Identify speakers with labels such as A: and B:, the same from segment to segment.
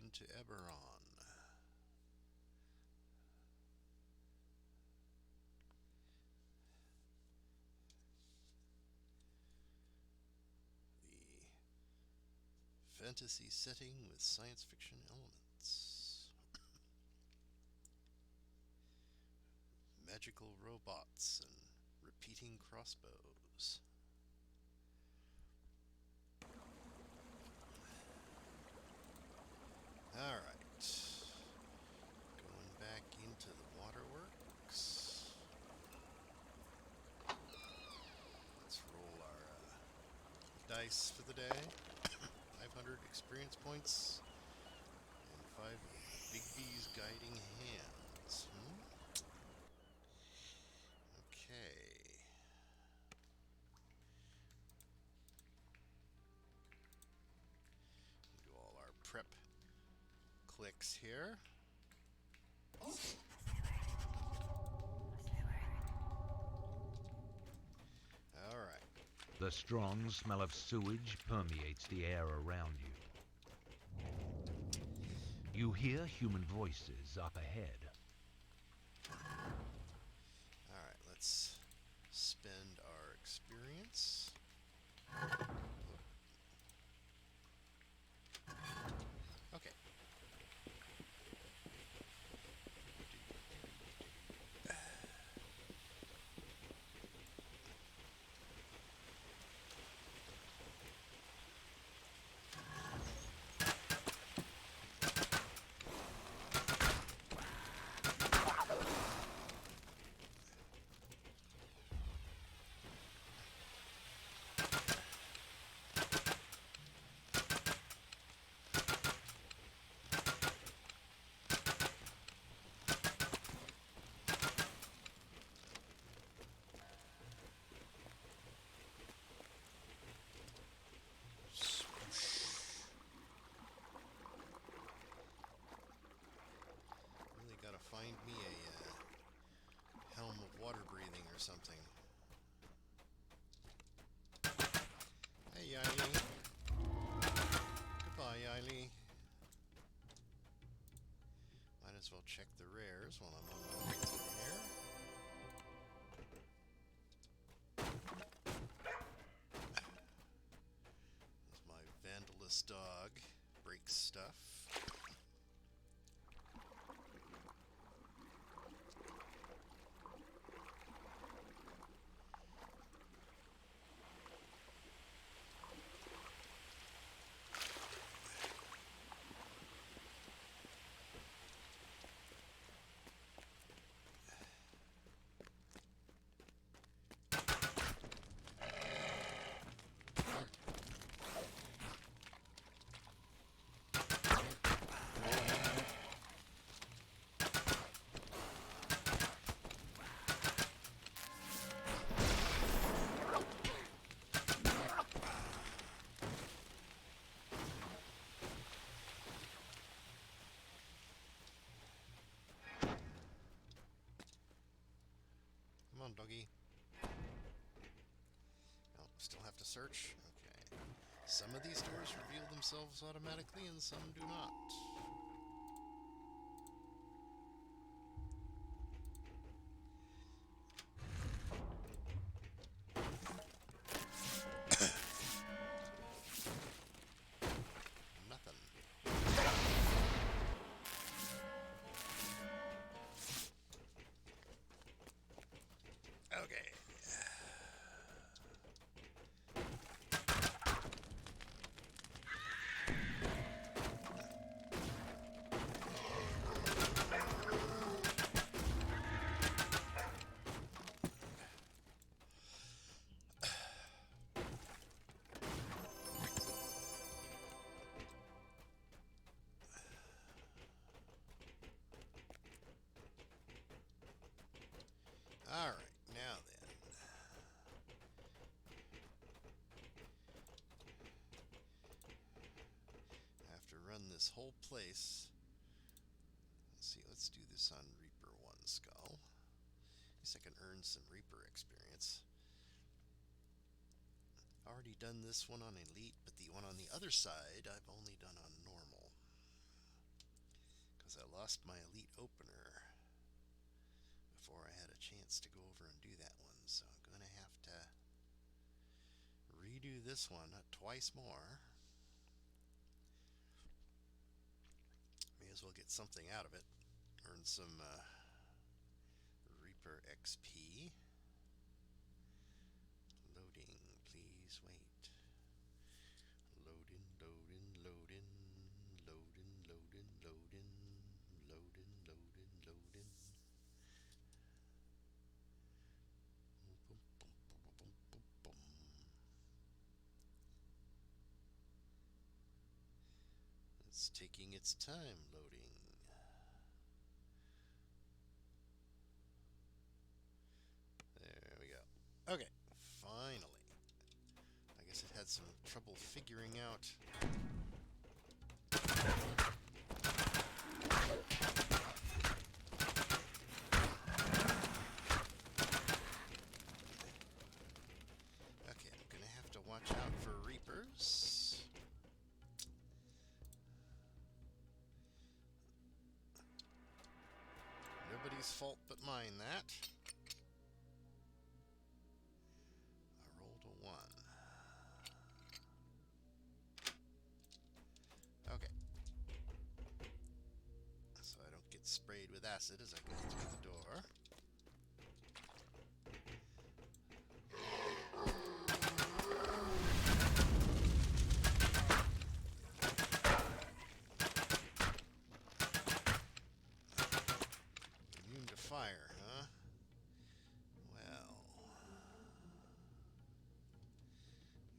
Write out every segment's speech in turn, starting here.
A: welcome to Eberron. The fantasy setting with science fiction elements. Magical robots and repeating crossbows. Alright. Going back into the waterworks. Let's roll our dice for the day. 500 experience points and 5 Bigby's guiding hands. Okay. Do all our prep clicks here. Alright.
B: The strong smell of sewage permeates the air around you. You hear human voices up ahead.
A: Alright, let's spend our experience. Okay. Really gotta find me a helm of water breathing or something. Hey, Yiley. Goodbye, Yiley. Might as well check the rares while I'm on my way through here. There's my vandalous dog. Breaks stuff. Come on, doggy. Oh, still have to search? Okay. Some of these doors reveal themselves automatically and some do not. Nothing. Okay. Alright, now then. I have to run this whole place. Let's see, let's do this on Reaper 1 Skull. At least I can earn some Reaper experience. Already done this one on Elite, but the one on the other side I've only done on Normal. lost my elite opener before I had a chance to go over and do that one, so I'm going to have to redo this one twice more. May as well get something out of it. Earn some Reaper XP. Loading, please wait. Loading, loading, loading, loading, loading, loading, loading, loading, loading. Boom, boom, boom, boom, boom, boom. It's taking its time loading. There we go. Okay, finally. I guess it had some trouble figuring out. Okay, I'm gonna have to watch out for Reapers. Nobody's fault but mine, that. I rolled a 1. Okay. So I don't get sprayed with acid as I go through the door. Immune to fire, huh? Well, we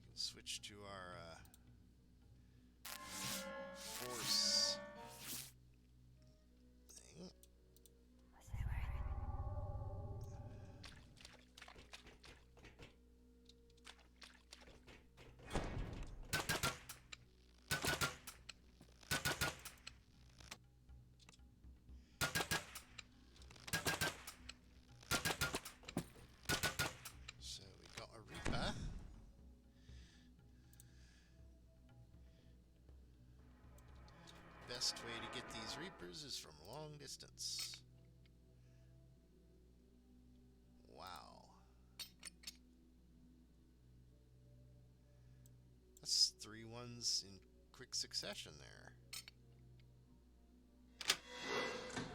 A: can switch to our force thing. So we got a Reaper. Best way to get these Reapers is from long distance. Wow. That's 3 ones in quick succession there.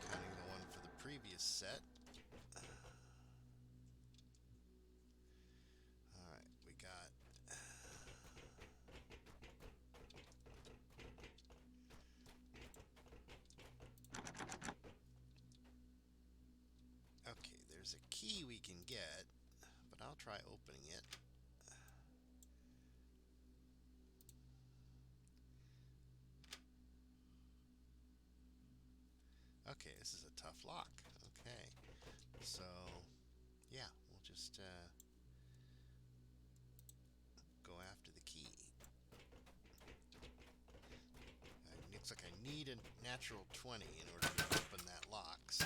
A: Counting the one for the previous set. Alright, we got... Okay, there's a key we can get, but I'll try opening it. Okay, this is a tough lock. Okay, so yeah, we'll just go after the key. It looks like I need a natural 20 in order to open that lock, so...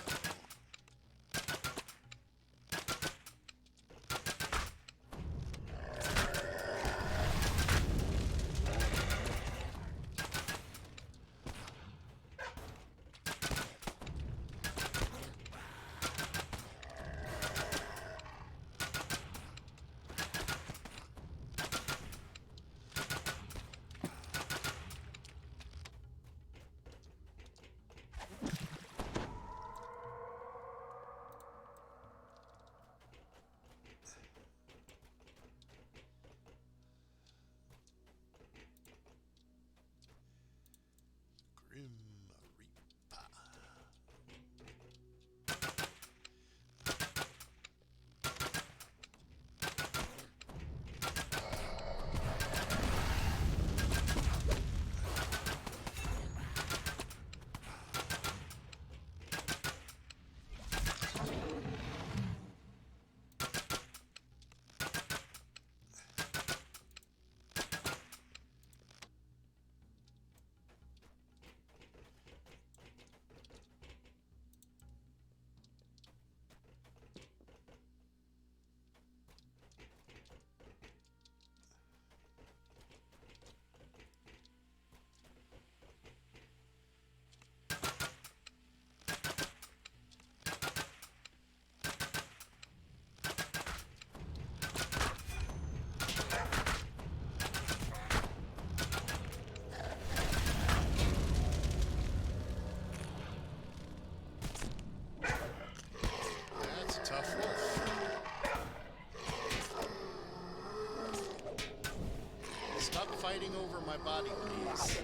A: my body, please.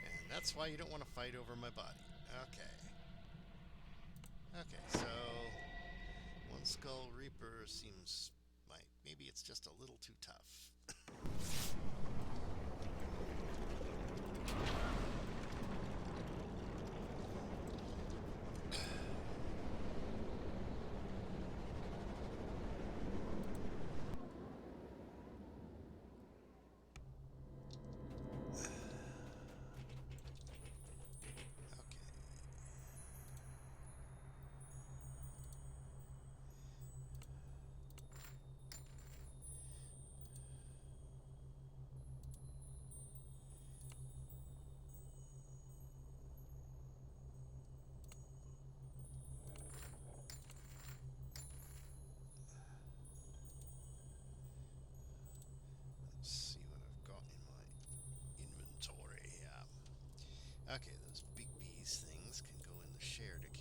A: And that's why you don't want to fight over my body. Okay. Okay, so... One Skull Reaper seems like maybe it's just a little too tough. Okay, those big bees things can go in the shared account. Okay.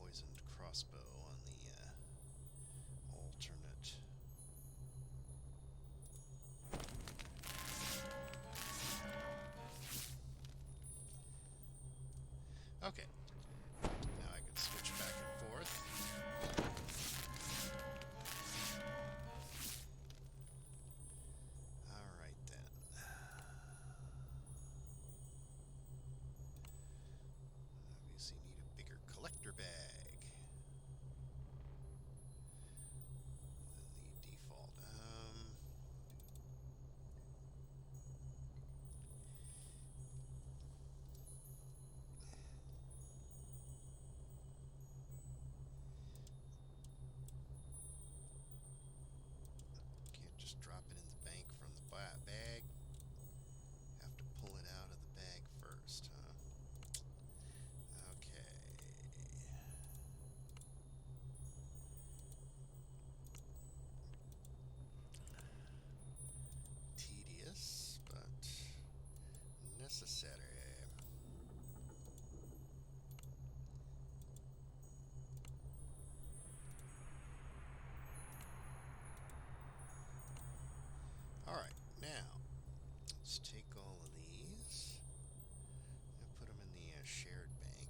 A: Poisoned crossbow on the alternate. Okay, now I can switch back and forth. All right then. Obviously need a bigger collector bag. The default. Can't just drop it in the bank from the bag. Have to pull it out of the bag first, huh? Okay. Tedious, but necessary. Alright, now, let's take all of these and put them in the shared bank.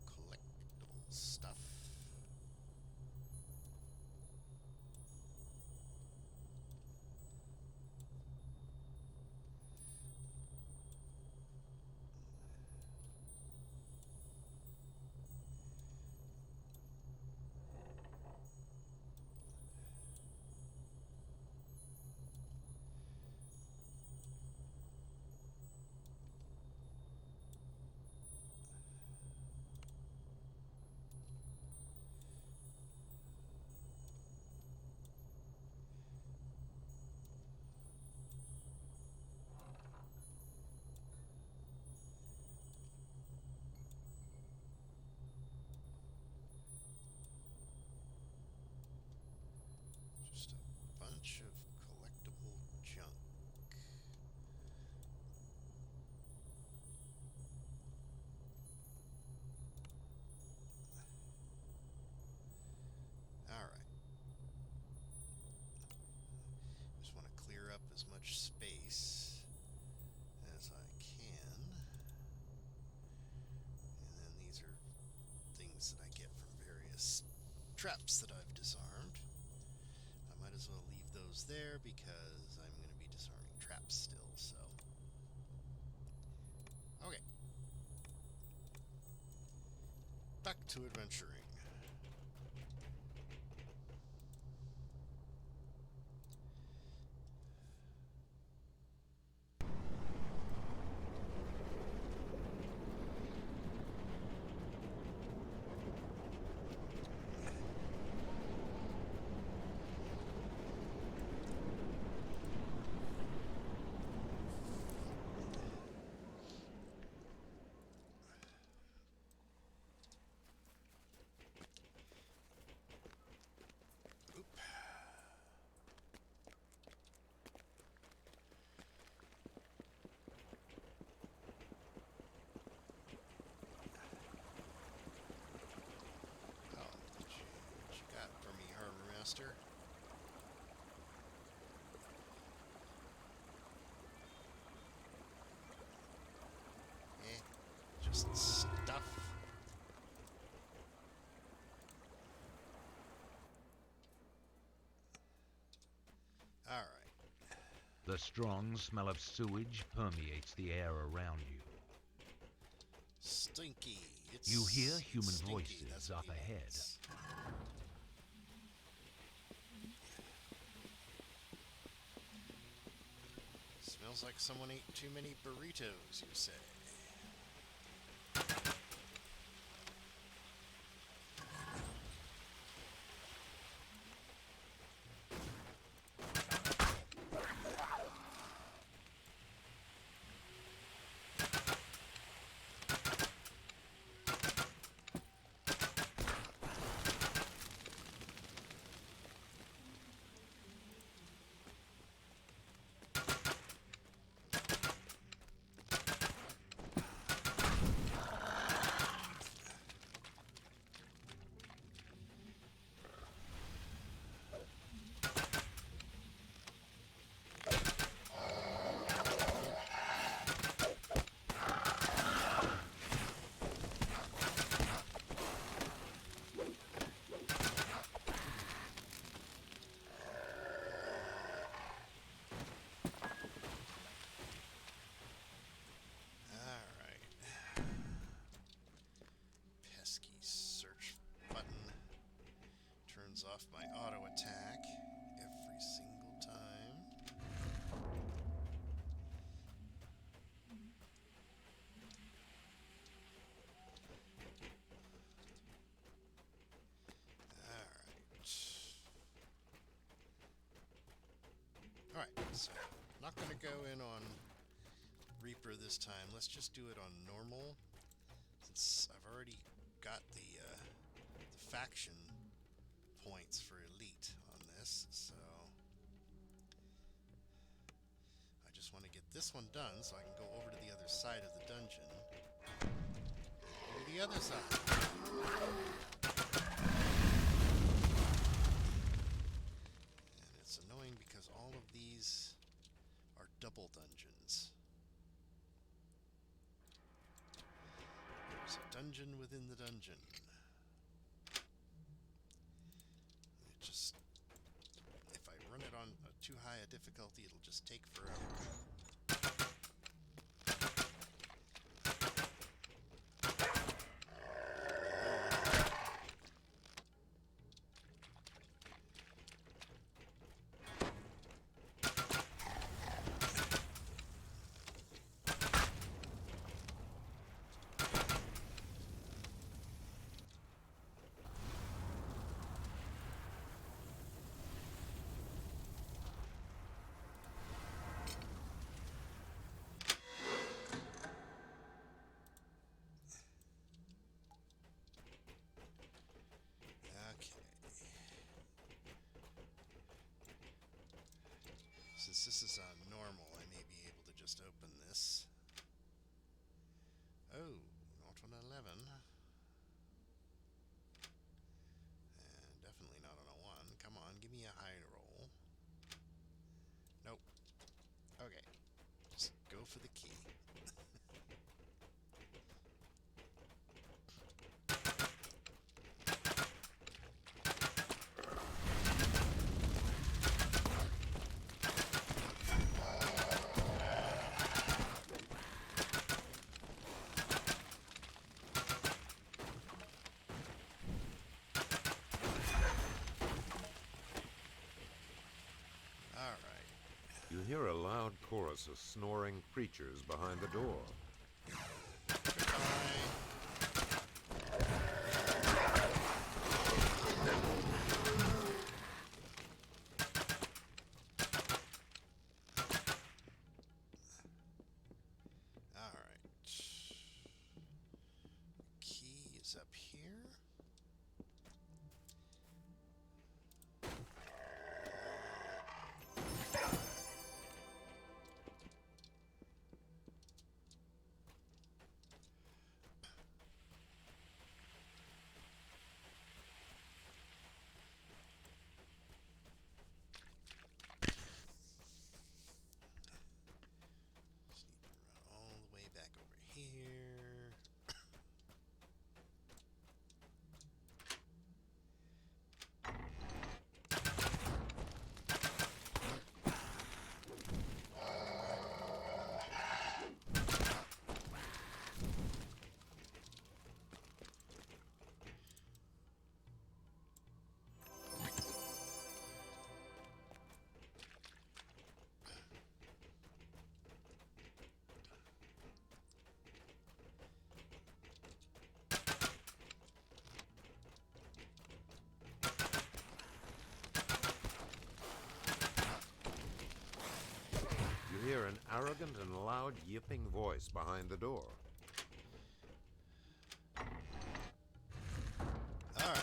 A: Collectible stuff. Just a bunch of collectible junk. Alright. Just want to clear up as much space as I can. And then these are things that I get from various traps that I've disarmed. I might as well leave those there because I'm going to be disarming traps still, so. Okay. Back to adventuring.
B: The strong smell of sewage permeates the air around you.
A: Stinky.
B: You hear human
A: stinky.
B: voices
A: That's what
B: up
A: he
B: ahead.
A: means. Smells like someone ate too many burritos, you say. Off my auto attack every single time. Alright, so not going to go in on Reaper this time. Let's just do it on normal, since I've already got the faction points for elite on this, so I just want to get this one done so I can go over to the other side of the dungeon. To the other side. And it's annoying because all of these are double dungeons. There's a dungeon within the dungeon. If I run it on too high a difficulty, it'll just take forever. Since this is on normal, I may be able to just open this. Oh, not on 11. And definitely not on a 1. Come on, give me a high roll. Nope. Okay. Just go for the key.
C: You hear a loud chorus of snoring creatures behind the door.
A: Alright. Key is up here.
C: hear an arrogant and loud yipping voice behind the door.
A: All right.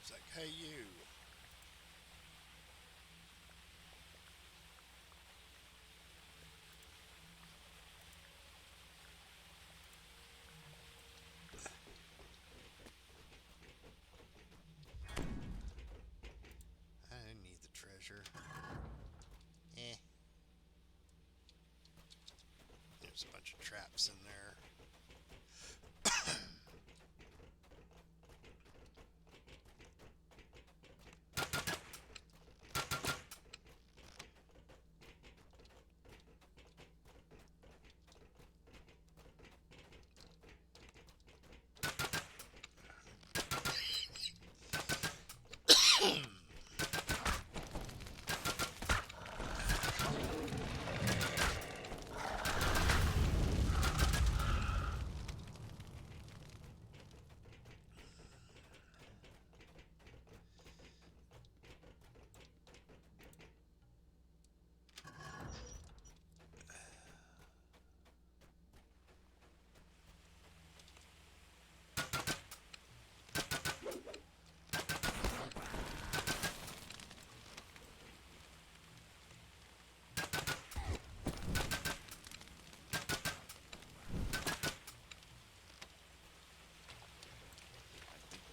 A: It's like, hey, you. I need the treasure. Eh. There's a bunch of traps in there.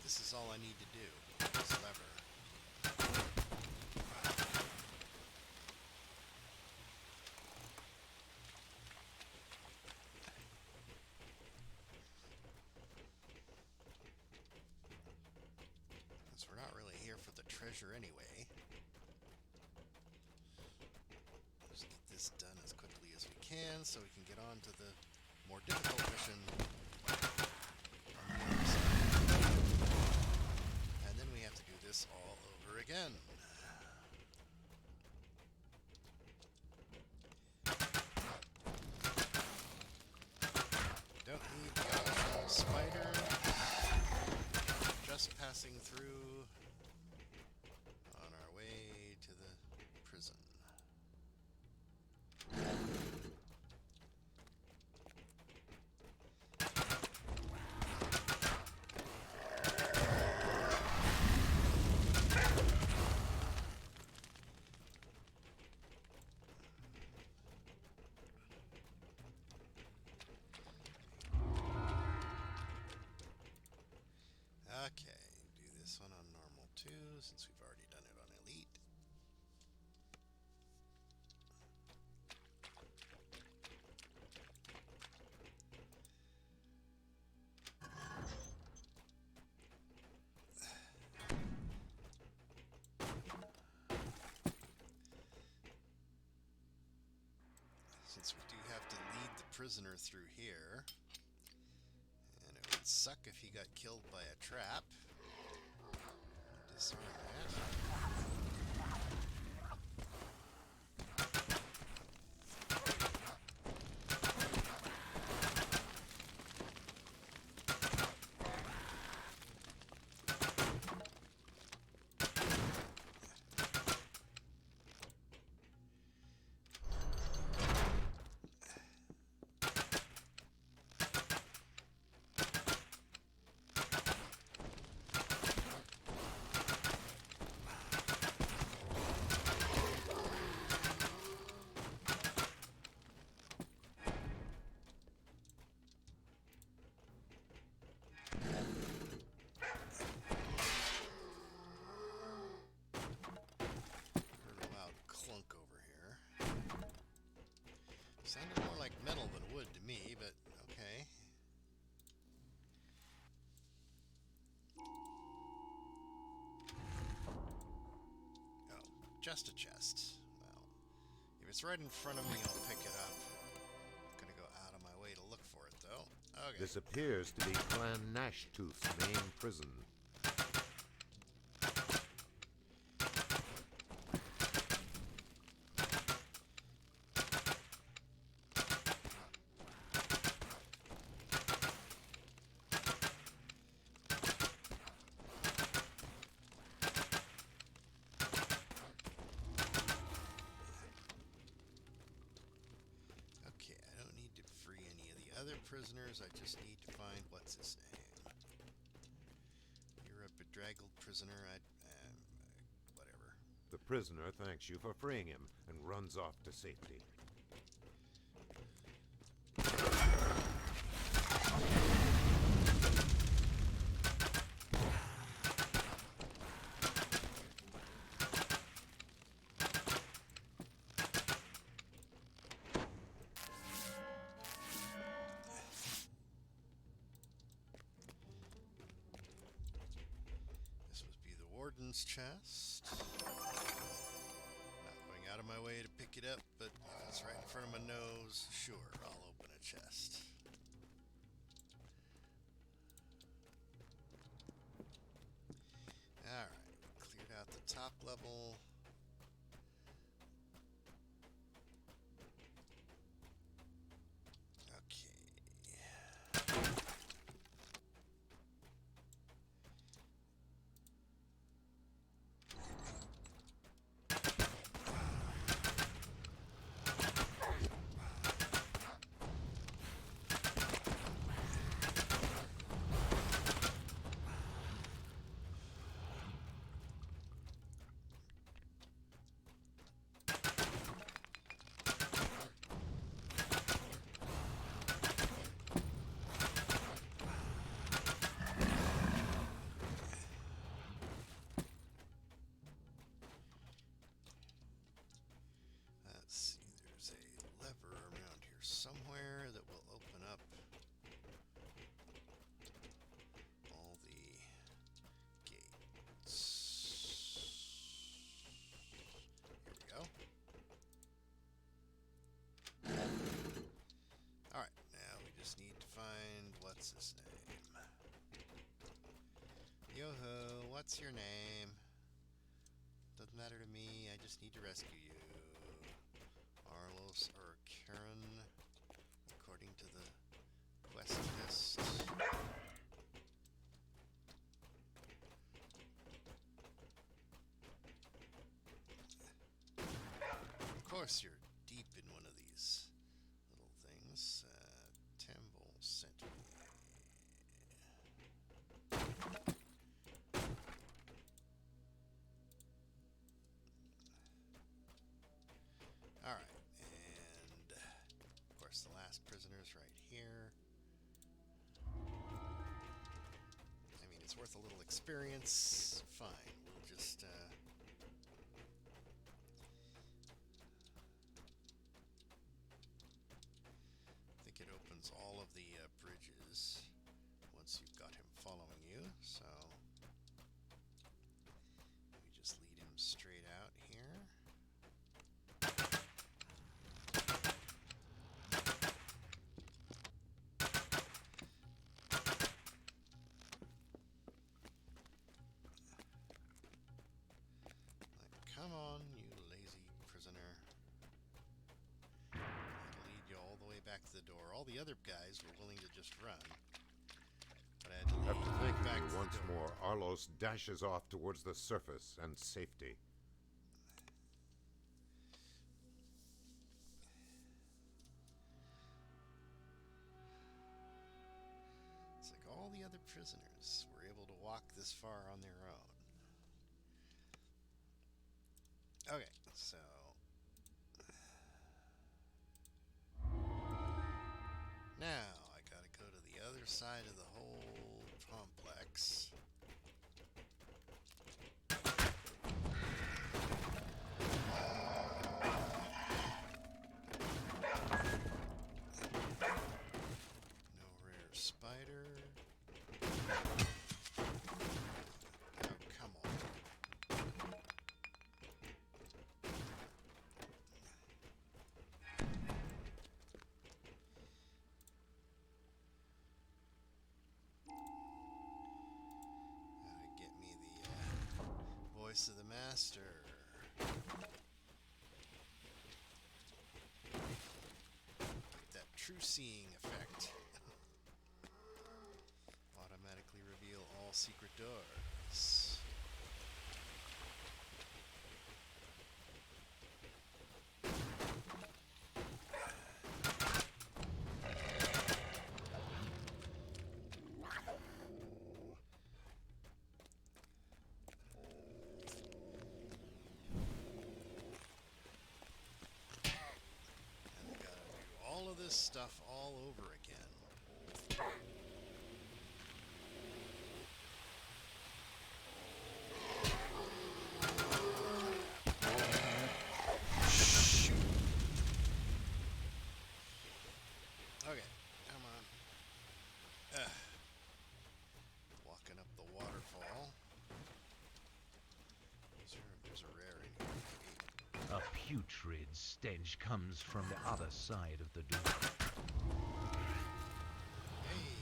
A: This is all I need to do. This lever. Since we're not really here for the treasure anyway. Let's get this done as quickly as we can so we can get on to the more difficult mission. And then we have to do this all over again. Don't need the optional spider. Just passing through on our way to the prison. Okay, do this one on normal too, since we've already done it on elite. Since we do have to lead the prisoner through here. And it would suck if he got killed by a trap. Disarm that. Sounded more like metal than wood to me, but okay. Oh, just a chest. Well, if it's right in front of me, I'll pick it up. I'm gonna go out of my way to look for it, though. Okay.
C: This appears to be Clan Gnashtooth's main prison.
A: Okay, I don't need to free any of the other prisoners. I just need to find what's his name. You're a bedraggled prisoner. Whatever.
C: The prisoner thanks you for freeing him and runs off to safety.
A: This must be the warden's chest. Not going out of my way to pick it up, but if it's right in front of my nose, sure, I'll open a chest. Alright, cleared out the top level. Okay. Let's see, there's a lever around here somewhere that will open up all the gates. Here we go. Alright, now we just need to find what's his name. Yo-ho, what's your name? Doesn't matter to me, I just need to rescue you. Arlos or Karen, according to the quest list. Of course, you're deep in one of these little things. Temple sent me. Alright, and of course the last prisoner's right here. I mean, it's worth a little experience. Fine, we'll just, I think it opens all of the bridges once you've got him following you, so we just lead him straight out here. Come on, you lazy prisoner. That'll lead you all the way back to the door. All the other guys were willing to just run. But I had to lead
C: After
A: you
C: thanking
A: back
C: you
A: to
C: once
A: the door.
C: more, Arlos dashes off towards the surface and safety.
A: It's like all the other prisoners were able to walk this far on their own. Okay, so now I gotta go to the other side of the whole complex. No rare spider. Oh, come on. voice of the master. That true seeing effect. Automatically reveal all secret doors. This stuff all over again. Shoot. Okay, come on. Walking up the waterfall. There's a rare in here.
B: A putrid stench comes from the other side of the door.
A: Hey,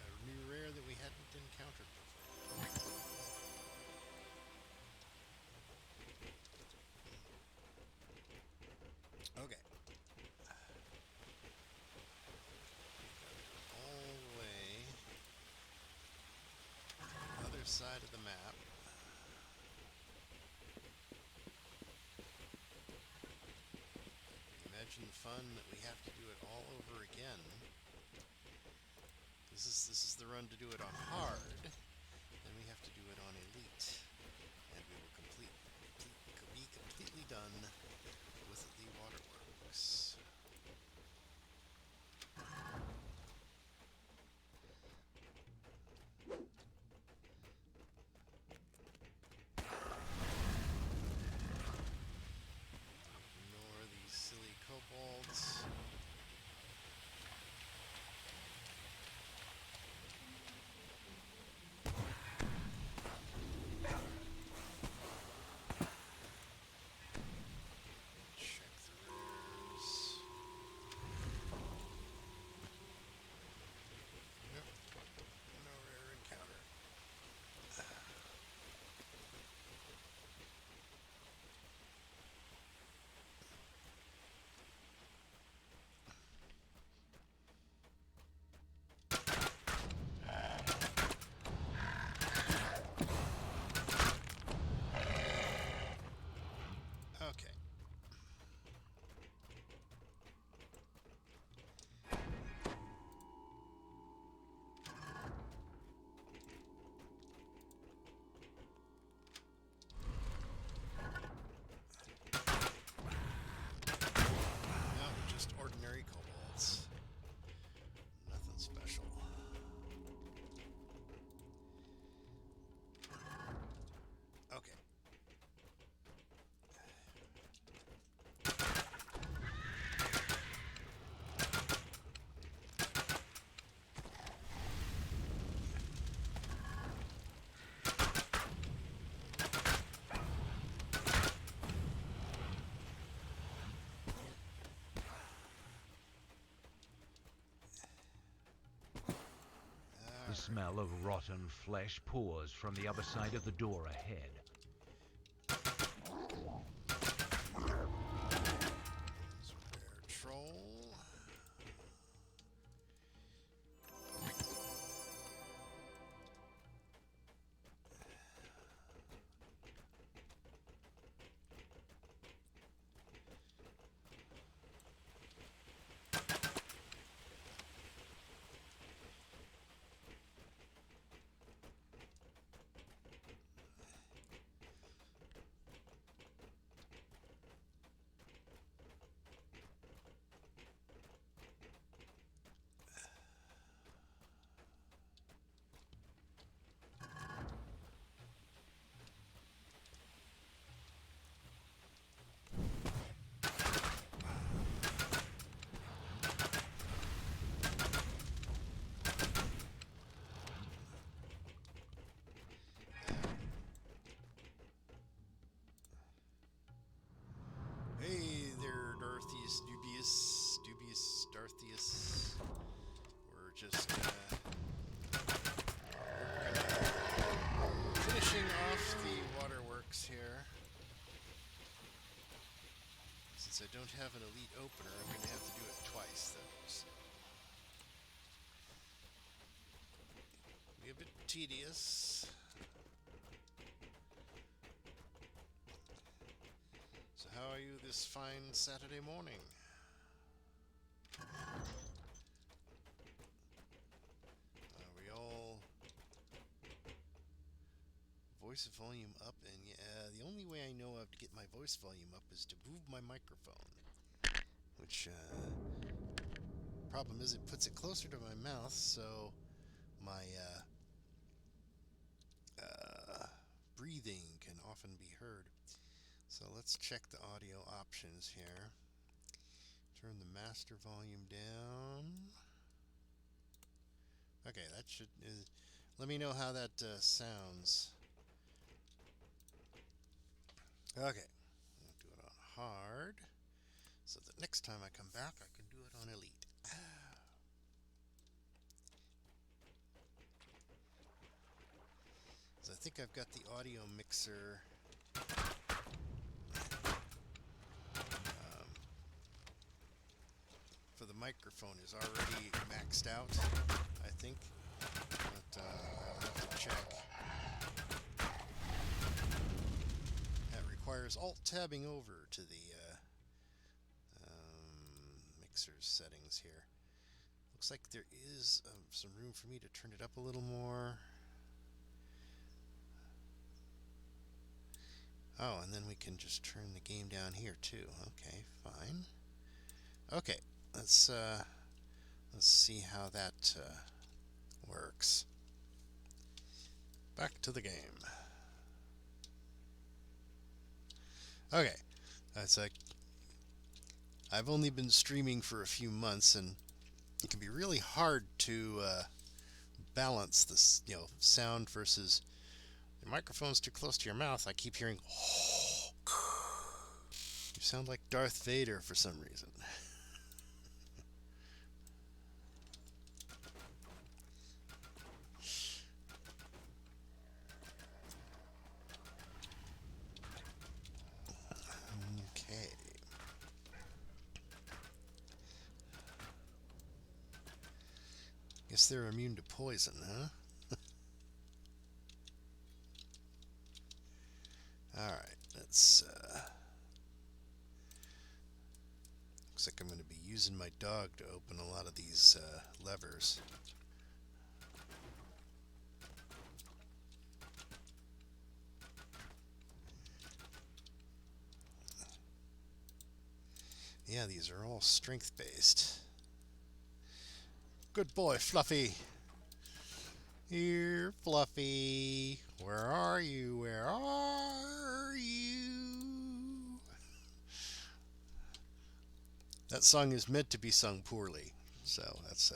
A: a new rare that we hadn't encountered before. Okay. All the way other side of the map. Imagine the fun that we have to do it all over again. This is the run to do it on hard, then we have to do it on elite, and we will be completely done with the waterworks. Ignore these silly kobolds. Check the rares. Nope. No rare encounter. Okay. No, just ordinary kobolds. Nothing special. Okay.
B: The smell of rotten flesh pours from the other side of the door ahead.
A: There's a rare troll. tedious. So how are you this fine Saturday morning? Are we all voice volume up? And yeah, the only way I know of to get my voice volume up is to move my microphone. Which, problem is it puts it closer to my mouth, so my breathing can often be heard. So let's check the audio options here. Turn the master volume down. Okay, that should... let me know how that sounds. Okay, I'll do it on hard, so that next time I come back I can do it on elite. So I think I've got the audio mixer for the microphone is already maxed out, I think, but I'll have to check. That requires alt-tabbing over to the mixer's settings here. Looks like there is some room for me to turn it up a little more. Oh, and then we can just turn the game down here too. Okay, fine. Okay, let's see how that works. Back to the game. Okay, that's I've only been streaming for a few months, and it can be really hard to balance this, sound versus your microphone's too close to your mouth. I keep hearing, you sound like Darth Vader for some reason. Okay. Guess they're immune to poison, huh? Alright, let's looks like I'm going to be using my dog to open a lot of these levers. Yeah, these are all strength-based. Good boy, Fluffy. Here, Fluffy. Where are you? Where are you? That song is meant to be sung poorly, so that's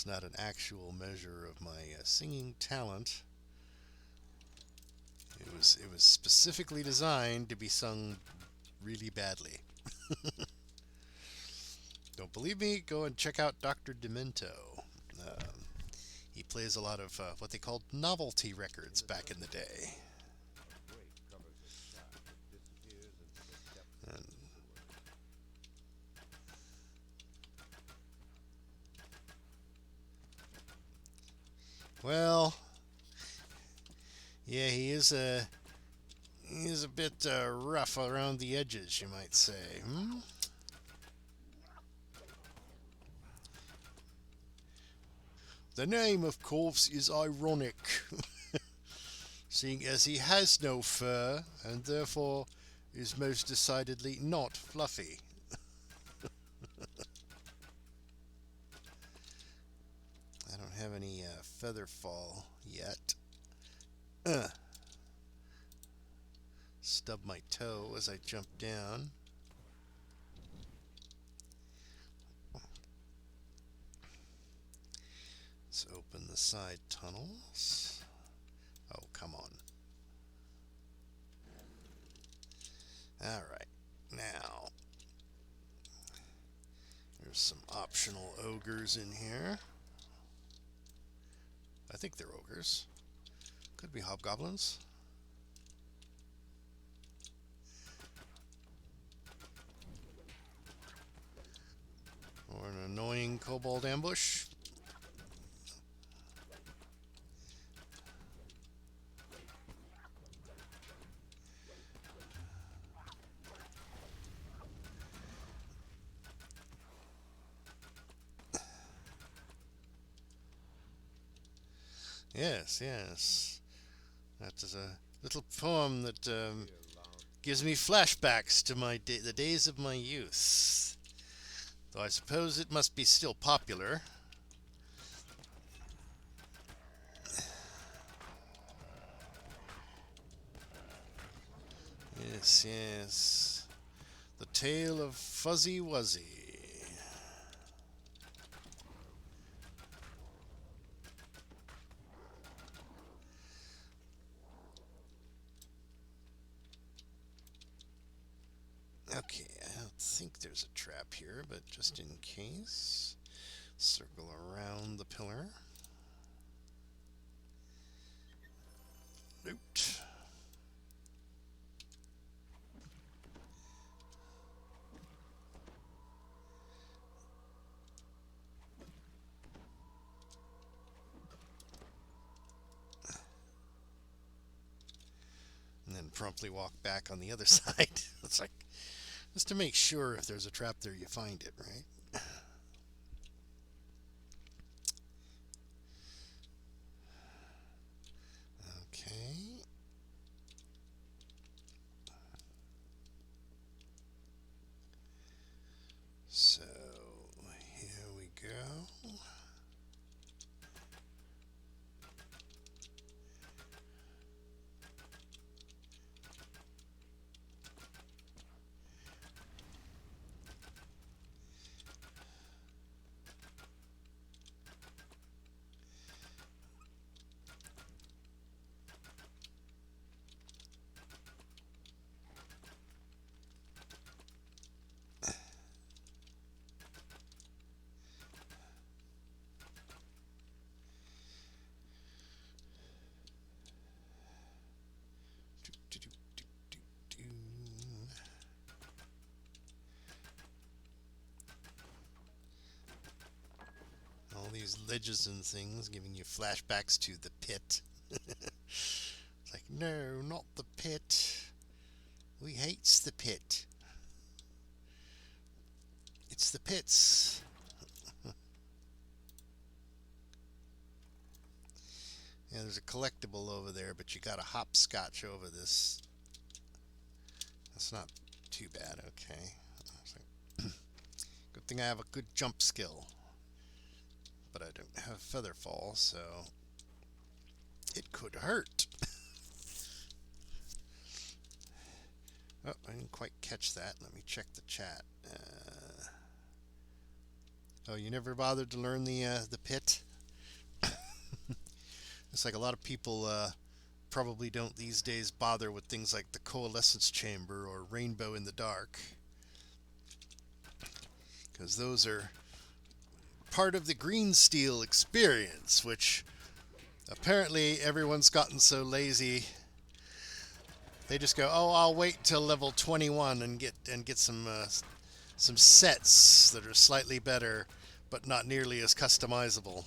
A: not an actual measure of my singing talent. It was specifically designed to be sung really badly. Don't believe me? Go and check out Dr. Demento. He plays a lot of what they called novelty records back in the day. And well, yeah, he is a bit rough around the edges, you might say. The name, of course, is ironic, seeing as he has no fur, and therefore is most decidedly not fluffy. I don't have any feather fall yet. Stub my toe as I jump down. Let's open the side tunnels. Oh, come on. Alright, now there's some optional ogres in here. I think they're ogres. Could be hobgoblins. Or an annoying kobold ambush. Yes, yes. That is a little poem that gives me flashbacks to the days of my youth. Though I suppose it must be still popular. Yes, yes. The Tale of Fuzzy Wuzzy. Okay, I don't think there's a trap here, but just in case, circle around the pillar. Nope. And then promptly walk back on the other side. It's like, just to make sure if there's a trap there, you find it, right? Okay. So, here we go. All these ledges and things giving you flashbacks to the pit. It's like, no, not the pit. We hates the pit. It's the pits. Yeah, there's a collectible over there, but you got to hopscotch over this. That's not too bad, okay. Good thing I have a good jump skill. But I don't have feather fall, so it could hurt. Oh, I didn't quite catch that. Let me check the chat. Oh, you never bothered to learn the pit? It's like a lot of people probably don't these days bother with things like the coalescence chamber or rainbow in the dark, because those are part of the green steel experience, which apparently everyone's gotten so lazy they just go, oh, I'll wait till level 21 and get some sets that are slightly better but not nearly as customizable.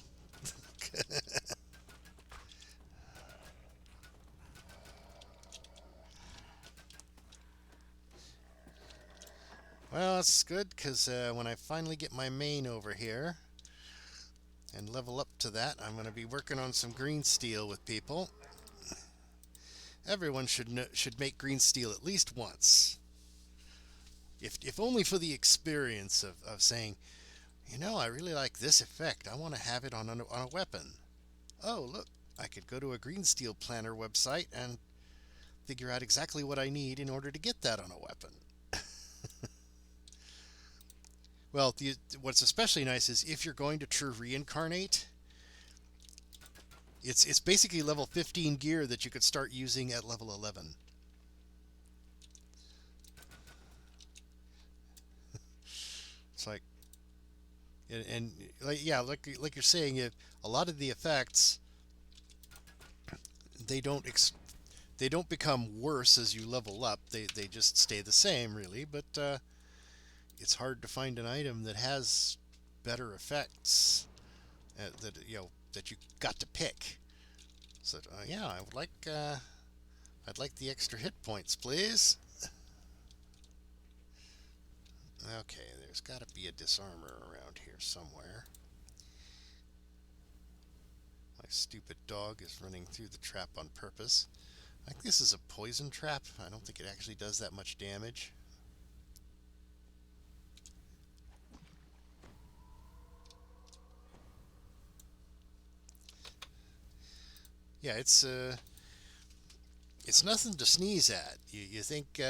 A: Well, that's good, because when I finally get my main over here and level up to that, I'm going to be working on some green steel with people. Everyone should make green steel at least once. If only for the experience of saying, you know, I really like this effect. I want to have it on a weapon. Oh, look, I could go to a green steel planner website and figure out exactly what I need in order to get that on a weapon. Well, what's especially nice is if you're going to true reincarnate, it's basically level 15 gear that you could start using at level 11. It's like, and like, yeah, like you're saying, a lot of the effects they don't become worse as you level up. They just stay the same, really. But it's hard to find an item that has better effects that you got to pick. So yeah, I'd like the extra hit points, please. Okay, there's got to be a disarmor around here somewhere. My stupid dog is running through the trap on purpose. I think this is a poison trap. I don't think it actually does that much damage. Yeah, it's nothing to sneeze at. You think,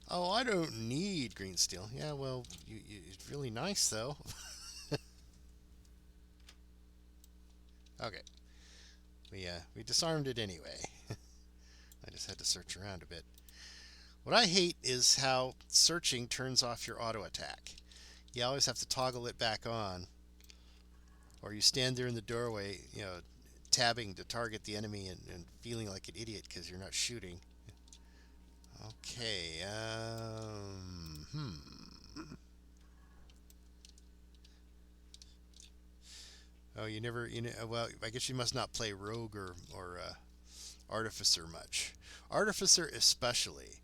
A: oh, I don't need green steel. Yeah, well, it's really nice though. Okay, we disarmed it anyway. I just had to search around a bit. What I hate is how searching turns off your auto attack. You always have to toggle it back on, or you stand there in the doorway, tabbing to target the enemy and feeling like an idiot because you're not shooting. Okay, Oh, well, I guess you must not play rogue or artificer much. Artificer especially.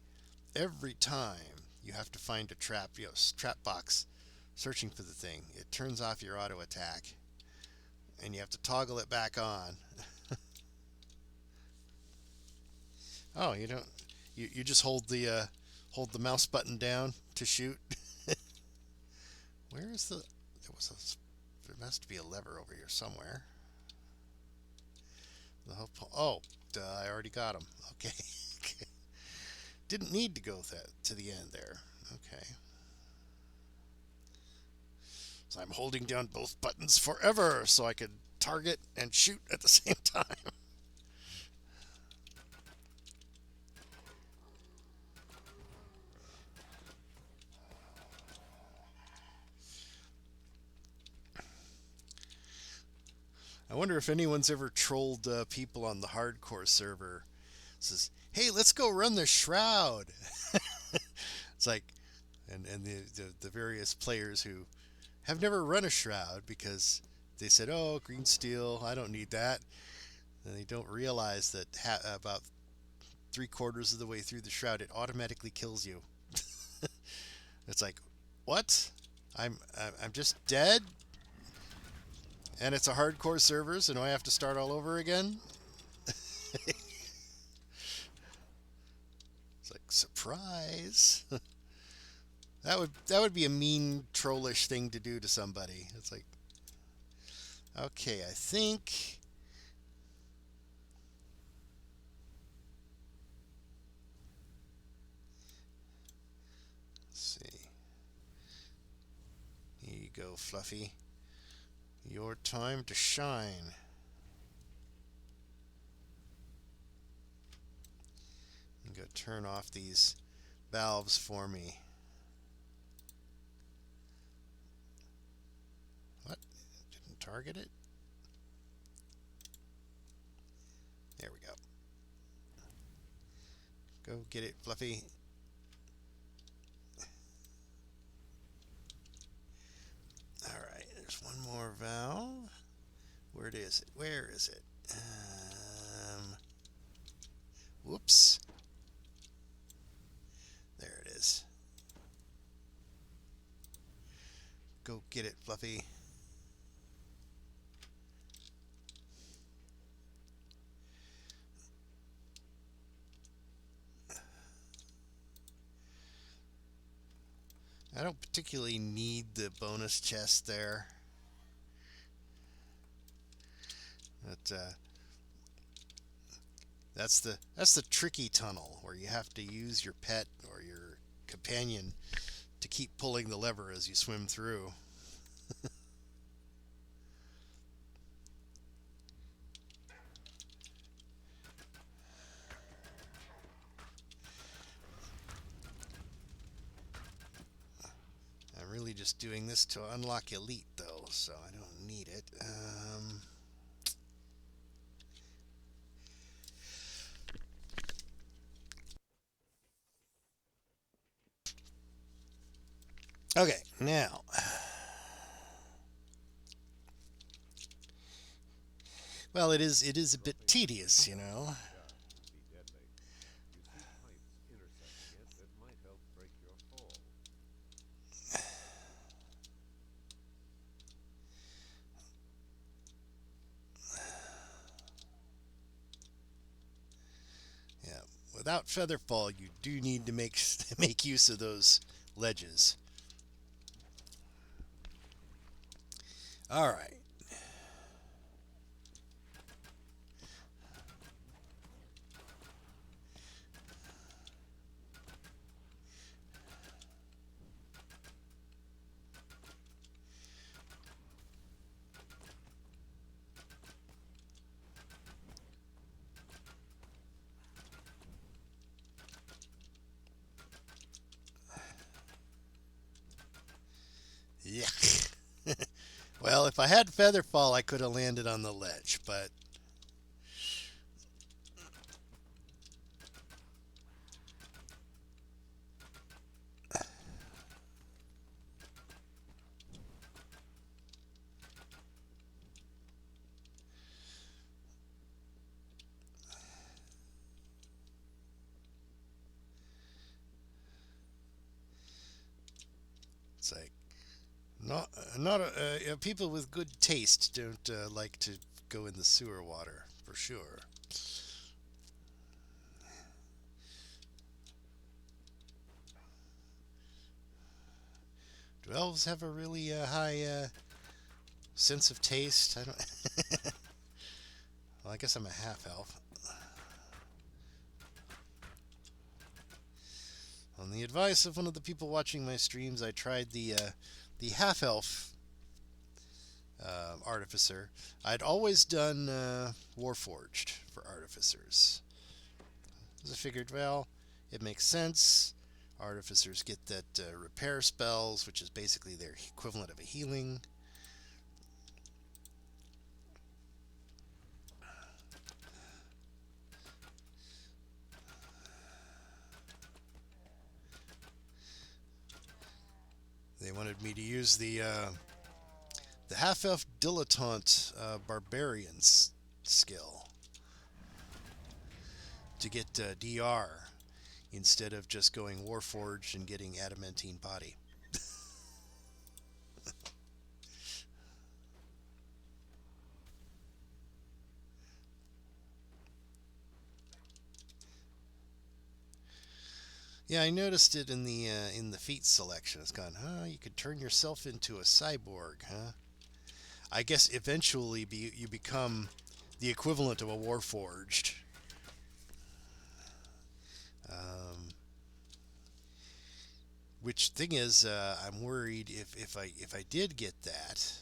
A: Every time you have to find a trap, trap box, searching for the thing, it turns off your auto attack, and you have to toggle it back on. Oh, you don't. You just hold the mouse button down to shoot. Where is the? There must be a lever over here somewhere. Oh, duh, I already got him. Okay. Didn't need to go to the end there. Okay. So I'm holding down both buttons forever so I could target and shoot at the same time. I wonder if anyone's ever trolled people on the hardcore server. Says, "Hey, let's go run the shroud." It's like, and the various players who have never run a shroud because they said, "Oh, green steel, I don't need that," and they don't realize that about 3/4 of the way through the shroud, it automatically kills you. It's like, what? I'm just dead. And it's a hardcore server, so now I have to start all over again? It's like, surprise. That would be a mean, trollish thing to do to somebody. It's like, okay, I think... Let's see. Here you go, Fluffy. Your time to shine. I'm going to turn off these valves for me. What? Didn't target it? There we go. Go get it, Fluffy. Alright, there's one more valve. Where is it? Where is it? Whoops. There it is. Go get it, Fluffy. I don't particularly need the bonus chest there. But that's the tricky tunnel where you have to use your pet or your companion to keep pulling the lever as you swim through. I'm really just doing this to unlock Elite though, so I don't need it. Okay, now well, it is a bit tedious, you know. without Featherfall, you do need to make use of those ledges. All right. Yeah. Well, if I had Featherfall, I could have landed on the ledge, but it's like not people with good taste don't like to go in the sewer water for sure. Do elves have a really high sense of taste? I don't. Well, I guess I'm a half elf. On the advice of one of the people watching my streams, I tried the half elf artificer. I'd always done Warforged for artificers. So I figured, well, it makes sense. Artificers get that repair spells, which is basically their equivalent of a healing. They wanted me to use the half-elf dilettante barbarians skill to get DR instead of just going Warforged and getting adamantine body. Yeah, I noticed it in the feat selection. It's gone, huh? You could turn yourself into a cyborg, huh? I guess eventually you become the equivalent of a Warforged. Which thing is, I'm worried if I did get that.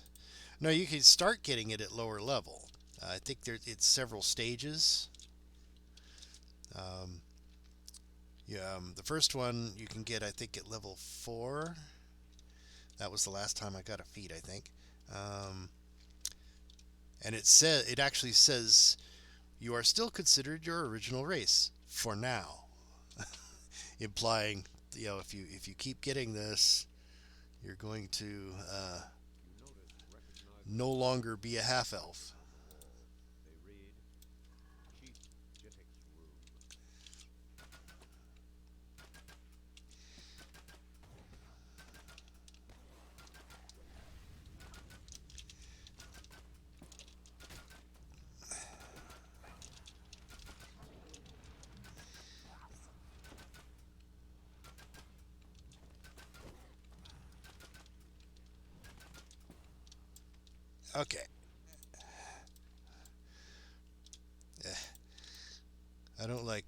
A: No, you can start getting it at lower level. I think it's several stages. Um, yeah, the first one you can get, I think, at level 4. That was the last time I got a feat, I think. And it actually says you are still considered your original race for now, implying if you keep getting this, you're going to no longer be a half elf. Okay. I don't like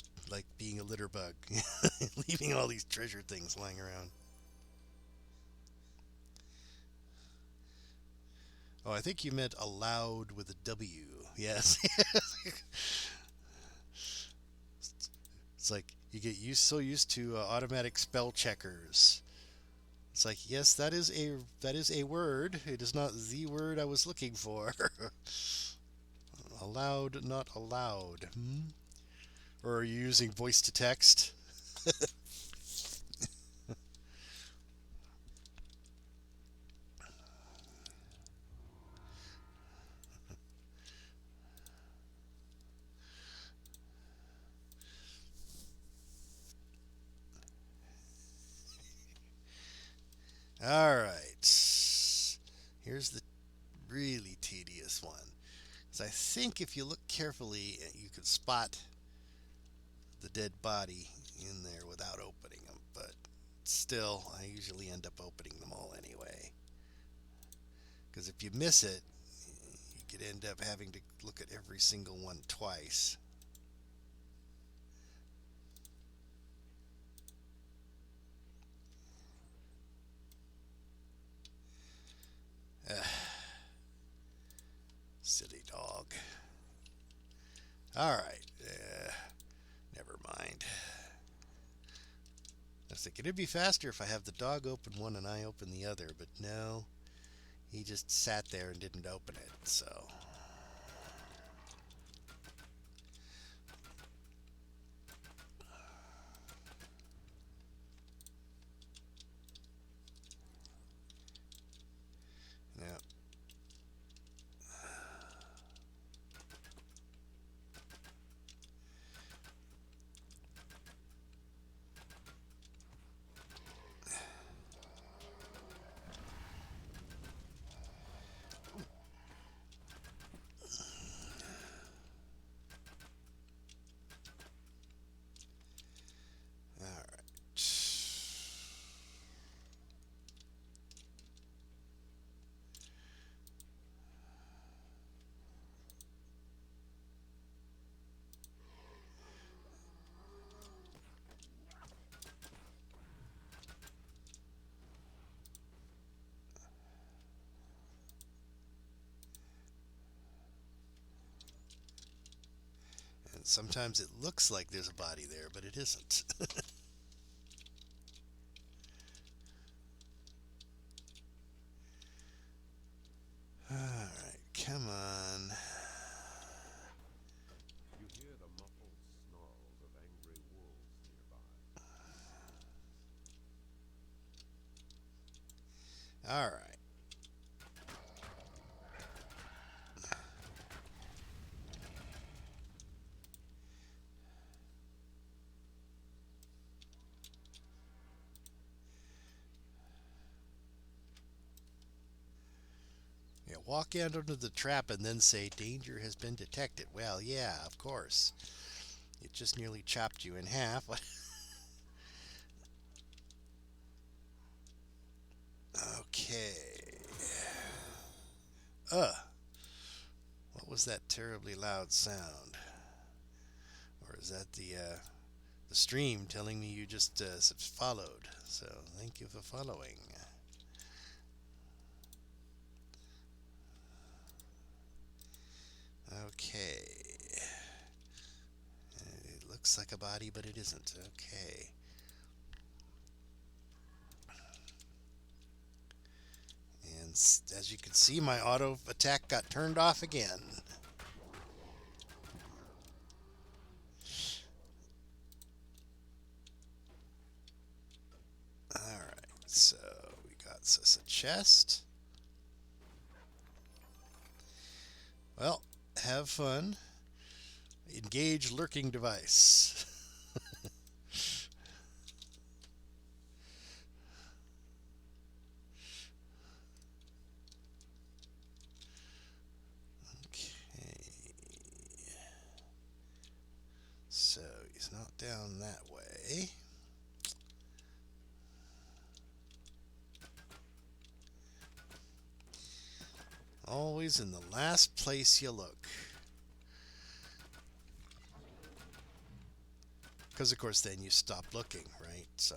A: being a litter bug, leaving all these treasure things lying around. Oh, I think you meant allowed with a W. Yes. It's like you get so used to automatic spell checkers. It's like, yes, that is a word. It is not the word I was looking for. Allowed, not allowed. Hmm? Or are you using voice to text? All right. Here's the really tedious one. So I think if you look carefully, you could spot the dead body in there without opening them, but still, I usually end up opening them all anyway. Because if you miss it, you could end up having to look at every single one twice. Silly dog. Alright. Never mind. I was thinking it'd be faster if I have the dog open one and I open the other, but no. He just sat there and didn't open it, so. Yeah. And sometimes it looks like there's a body there, but it isn't. Alright, come on.
C: You hear the muffled snarls of angry wolves nearby.
A: Alright. Yeah, walk out under the trap and then say, danger has been detected. Well, yeah, of course. It just nearly chopped you in half. Okay. What was that terribly loud sound? Or is that the stream telling me you just followed? So thank you for following. Okay. It looks like a body, but it isn't. Okay. And as you can see, my auto attack got turned off again. Alright, so we got us a chest. Well, have fun. Engage lurking device. Okay. So he's not down that way. Always in the last place you look. Because, of course, then you stop looking, right? So,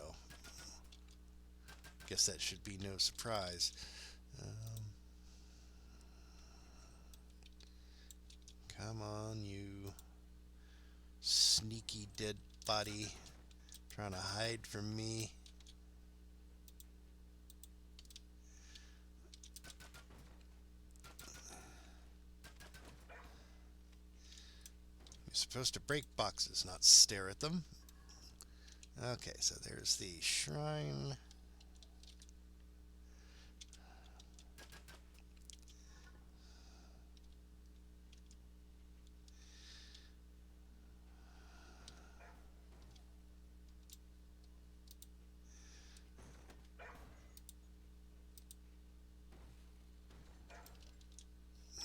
A: guess that should be no surprise. Come on, you sneaky dead body. Trying to hide from me. You're supposed to break boxes, not stare at them. Okay, so there's the shrine.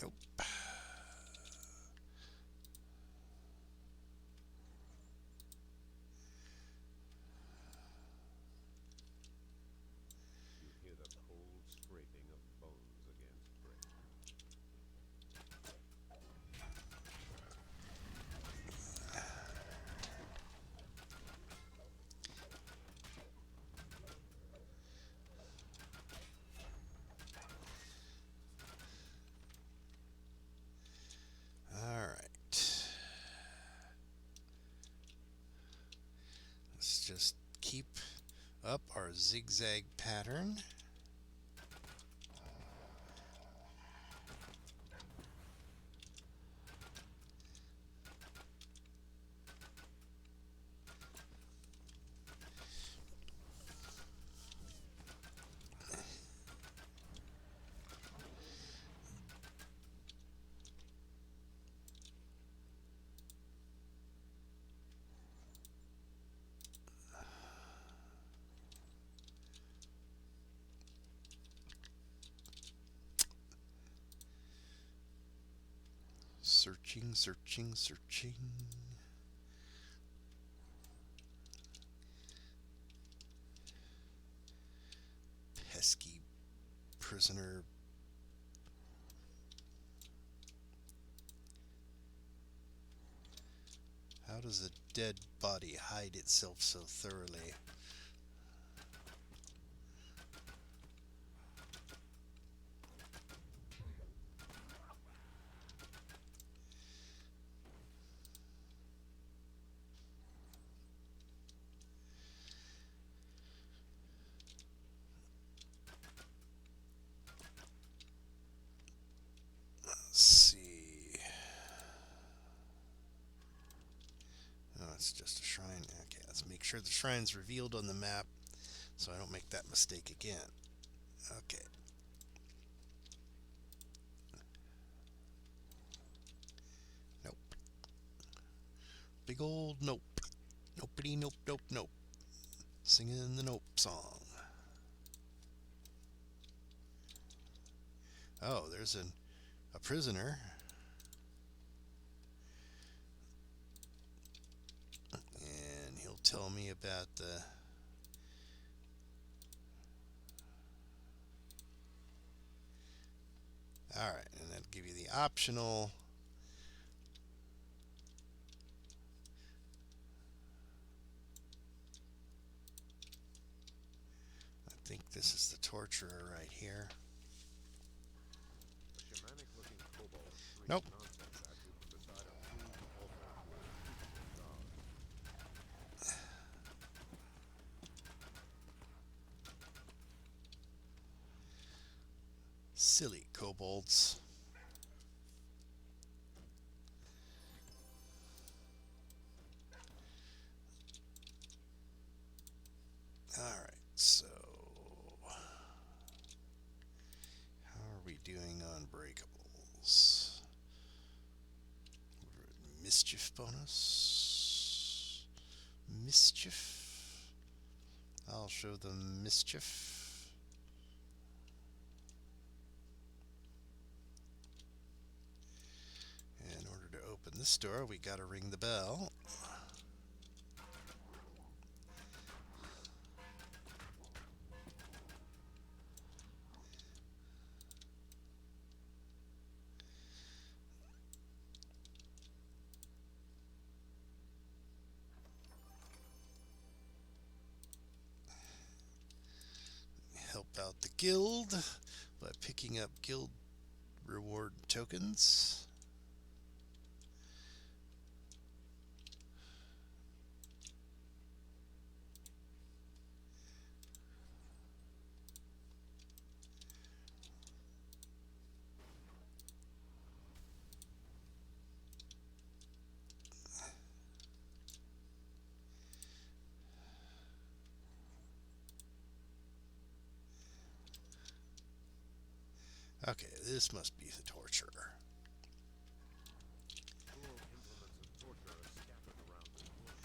A: Nope. up our zigzag pattern. Searching, searching, searching. Pesky prisoner. How does a dead body hide itself so thoroughly? Let's see. Oh, it's just a shrine. Okay, let's make sure the shrine's revealed on the map so I don't make that mistake again. Okay. Nope. Big old nope. Nopety nope nope nope. Singing the nope song. Oh, there's a prisoner. And he'll tell me about the... Alright, and that'll give you the optional... I think this is the torturer right here.
C: A shamanic-looking kobold shrieks
A: Nope.
C: nonsense at you from beside a huge altar with a
A: Silly kobolds. Alright, so... how are we doing on breakables? Mischief bonus? Mischief? I'll show them mischief. In order to open this door, we gotta ring the bell. Help out the guild by picking up guild reward tokens. Okay, this must be the torturer.
C: cruel implements of torture are scattered around this room.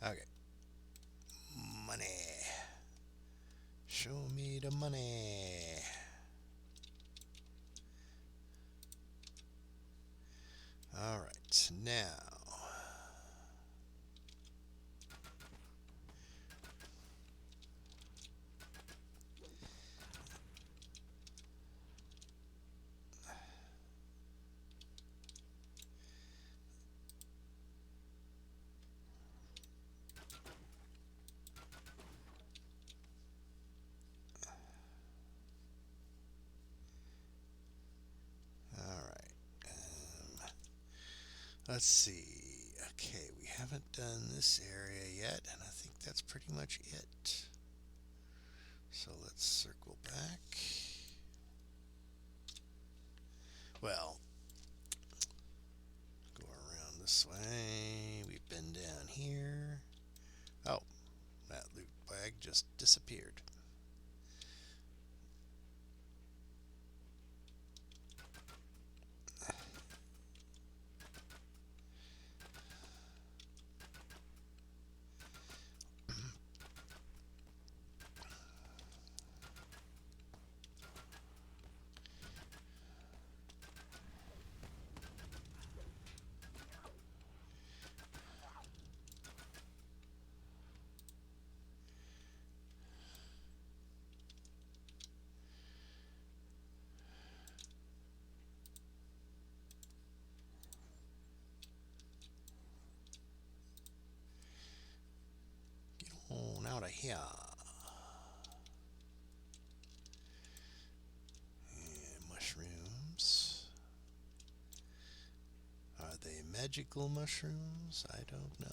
A: Okay. Money. Show me the money. Alright, now. Let's see. Okay, we haven't done this area yet, and I think that's pretty much it. So let's circle back. Well, go around this way. We've been down here. Oh, that loot bag just disappeared. On out of here. And mushrooms. Are they magical mushrooms? I don't know.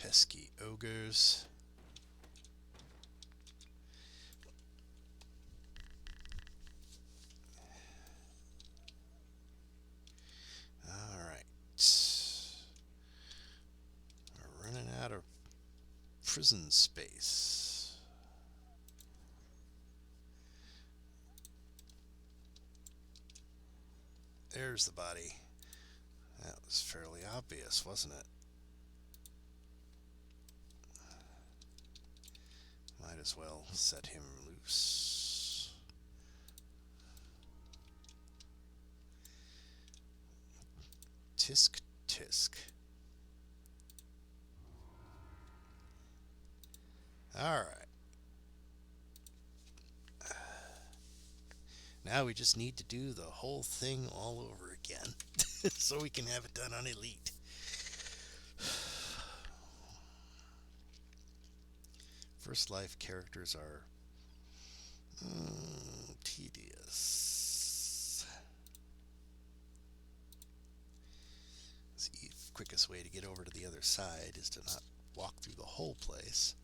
A: Pesky ogres. Alright. We're running out of prison space. There's the body. That was fairly obvious, wasn't it? Might as well set him loose. Tisk tisk. Alright. Now we just need to do the whole thing all over again so we can have it done on Elite. First life characters are tedious. The quickest way to get over to the other side is to not walk through the whole place.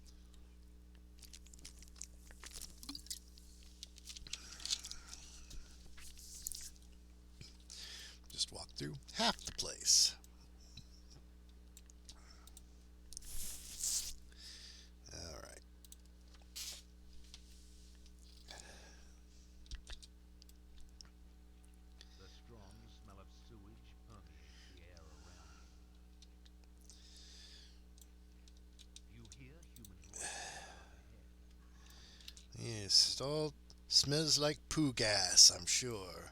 A: Just walk through half the place. Yes, it all smells like poo gas, I'm sure.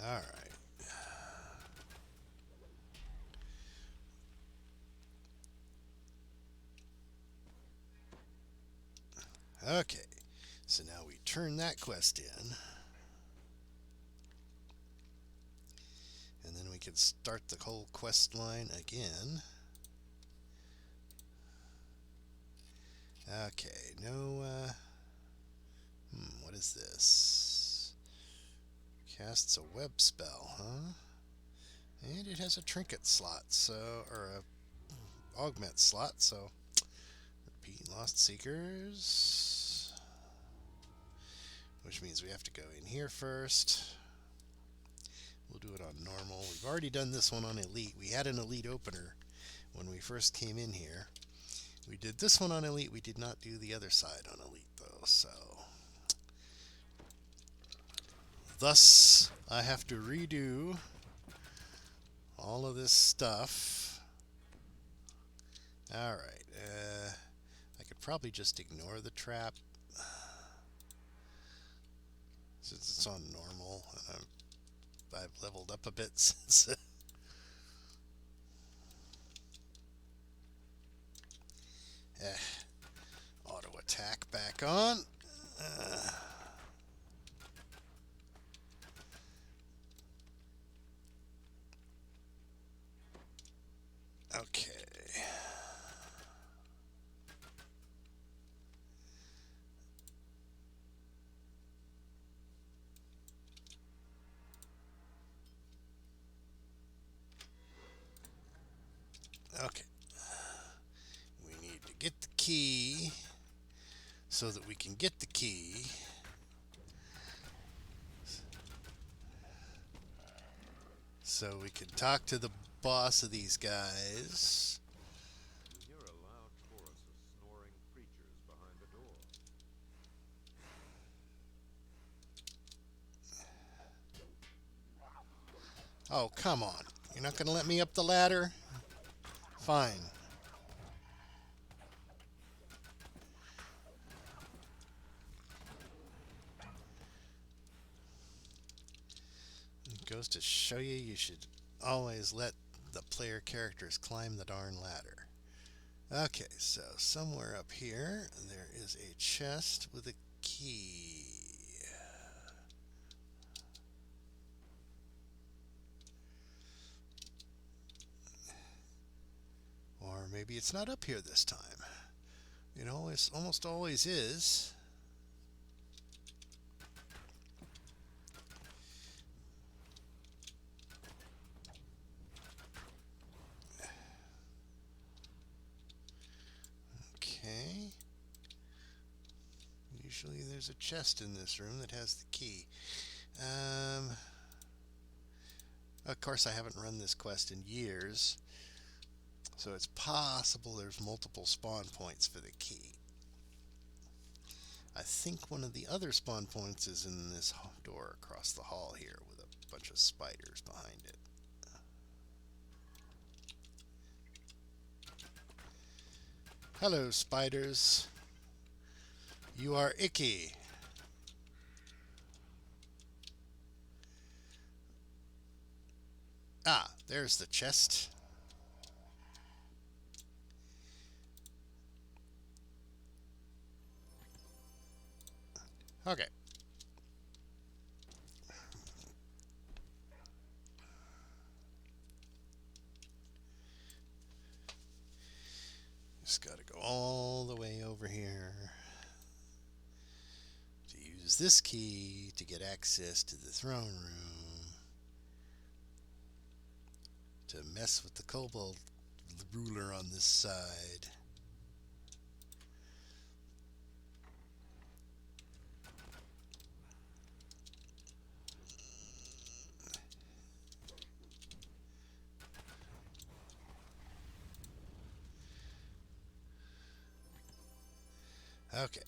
A: All right. Okay, so now we turn that quest in. And then we can start the whole quest line again. Okay, no, what is this? Casts a web spell, huh? And it has a trinket slot, so, or a augment slot, so repeat lost seekers, which means we have to go in here first. We'll do it on normal. We've already done this one on elite. We had an elite opener when we first came in here. We did this one on elite. We did not do the other side on elite though, so thus I have to redo all of this stuff. Alright, I could probably just ignore the trap since it's on normal and I've leveled up a bit since. Auto attack back on. Okay. Okay. We need to get the key so that we can get the key. So we can talk to the boss of these guys.
C: You hear a loud chorus of snoring creatures behind the door.
A: Oh, come on. You're not going to let me up the ladder? Fine. It goes to show you, you should always let the player characters climb the darn ladder. Okay, so somewhere up here there is a chest with a key. Or maybe it's not up here this time. It almost always is. Okay. Usually there's a chest in this room that has the key. Of course, I haven't run this quest in years, so it's possible there's multiple spawn points for the key. I think one of the other spawn points is in this door across the hall here with a bunch of spiders behind it. Hello, spiders. You are icky. Ah, there's the chest. Okay. Just gotta go all the way over here to use this key to get access to the throne room, to mess with the kobold ruler on this side. Okay.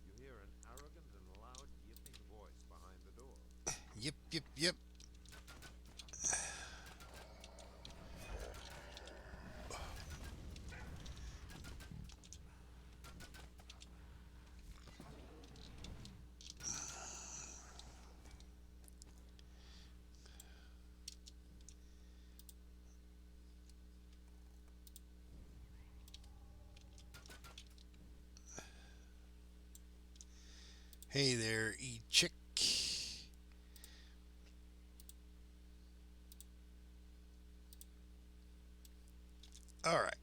C: You hear an arrogant and loud yipping voice behind the door.
A: Yip, yip, yip. Hey there, E-Chick. Alright.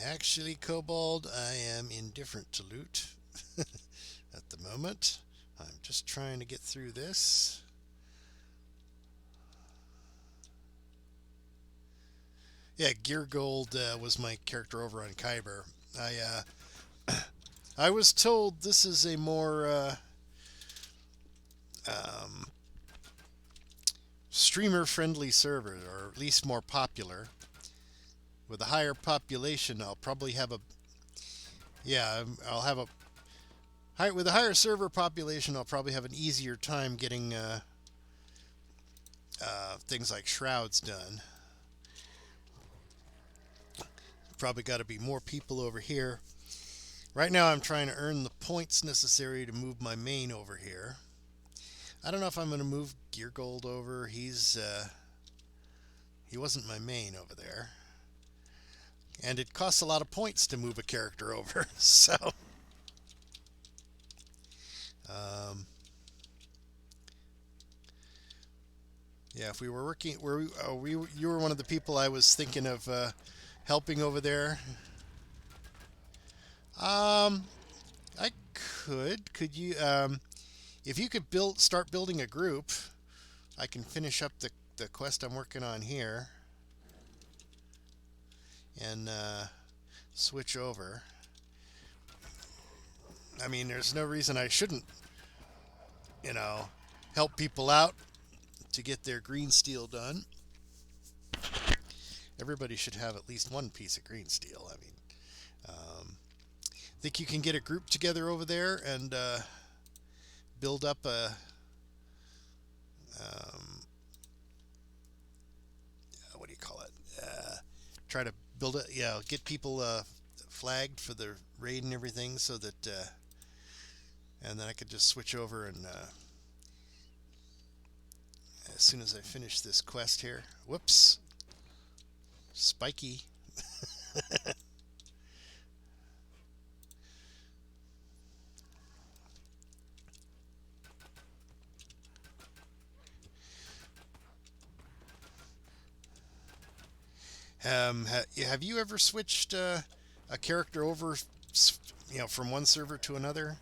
A: Actually, Kobold, I am indifferent to loot at the moment. I'm just trying to get through this. Yeah, Gear Gold was my character over on Kyber. I was told this is a more um, streamer-friendly server, or at least more popular. With a higher population, I'll probably have a I'll have a with a higher server population. I'll probably have an easier time getting things like shrouds done. Probably got to be more people over here. Right now, I'm trying to earn the points necessary to move my main over here. I don't know if I'm going to move Gear Gold over. He wasn't my main over there. And it costs a lot of points to move a character over, so yeah, if we were working, you were one of the people I was thinking of helping over there. I could. Could you? If you could start building a group, I can finish up the quest I'm working on here and switch over. I mean, there's no reason I shouldn't, help people out to get their green steel done. Everybody should have at least one piece of green steel. I mean, think you can get a group together over there and build up a what do you call it? Try to build it. Yeah, get people flagged for the raid and everything, so that and then I could just switch over and as soon as I finish this quest here. Whoops. Spiky. Have you ever switched a character over, from one server to another?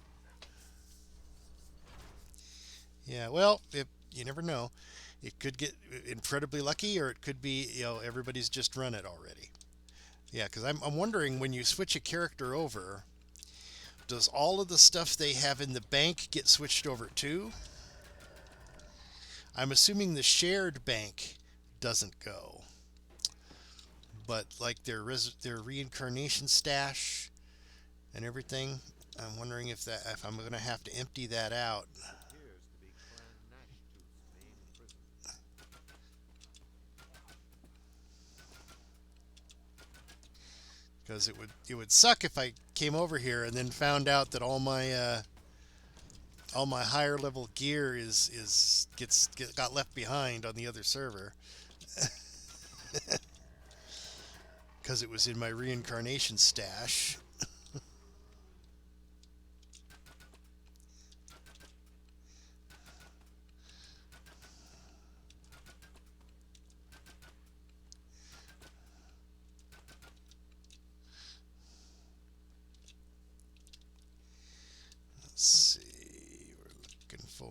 A: Yeah, well, you never know. It could get incredibly lucky, or it could be, everybody's just run it already. Yeah, because I'm wondering, when you switch a character over, does all of the stuff they have in the bank get switched over too? I'm assuming the shared bank doesn't go, but like their reincarnation stash and everything, I'm wondering if I'm going to have to empty that out. Because it would suck if I came over here and then found out that all my higher level gear got left behind on the other server. Because it was in my reincarnation stash. Let's see, we're looking for.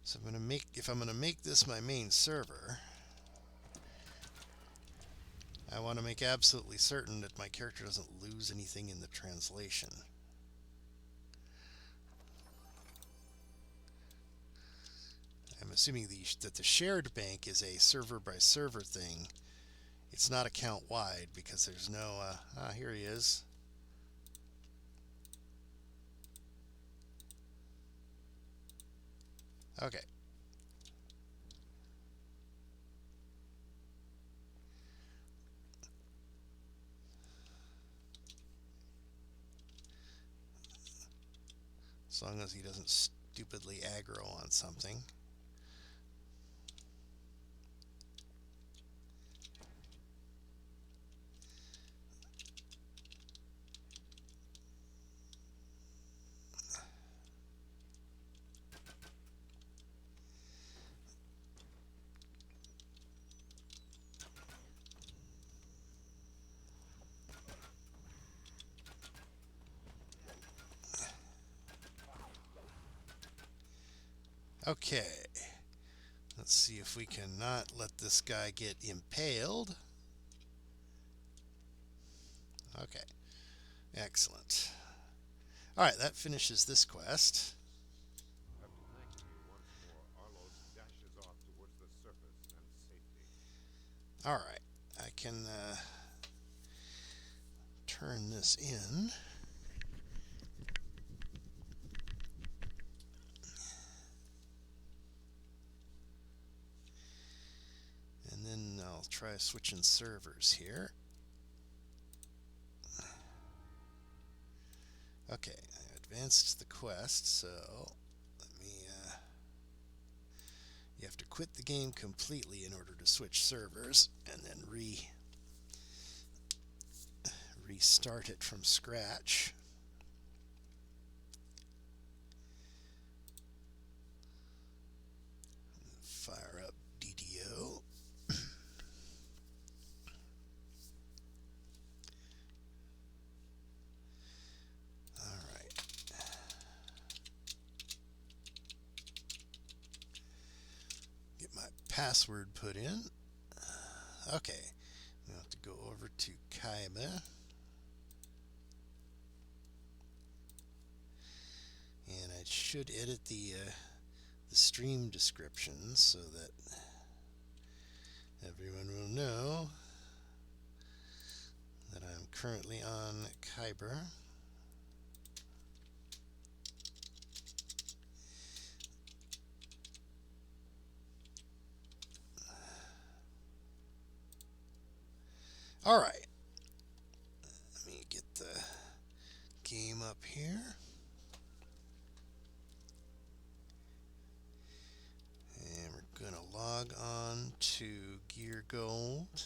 A: So if I'm gonna make this my main server, I want to make absolutely certain that my character doesn't lose anything in the translation. I'm assuming that the shared bank is a server by server thing. It's not account wide because there's no, here he is. Okay. As long as he doesn't stupidly aggro on something. Okay. Let's see if we can not let this guy get impaled. Okay. Excellent. Alright, that finishes this quest.
C: After thanking you once more, Arlos dashes off towards the surface and safety.
A: Alright. I can turn this in. And then I'll try switching servers here. Okay, I advanced the quest, so let me, you have to quit the game completely in order to switch servers, and then restart it from scratch. Fire up DDO. Password put in. Okay, we have to go over to Kaiba, and I should edit the stream description so that everyone will know that I'm currently on Kaiba. All right, let me get the game up here. And we're going to log on to Gear Gold.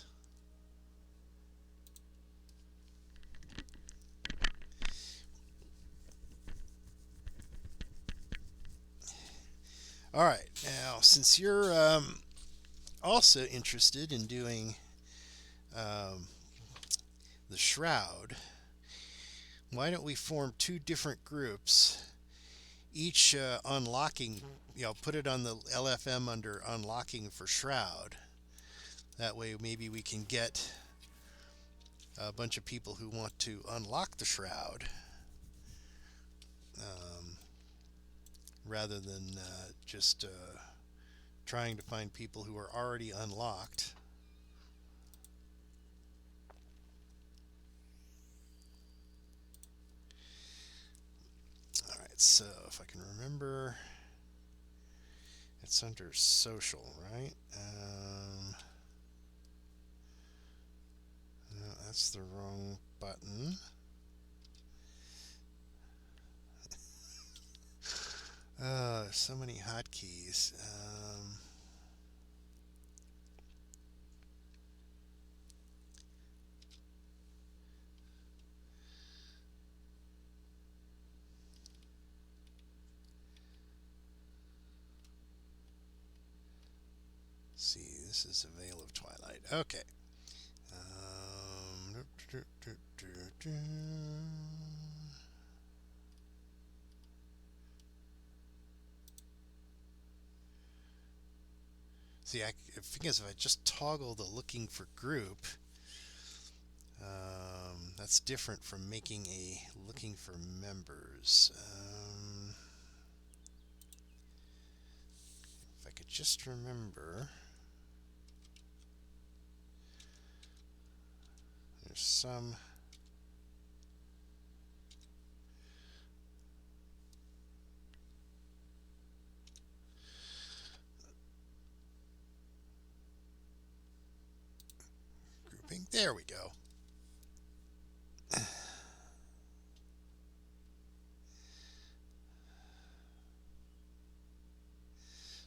A: All right, now since you're also interested in doing the Shroud, why don't we form two different groups, each unlocking, put it on the LFM under unlocking for Shroud. That way maybe we can get a bunch of people who want to unlock the Shroud rather than just trying to find people who are already unlocked. So if I can remember, it's under social, right? No, that's the wrong button. There's so many hotkeys. See, this is a Veil of Twilight. Okay. See, I think if I just toggle the looking for group, That's different from making a looking for members. If I could just remember, there's some. Grouping. There we go.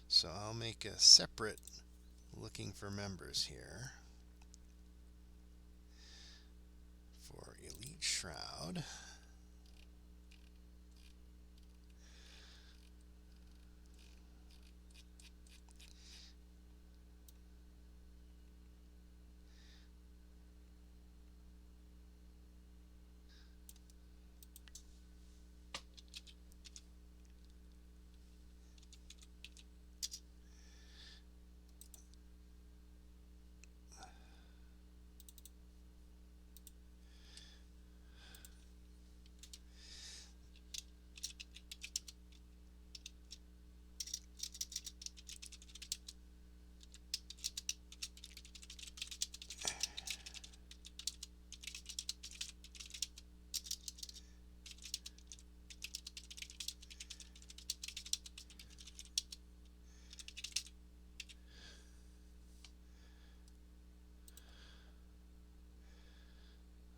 A: So I'll make a separate looking for members here for Elite Shroud.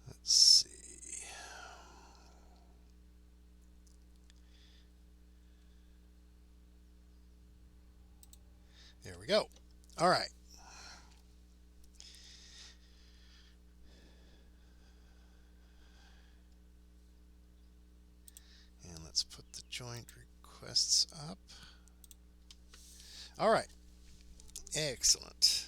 A: Let's see. There we go. All right. And let's put the joint requests up. All right. Excellent.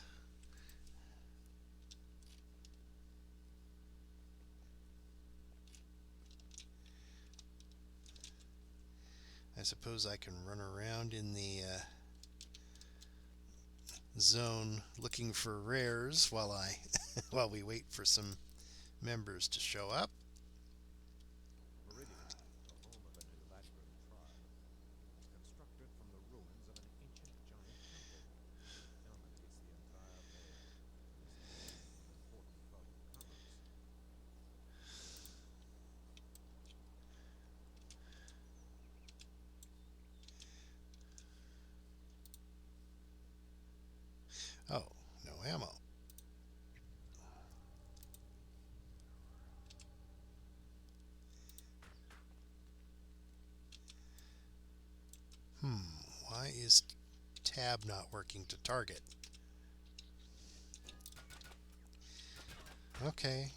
A: I suppose I can run around in the zone looking for rares while while we wait for some members to show up.
C: Meridian, the home of a new Ashburn tribe, was constructed from the ruins of an ancient giant temple. It dominates the entire vale and is the home of important folk commerce.
A: Oh, no ammo. Why is tab not working to target? Okay.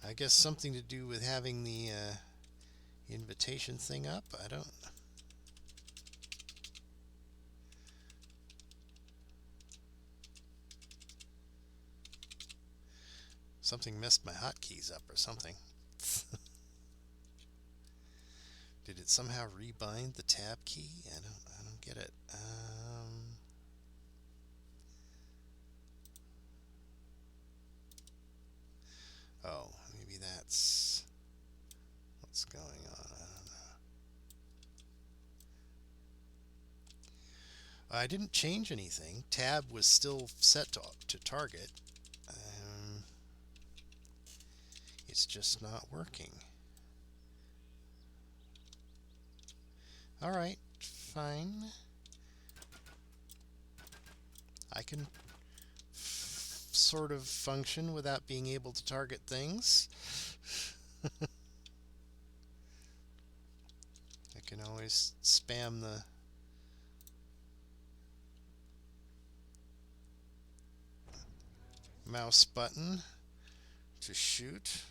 A: I guess something to do with having the invitation thing up. I don't. Something messed my hotkeys up or something. Did it somehow rebind the tab key? I don't get it. Oh, maybe that's what's going on. I don't know. I didn't change anything. Tab was still set to target. It's just not working. All right, fine. I can sort of function without being able to target things. I can always spam the mouse button to shoot.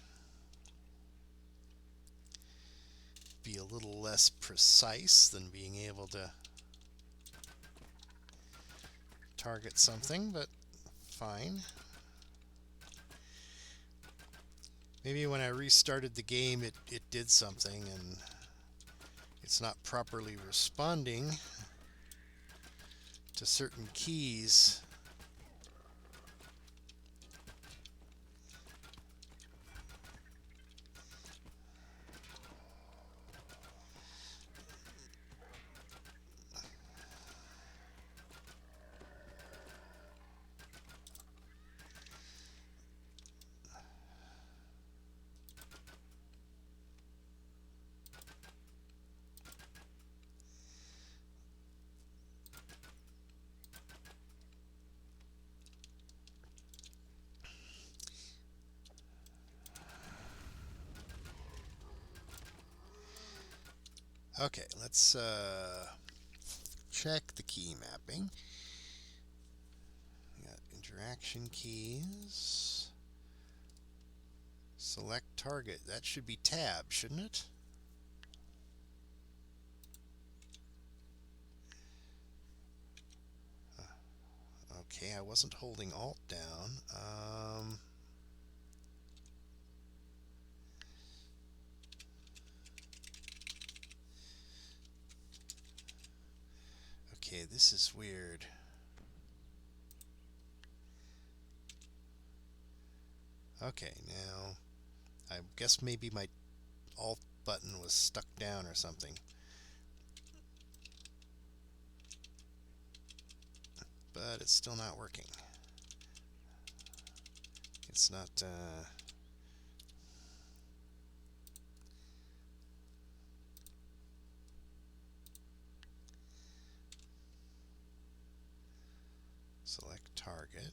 A: Be a little less precise than being able to target something, but fine. Maybe when I restarted the game it did something and it's not properly responding to certain keys. Okay, let's check the key mapping. We got interaction keys. Select target. That should be tab, shouldn't it? Okay, I wasn't holding Alt down. Okay, this is weird. Okay, now I guess maybe my Alt button was stuck down or something. But it's still not working. It's not, select target.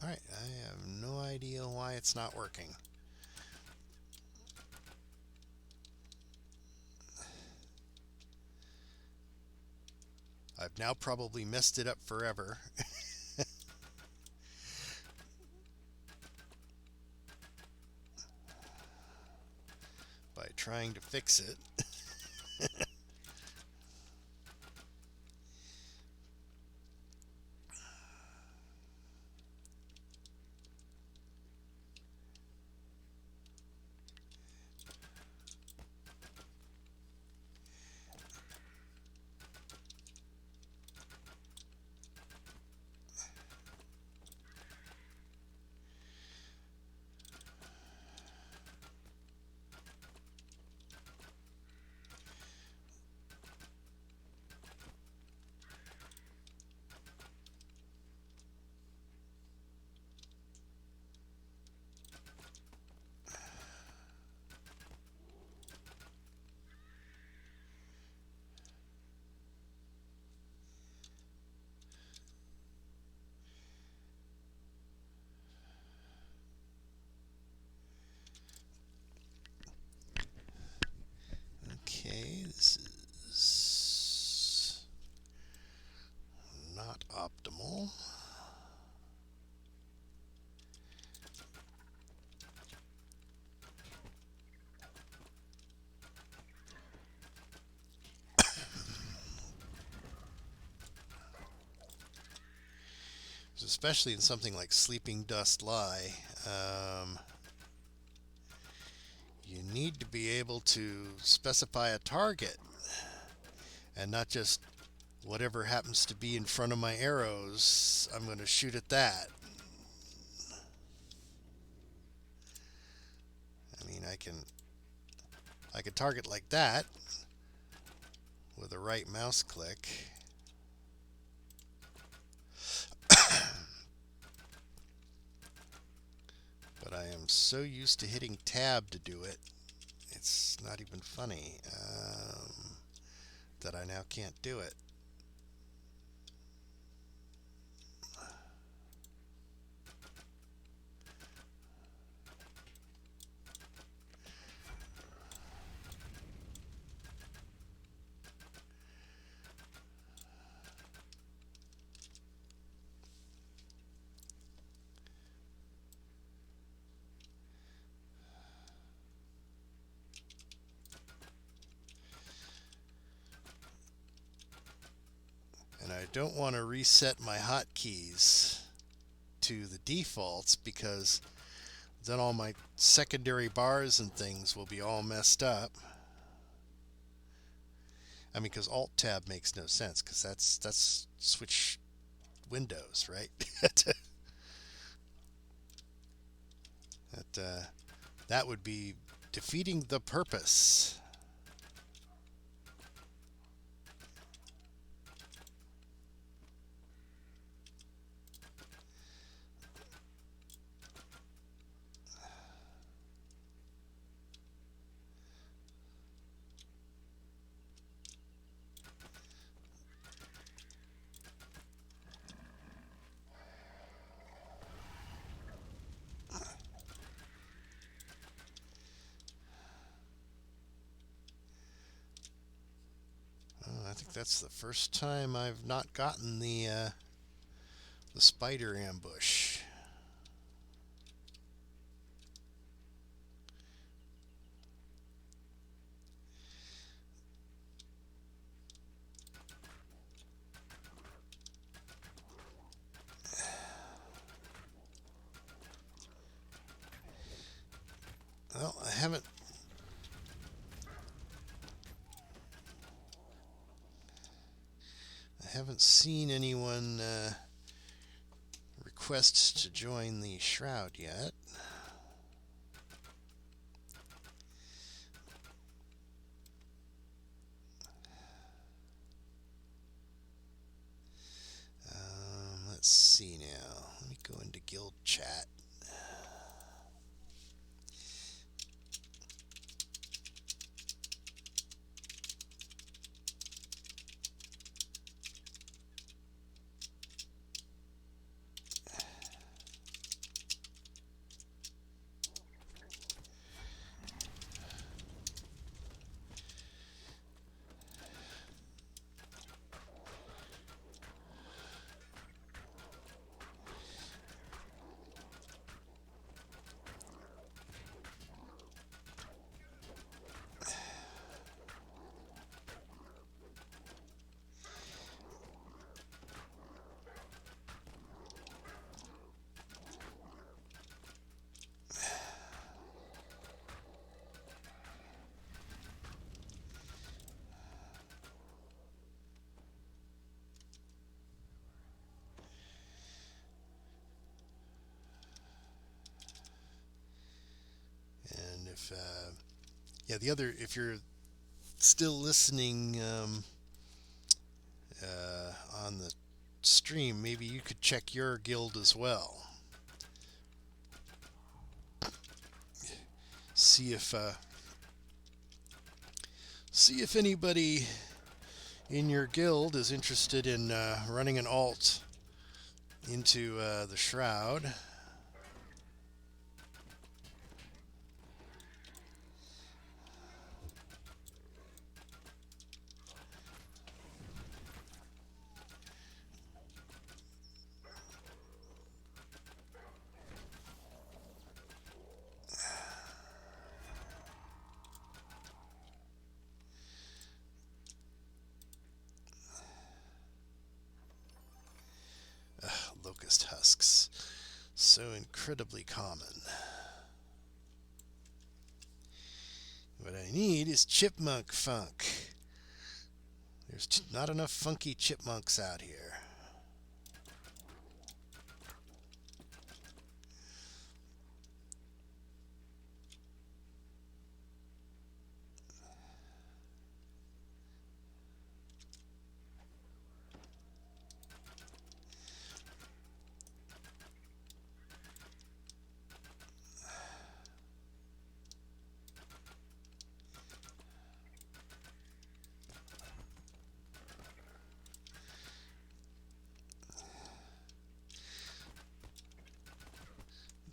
A: Alright, I have no idea why it's not working. I've now probably messed it up forever. By trying to fix it. Okay, this is not optimal. Especially in something like Sleeping Dust Lie, you need to be able to specify a target and not just whatever happens to be in front of my arrows, I'm going to shoot at that. I mean, I can target like that with a right mouse click. But I am so used to hitting tab to do it, it's not even funny that I now can't do it. I don't want to reset my hotkeys to the defaults because then all my secondary bars and things will be all messed up. I mean, because Alt-Tab makes no sense, because that's switch windows, right? That would be defeating the purpose. I think that's the first time I've not gotten the spider ambush. Well, I haven't seen anyone request to join the shroud yet. Let's see now. Let me go into guild chat. And if you're still listening on the stream, maybe you could check your guild as well. See if anybody in your guild is interested in running an alt into the shroud. Locust husks. So incredibly common. What I need is chipmunk funk. There's not enough funky chipmunks out here.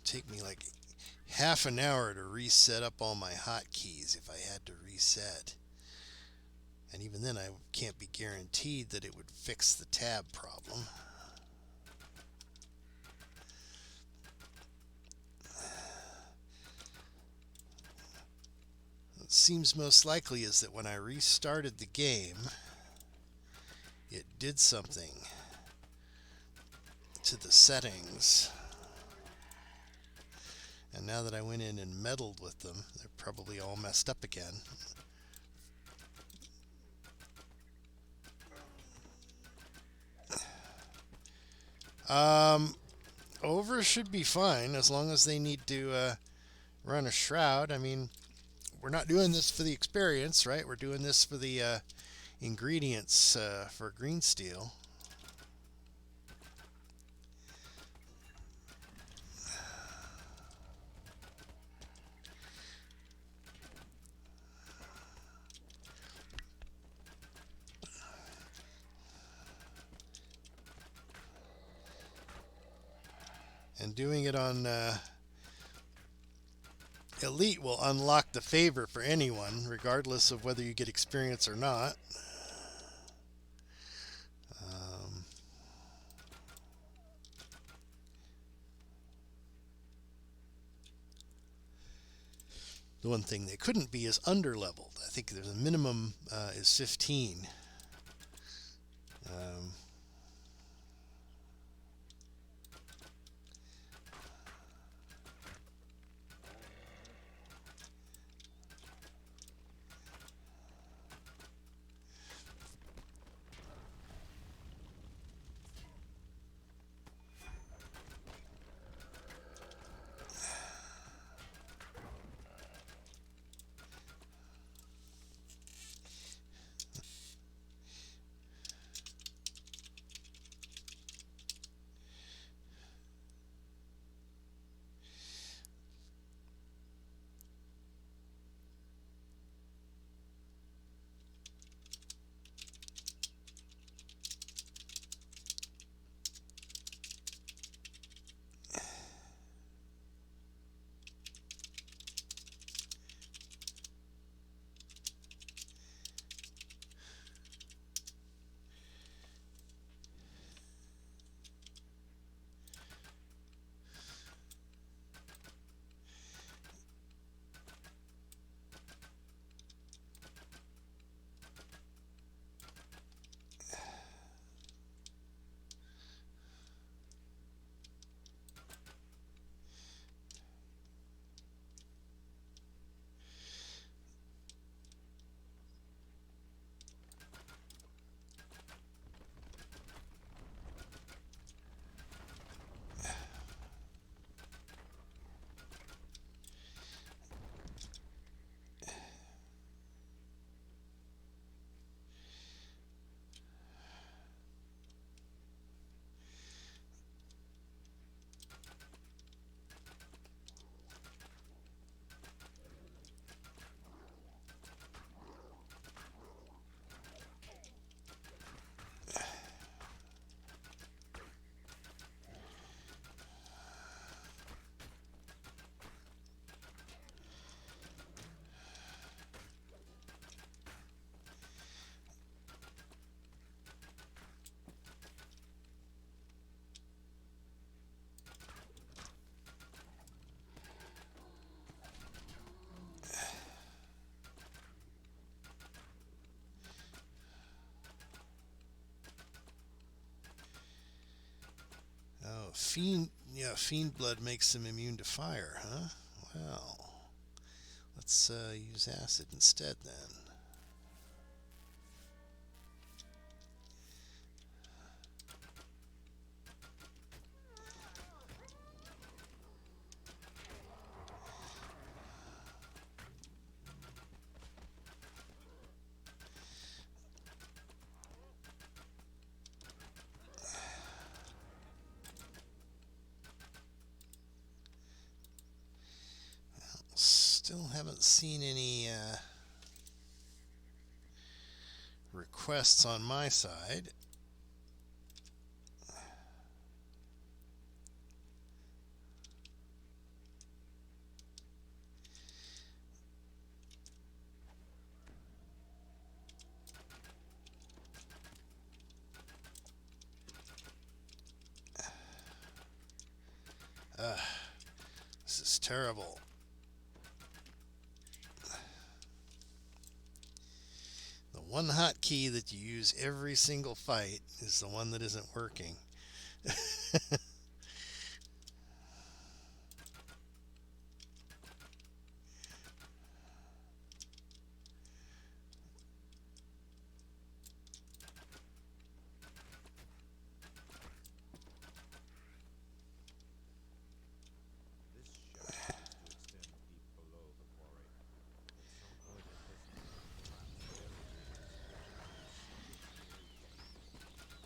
A: Take me like half an hour to reset up all my hotkeys if I had to reset. And even then I can't be guaranteed that it would fix the tab problem. What seems most likely is that when I restarted the game, it did something to the settings. And now that I went in and meddled with them, they're probably all messed up again. Over should be fine as long as they need to run a shroud. I mean, we're not doing this for the experience, right? We're doing this for the ingredients for green steel. And doing it on Elite will unlock the favor for anyone, regardless of whether you get experience or not. The one thing they couldn't be is under-leveled. I think there's a minimum is 15. Fiend blood makes them immune to fire, huh? Well, let's use acid instead then. Still haven't seen any requests on my side. This is terrible. The one hotkey that you use every single fight is the one that isn't working.
C: This shaft seems to extend deep below the quarry. At some point in history, perhaps buried beneath this legendary secret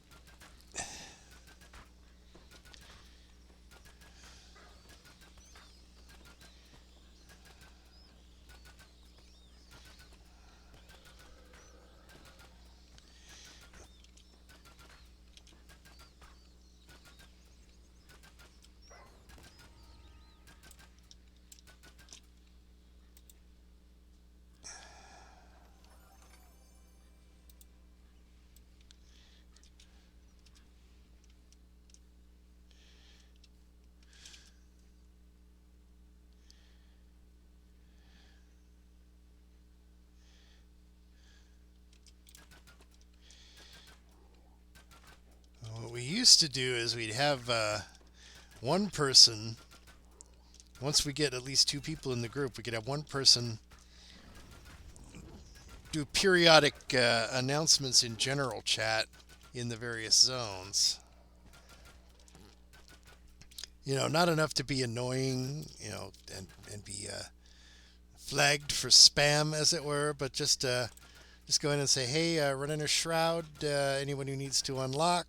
C: creation.
A: What we used to do is we'd have one person, once we get at least 2 people in the group, we could have one person do periodic announcements in general chat in the various zones. You know, not enough to be annoying, you know, and be flagged for spam, as it were, but just go in and say, hey, running a shroud, anyone who needs to unlock.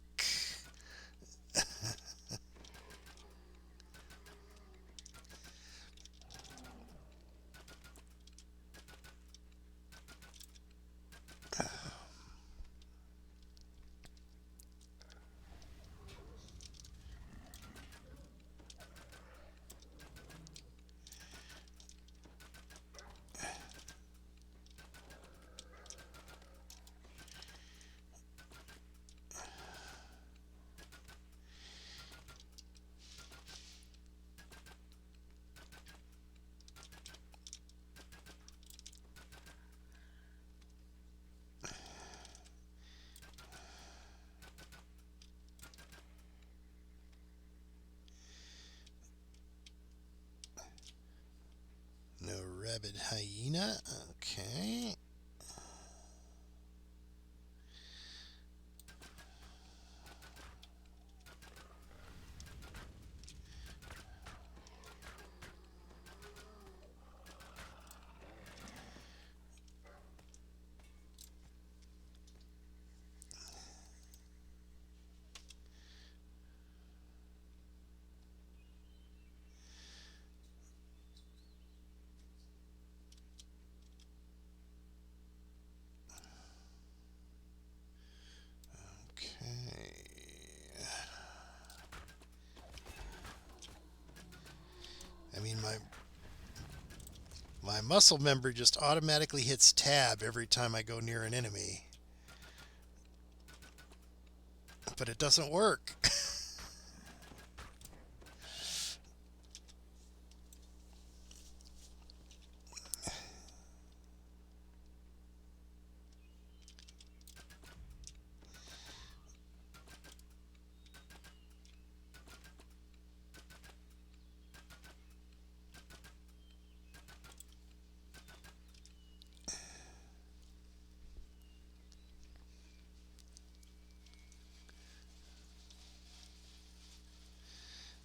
A: No rabid hyena. Okay. I mean, my muscle member just automatically hits tab every time I go near an enemy. But it doesn't work.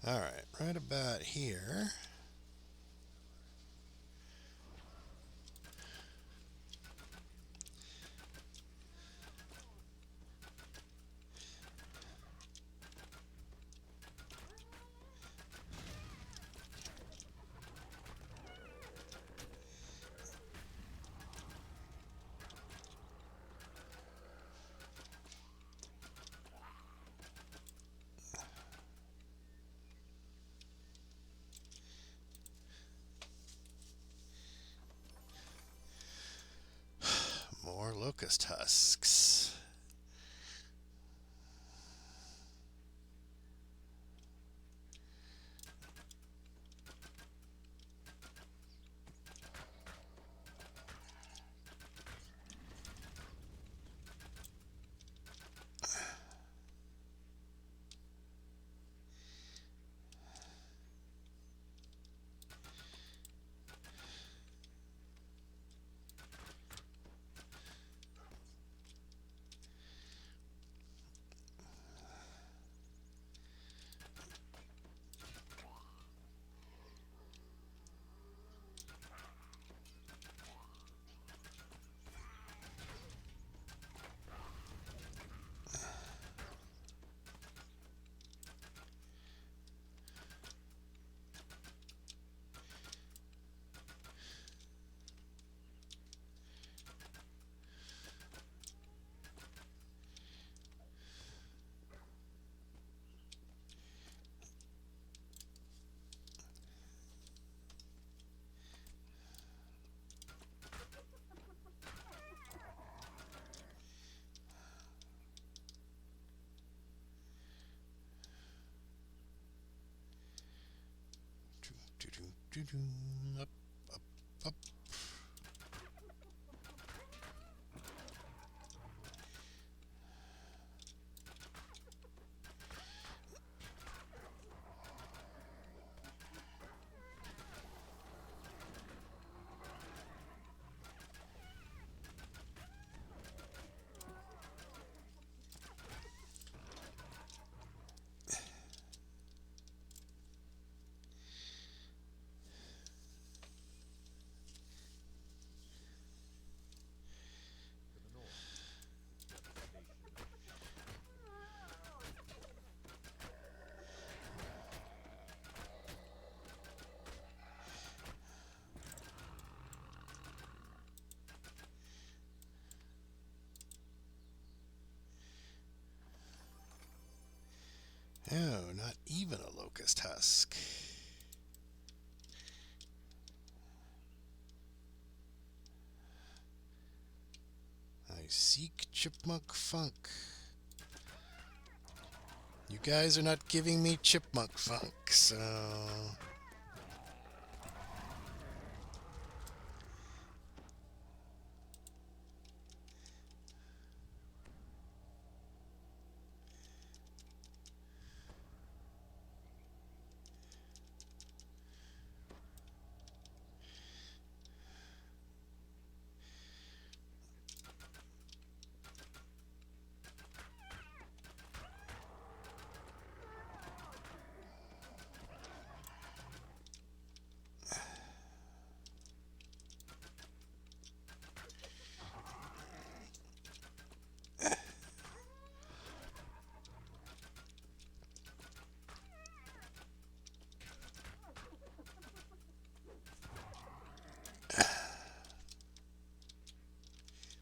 A: All right, right about here. More locust husks. Up, up, up.
C: To the north, devastation
A: Oh, not even a locust husk. I seek chipmunk funk. You guys are not giving me chipmunk funk, so...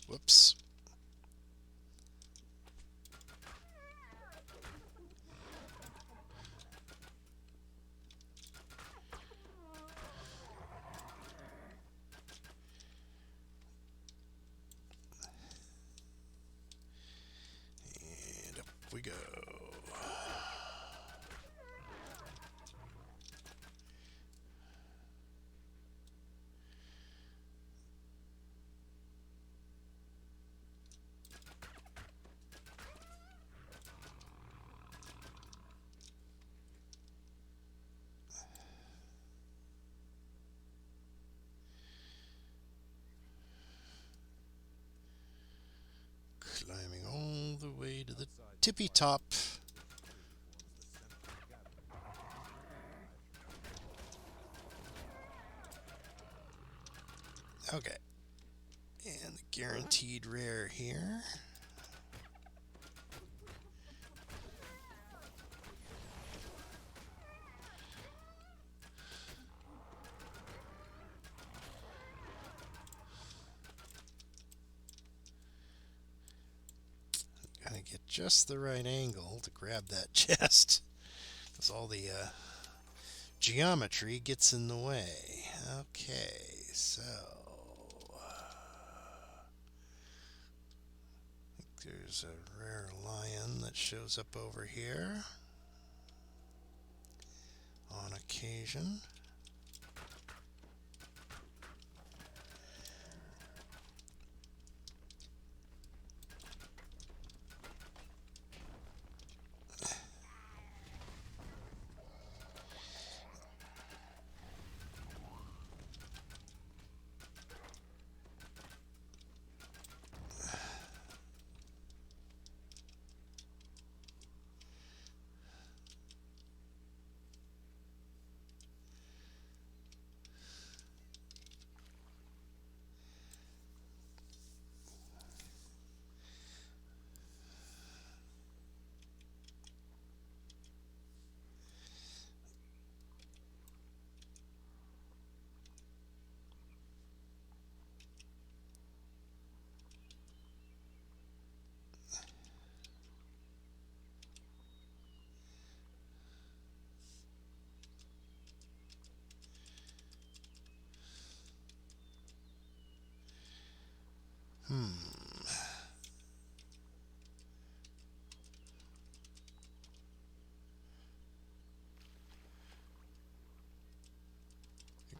A: Whoops. And up we go. Climbing all the way to the tippy top. Okay. And the guaranteed rare here. Gotta get just the right angle to grab that chest, because all the geometry gets in the way. Okay, so I think there's a rare lion that shows up over here on occasion.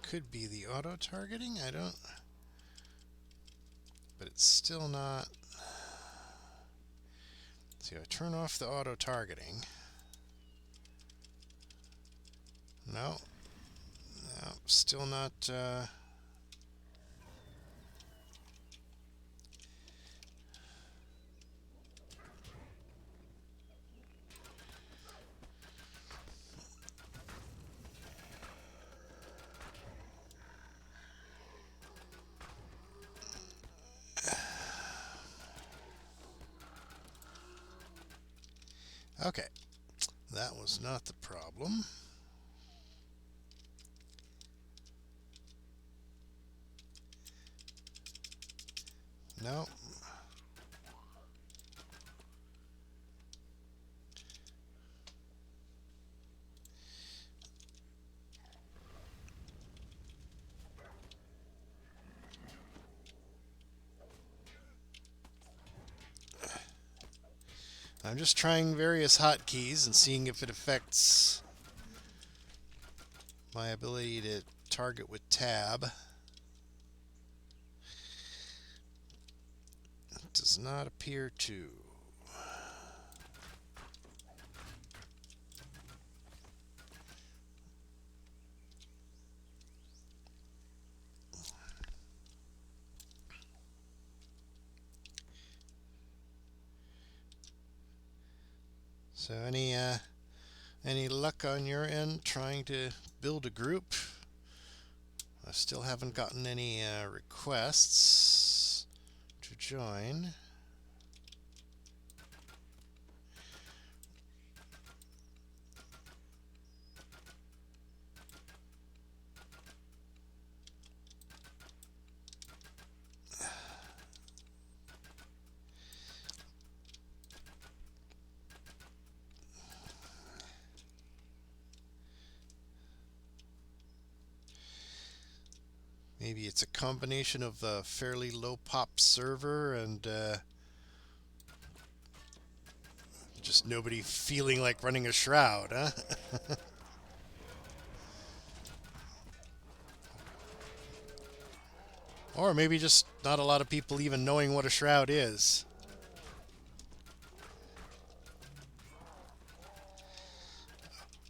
A: could be the auto-targeting. I don't... But it's still not... See, I turn off the auto-targeting. No. No, still not... Okay, that was not the problem. No. I'm just trying various hotkeys and seeing if it affects my ability to target with tab. It does not appear to. So any luck on your end trying to build a group? I still haven't gotten any requests to join. Maybe it's a combination of a fairly low pop server and just nobody feeling like running a shroud, huh? Or maybe just not a lot of people even knowing what a shroud is.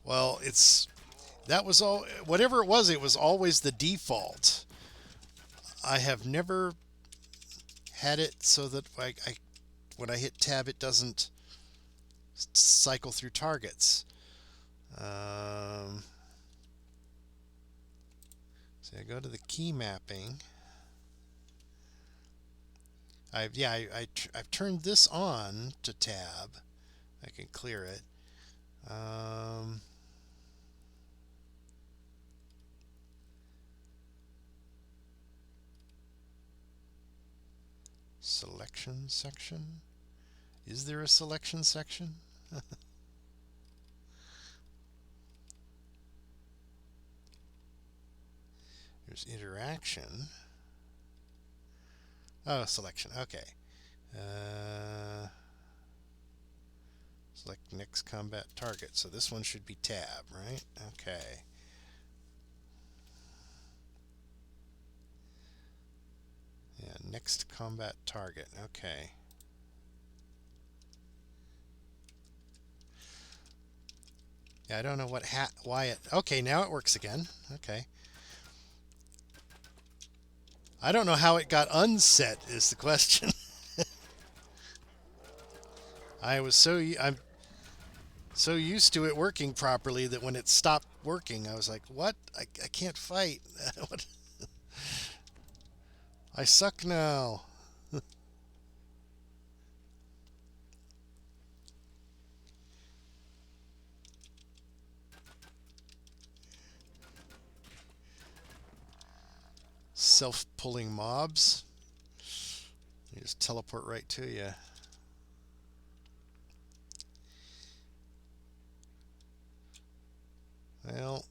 A: Well, that was all, whatever it was always the default. I have never had it so that when I hit tab it doesn't cycle through targets. So I go to the key mapping. I've turned this on to tab. I can clear it. Selection section? Is there a selection section? There's interaction. Oh, selection. Okay. Select next combat target. So this one should be tab, right? Okay. Yeah, next combat target. Okay. Yeah, I don't know why it... Okay, now it works again. Okay. I don't know how it got unset is the question. I'm so used to it working properly that when it stopped working, I was like, what? I can't fight. What? I suck now. Self-pulling mobs. They just teleport right to you. Well,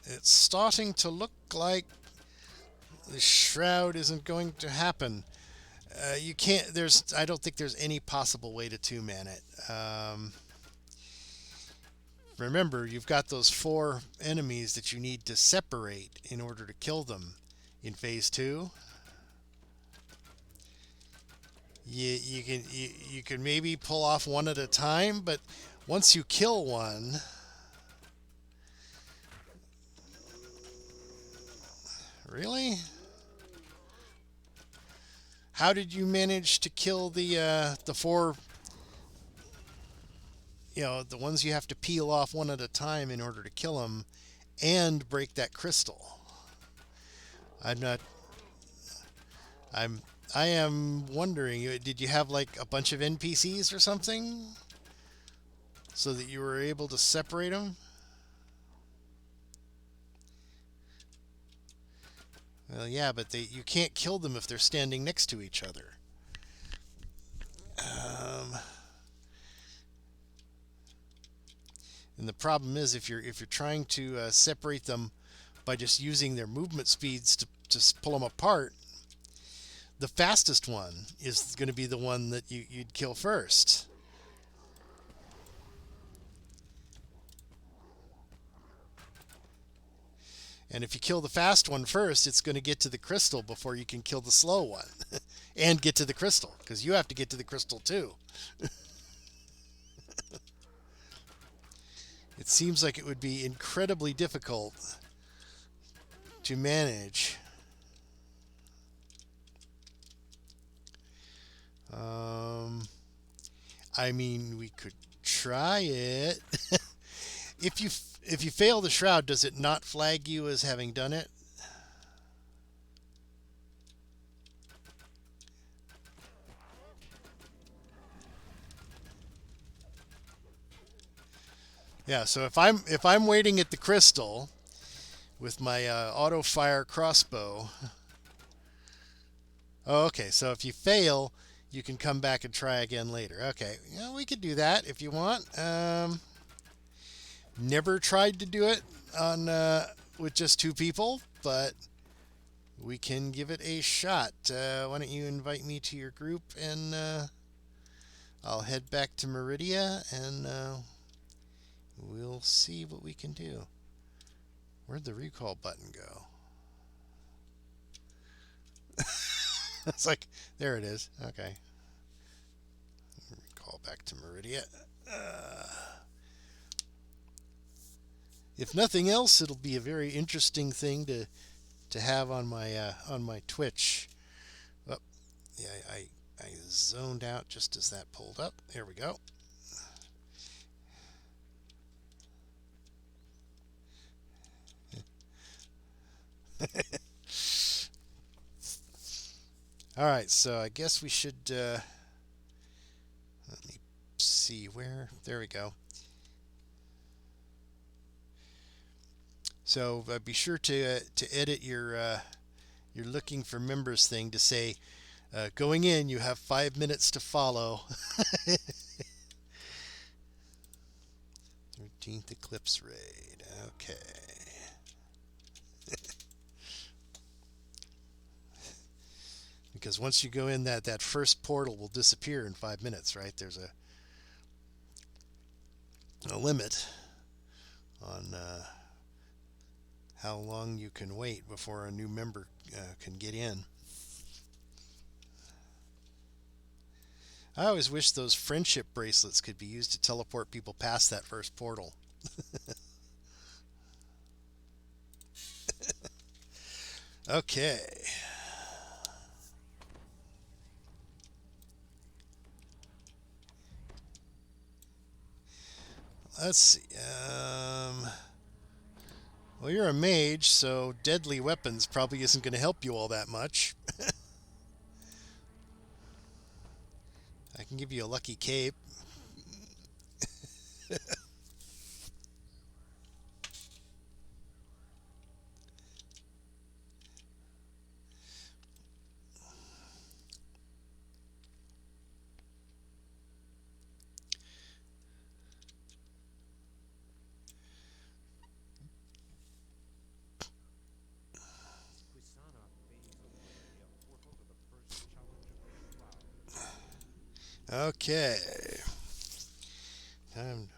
A: it's starting to look like the shroud isn't going to happen. You can't. I don't think there's any possible way to two-man it. remember, you've got those 4 enemies that you need to separate in order to kill them in phase 2. You can maybe pull off one at a time, but once you kill one, really? How did you manage to kill the 4, the ones you have to peel off one at a time in order to kill them and break that crystal? I'm not I am wondering, did you have like a bunch of NPCs or something so that you were able to separate them? Well, yeah, but you can't kill them if they're standing next to each other. And the problem is, if you're trying to separate them by just using their movement speeds to pull them apart, the fastest one is going to be the one that you'd kill first. And if you kill the fast one first, it's going to get to the crystal before you can kill the slow one. And get to the crystal, because you have to get to the crystal too. It seems like it would be incredibly difficult to manage. I mean, we could try it. If you fail the shroud, does it not flag you as having done it? Yeah, so if I'm waiting at the crystal with my auto fire crossbow. Oh, okay, so if you fail, you can come back and try again later. Okay, yeah, we could do that if you want. Never tried to do it on with just 2 people, but we can give it a shot. Why don't you invite me to your group, and I'll head back to Meridia, and we'll see what we can do. Where'd the recall button go? It's like, there it is. Okay. Recall back to Meridia. If nothing else, it'll be a very interesting thing to have on my Twitch. Oh, yeah, I zoned out just as that pulled up. There we go. All right, so I guess we should let me see where. There we go. So be sure to edit your you're looking for members thing to say going in you have 5 minutes to follow. 13th Eclipse raid. Okay. Because once you go in, that first portal will disappear in 5 minutes, right? There's a limit on how long you can wait before a new member can get in. I always wish those friendship bracelets could be used to teleport people past that first portal. Okay. Let's see. Well, you're a mage, so deadly weapons probably isn't going to help you all that much. I can give you a lucky cape. Okay. Time.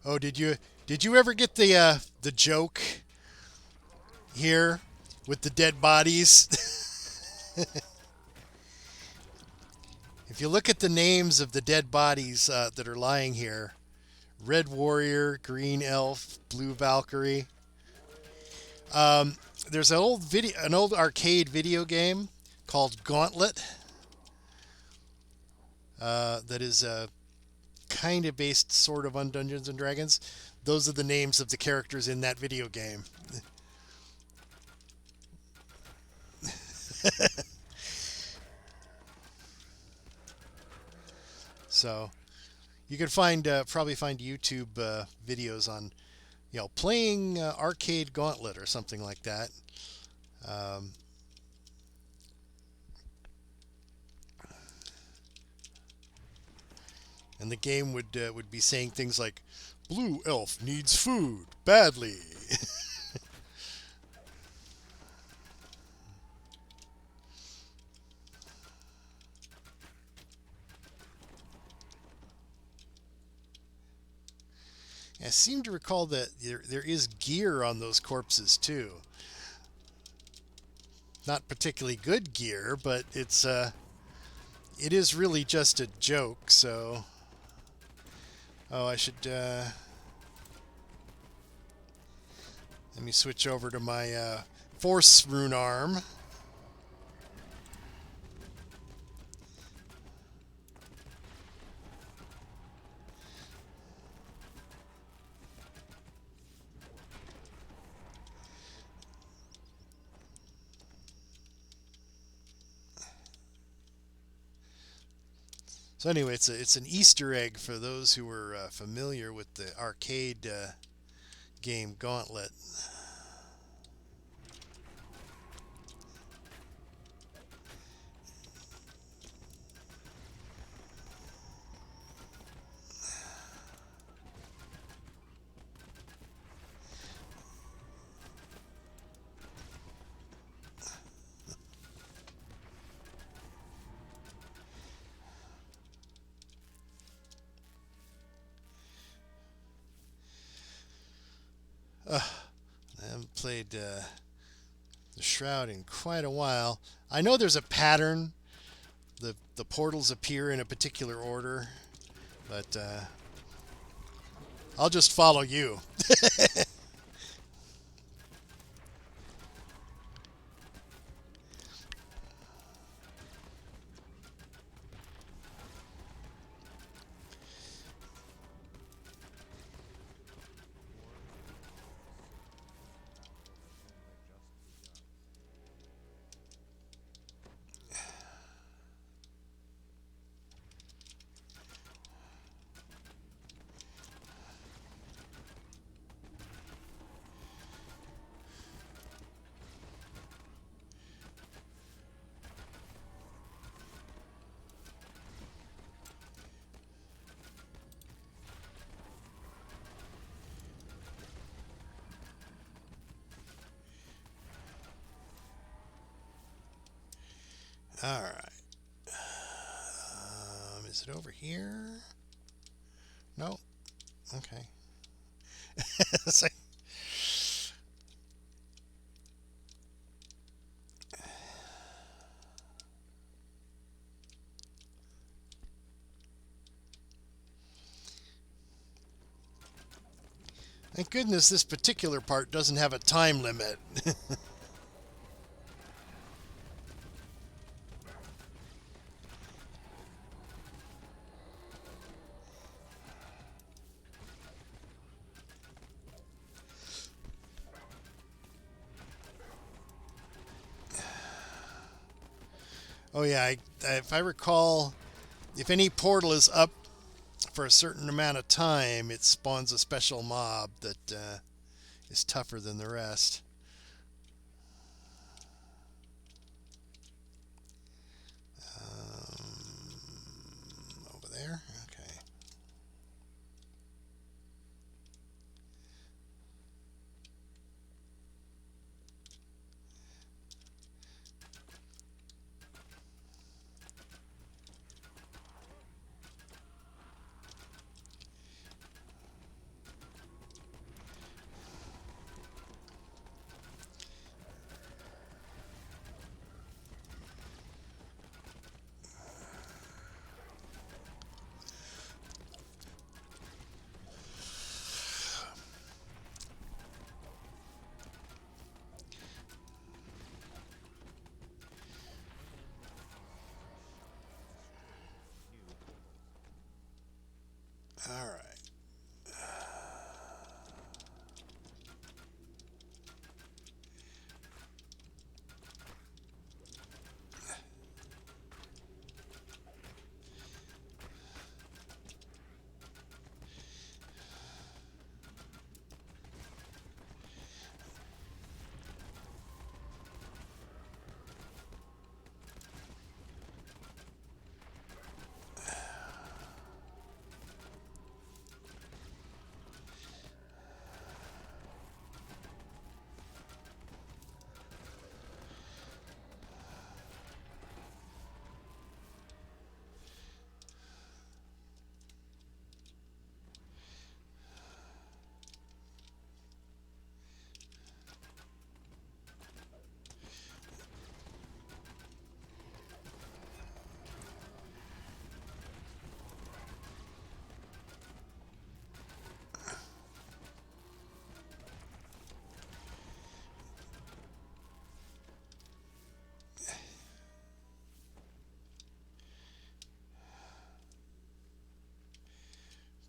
A: Oh, did you ever get the joke here with the dead bodies? If you look at the names of the dead bodies that are lying here, Red Warrior, Green Elf, Blue Valkyrie. There's an old arcade video game called Gauntlet that is kind of based sort of on Dungeons and Dragons. Those are the names of the characters in that video game. So you could probably find YouTube videos on playing arcade Gauntlet or something like that. Um, and the game would be saying things like, "Blue Elf needs food badly." I seem to recall that there is gear on those corpses too. Not particularly good gear, but it is really just a joke. So, oh, I should let me switch over to my force rune arm. So anyway, it's an Easter egg for those who were familiar with the arcade game Gauntlet. I haven't played the Shroud in quite a while. I know there's a pattern. The portals appear in a particular order, but I'll just follow you. All right. Is it over here? No. Okay. It's like- Thank goodness this particular part doesn't have a time limit. Oh yeah, if I recall, if any portal is up for a certain amount of time, it spawns a special mob that is tougher than the rest. Over there? Okay. All right.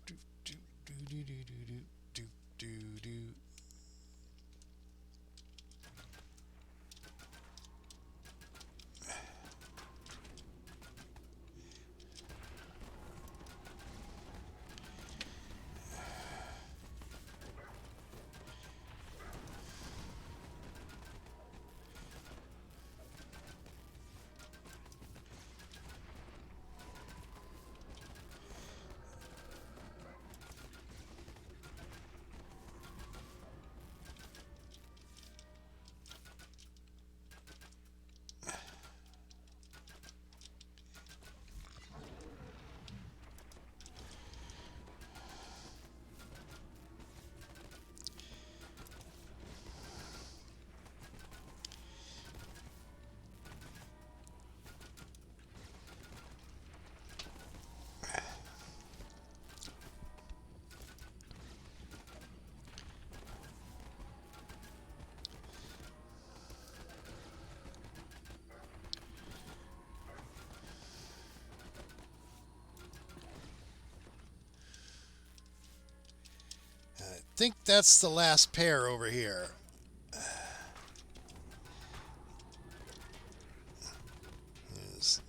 A: Do, do, do, do, do, do, do. I think that's the last pair over here. Yes.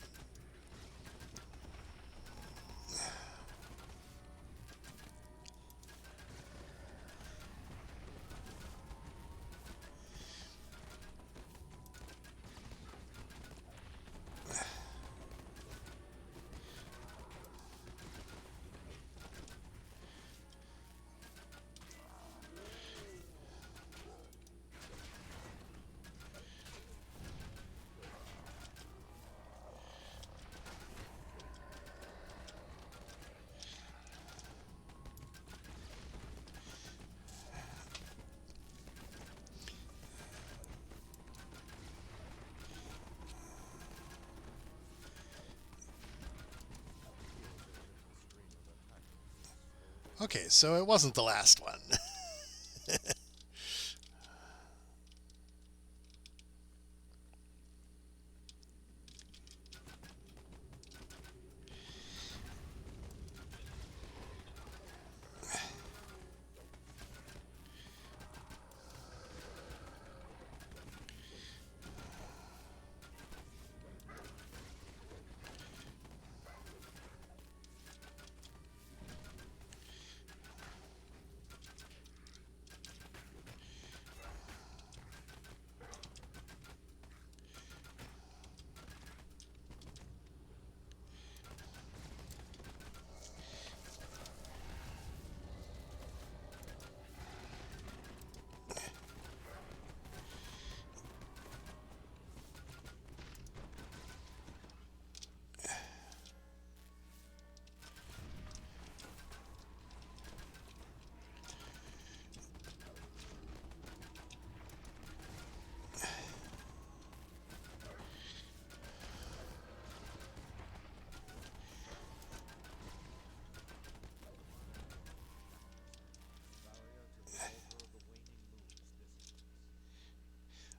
A: Okay, so it wasn't the last one.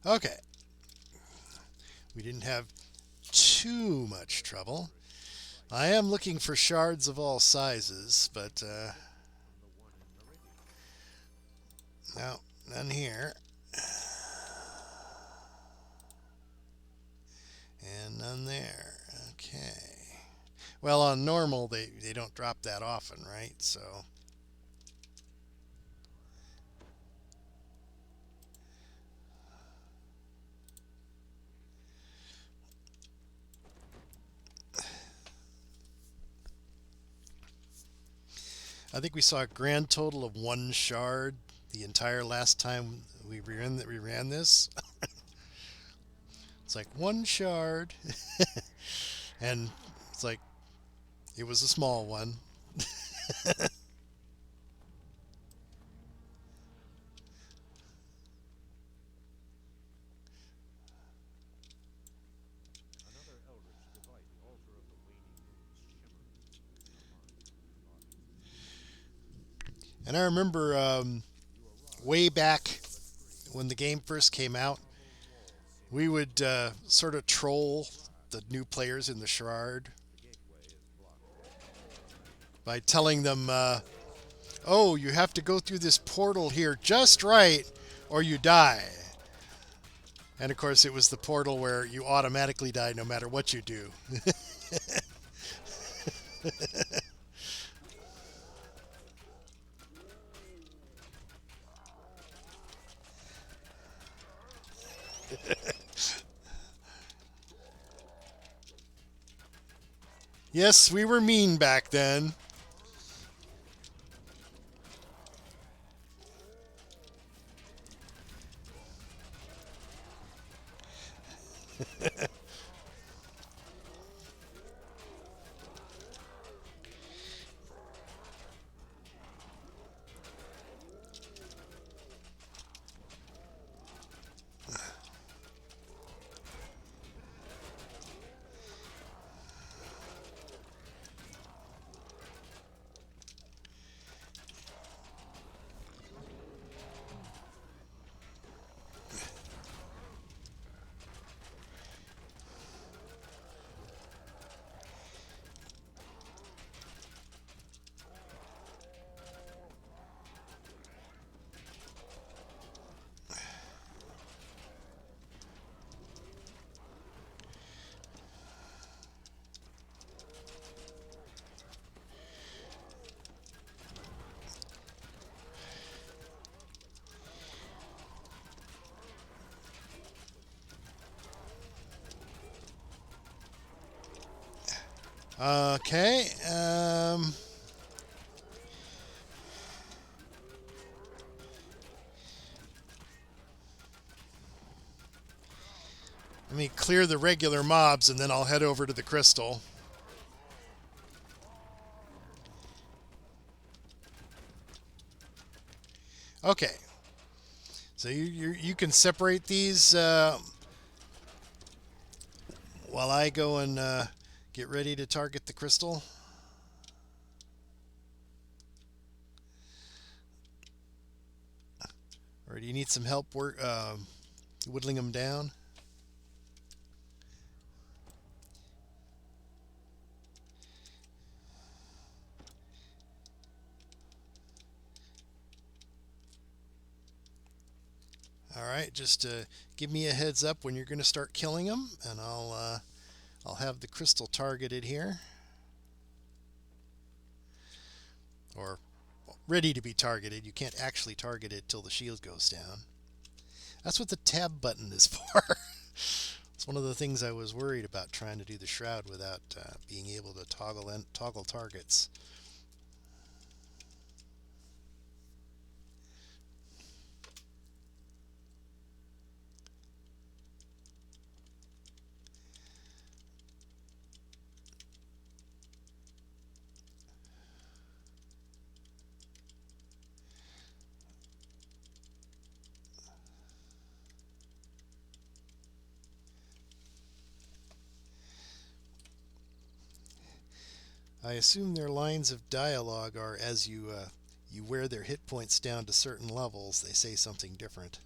A: Okay. We didn't have too much trouble. I am looking for shards of all sizes, but
C: On the one in Meridian.
A: no, none here. And none there. Okay. Well, on normal, they don't drop that often, right? So... I think we saw a grand total of 1 shard the entire last time we ran this. It's like 1 shard. And it's like, it was a small one.
C: Another eldritch device, the altar of the waning moons, shimmering in our minds.
A: And I remember
C: You arrive
A: way back
C: of a tree.
A: when the game first came out,
C: Marble walls seem
A: we would sort of troll the new players in the Shard
C: the gateway is blocked.
A: by telling them, oh, you have to go through this portal here just right or you die. And of course, it was the portal where you automatically die no matter what you do. Yes, we were mean back then. Okay. Let me clear the regular mobs and then I'll head over to the crystal. Okay. So you can separate these while I go and get ready to target the crystal. Or do you need some help whittling them down? All right, just give me a heads up when you're going to start killing them, and I'll have the crystal targeted here, or ready to be targeted. You can't actually target it till the shield goes down. That's what the tab button is for. It's one of the things I was worried about trying to do the shroud without being able to toggle targets. I assume their lines of dialogue are as you wear their hit points down to certain levels, they say something different.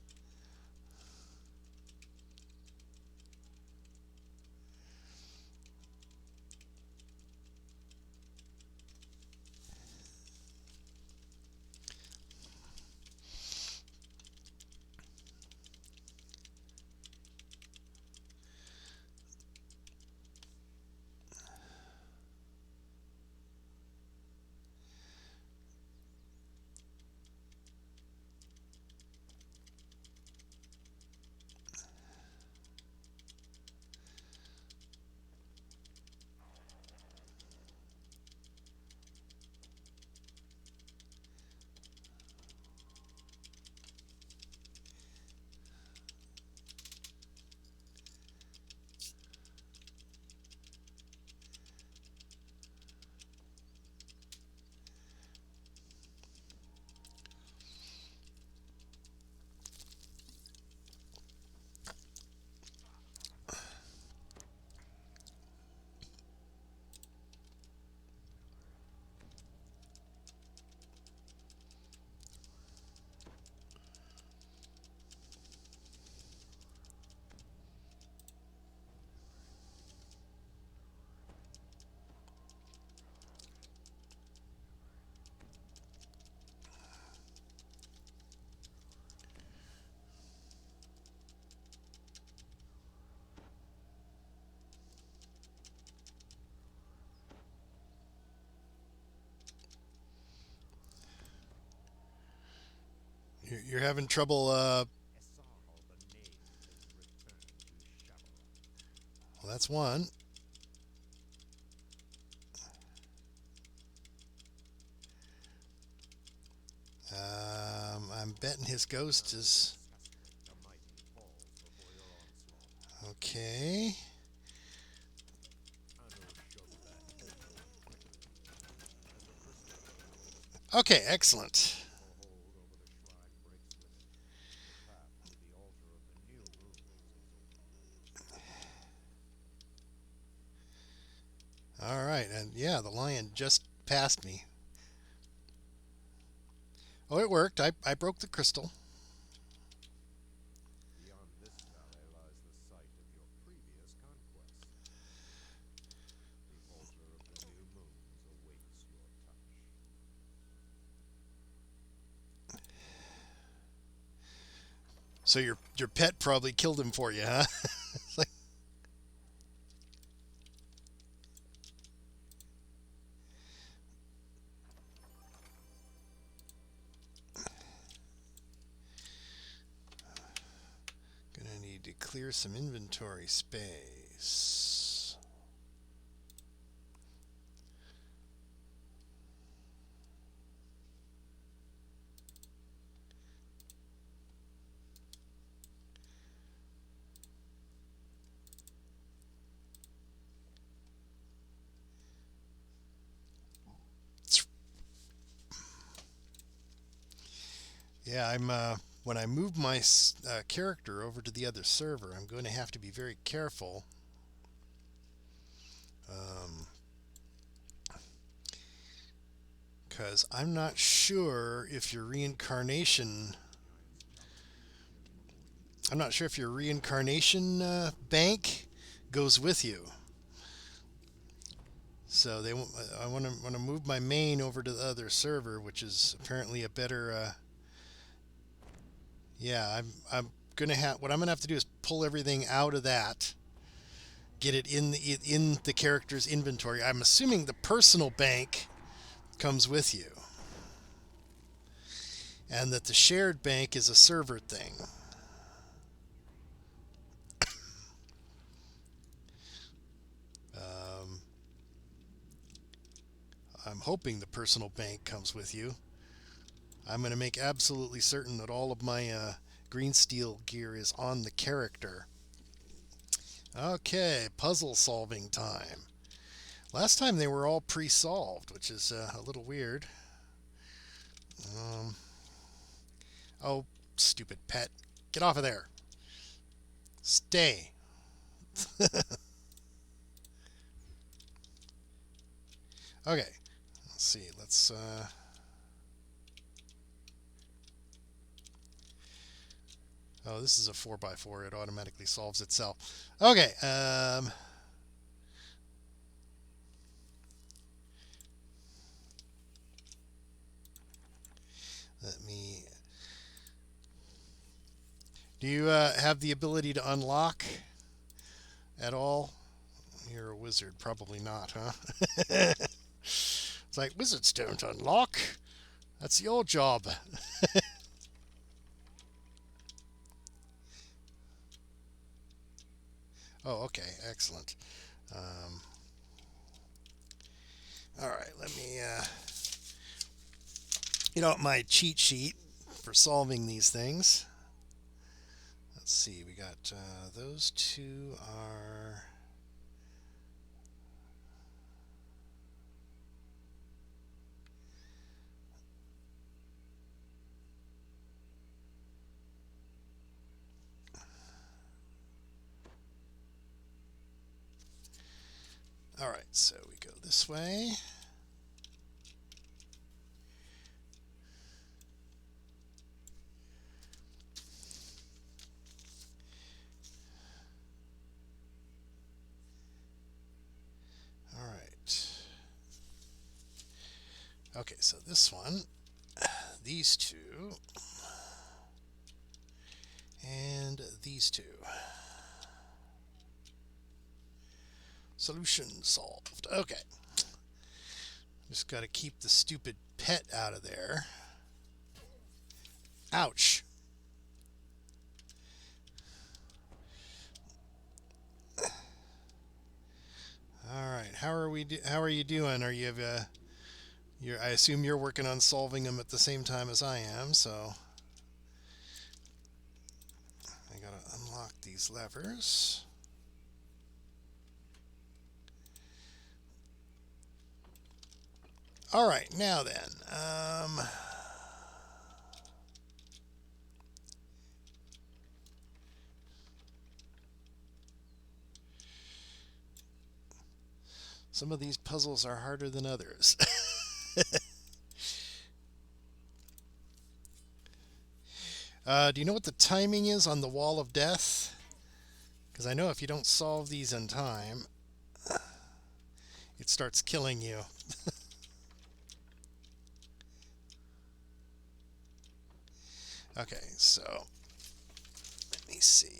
A: You're having trouble.
C: Essar the knave is returned to Shadowrun.
A: Well, that's one. I'm betting his ghost is
C: The mighty falls before your onslaught.
A: okay.
C: I know shove that as a crystal
A: Okay, excellent.
C: hold over the shrine breaks with it. The path to the altar of the new runes is open.
A: All right, and yeah, the lion just passed me. Oh, it worked. I broke the crystal.
C: Beyond this valley lies the site of your previous conquest. The altar of the new moons awaits your touch.
A: So your pet probably killed him for you, huh? It's like, gonna need to clear some inventory space. Yeah, I'm when I move my character over to the other server, I'm going to have to be very careful. Because I'm not sure if your reincarnation. I'm not sure if your reincarnation bank goes with you. So I want to move my main over to the other server, which is apparently a better. Yeah, I'm gonna have what I'm gonna have to do is pull everything out of that, get it in the character's inventory. I'm assuming the personal bank comes with you, and that the shared bank is a server thing. I'm hoping the personal bank comes with you. I'm going to make absolutely certain that all of my green steel gear is on the character. Okay, puzzle solving time. Last time they were all pre-solved, which is a little weird. Oh, stupid pet. Get off of there. Stay. Okay, let's see. Let's... Oh, this is a 4x4. It automatically solves itself. Okay. Let me... Do you have the ability to unlock at all? You're a wizard. Probably not, huh? It's like, wizards don't unlock. That's your job. Oh, okay. Excellent. All right. Let me... my cheat sheet for solving these things. Let's see. We got those two are... All right, so we go this way. All right. Okay, so this one, these two, and these two. Solution solved. Okay. Just got to keep the stupid pet out of there. Ouch. All right. How are you doing? Are you I assume you're working on solving them at the same time as I am, so I got to unlock these levers. All right, now then. Some of these puzzles are harder than others. Do you know what the timing is on the Wall of Death? Because I know if you don't solve these in time, it starts killing you. Okay, so let me see.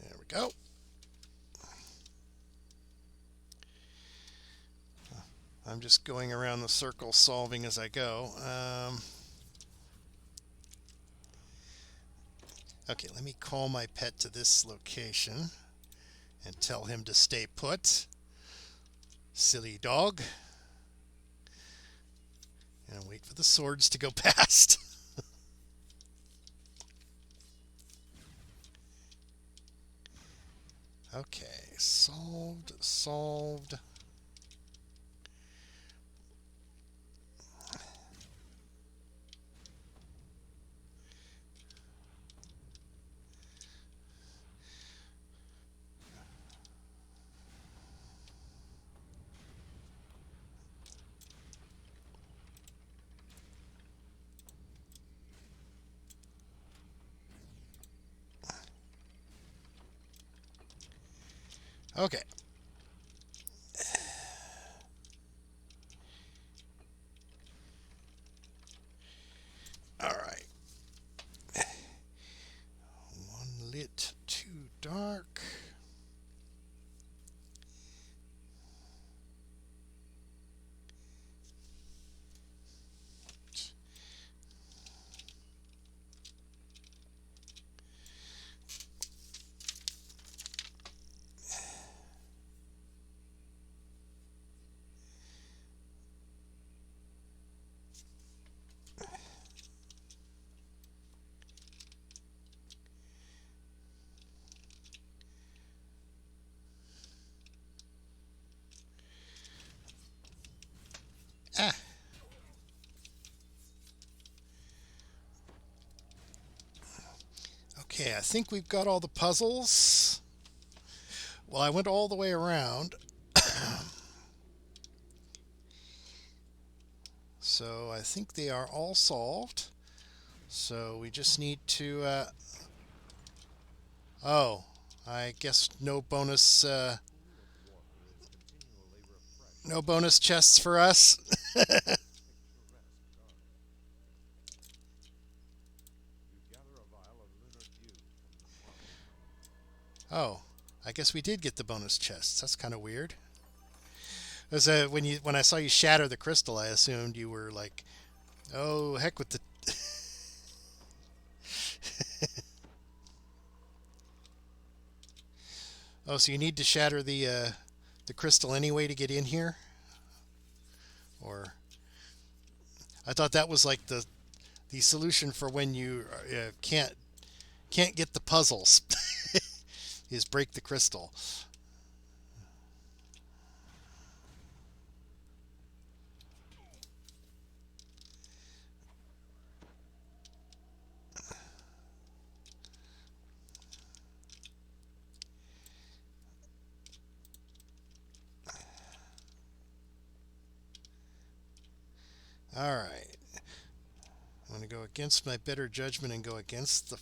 A: There we go. I'm just going around the circle solving as I go. Okay, let me call my pet to this location and tell him to stay put. Silly dog. And wait for the swords to go past. Okay, solved. Okay. All right. One lit, too dark. Ah. Okay, I think we've got all the puzzles. Well, I went all the way around. So I think they are all solved. So we just need to... oh, I guess no bonus... no bonus chests for us. Oh, I guess we did get the bonus chests. That's kind of weird. As when I saw you shatter the crystal, I assumed you were like, oh heck with the. Oh, so you need to shatter the crystal anyway to get in here, or I thought that was like the solution for when you can't get the puzzles is break the crystal. All right. I'm going to go against my better judgment and go against the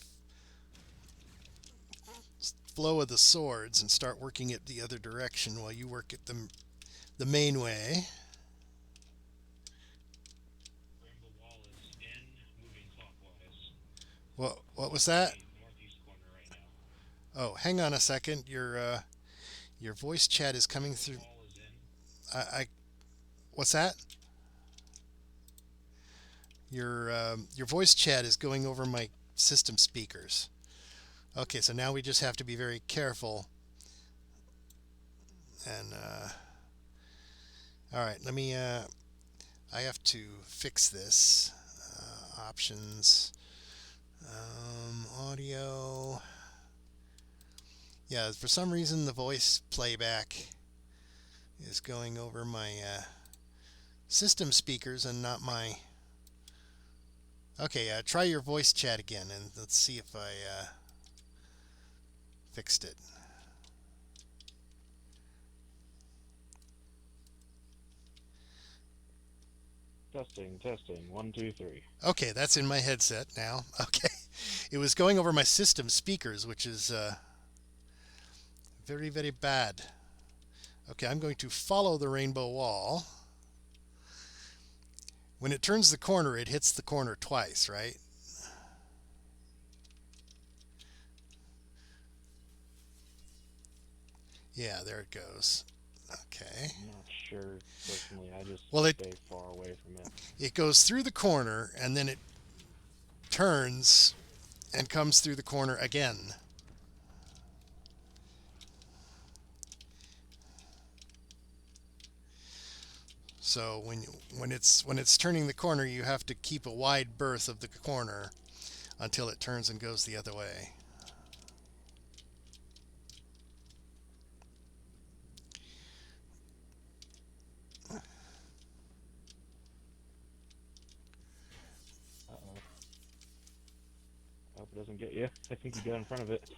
A: flow of the swords and start working it the other direction while you work it the main way.
D: Rainbow Wall is in, moving clockwise.
A: What was that?
D: The northeast corner right now.
A: Oh, hang on a second. Your voice chat is coming
D: The
A: through.
D: wall is in.
A: I what's that? Your voice chat is going over my system speakers. Okay, so now we just have to be very careful. And all right, let me. I have to fix this. Options, audio. Yeah, for some reason the voice playback is going over my system speakers and not my. Okay, try your voice chat again and let's see if I fixed it.
E: Testing, testing. 1, 2, 3.
A: Okay, that's in my headset now. Okay, it was going over my system speakers, which is very, very bad. Okay, I'm going to follow the rainbow wall. When it turns the corner, it hits the corner twice, right? Yeah, there it goes. Okay.
E: I'm not sure, personally. I just
A: Well,
E: stay far away from it.
A: it goes through the corner, and then it turns and comes through the corner again. So when it's turning the corner, you have to keep a wide berth of the corner until it turns and goes the other way.
E: Uh-oh. Hope it doesn't get you. I think you got in front of it.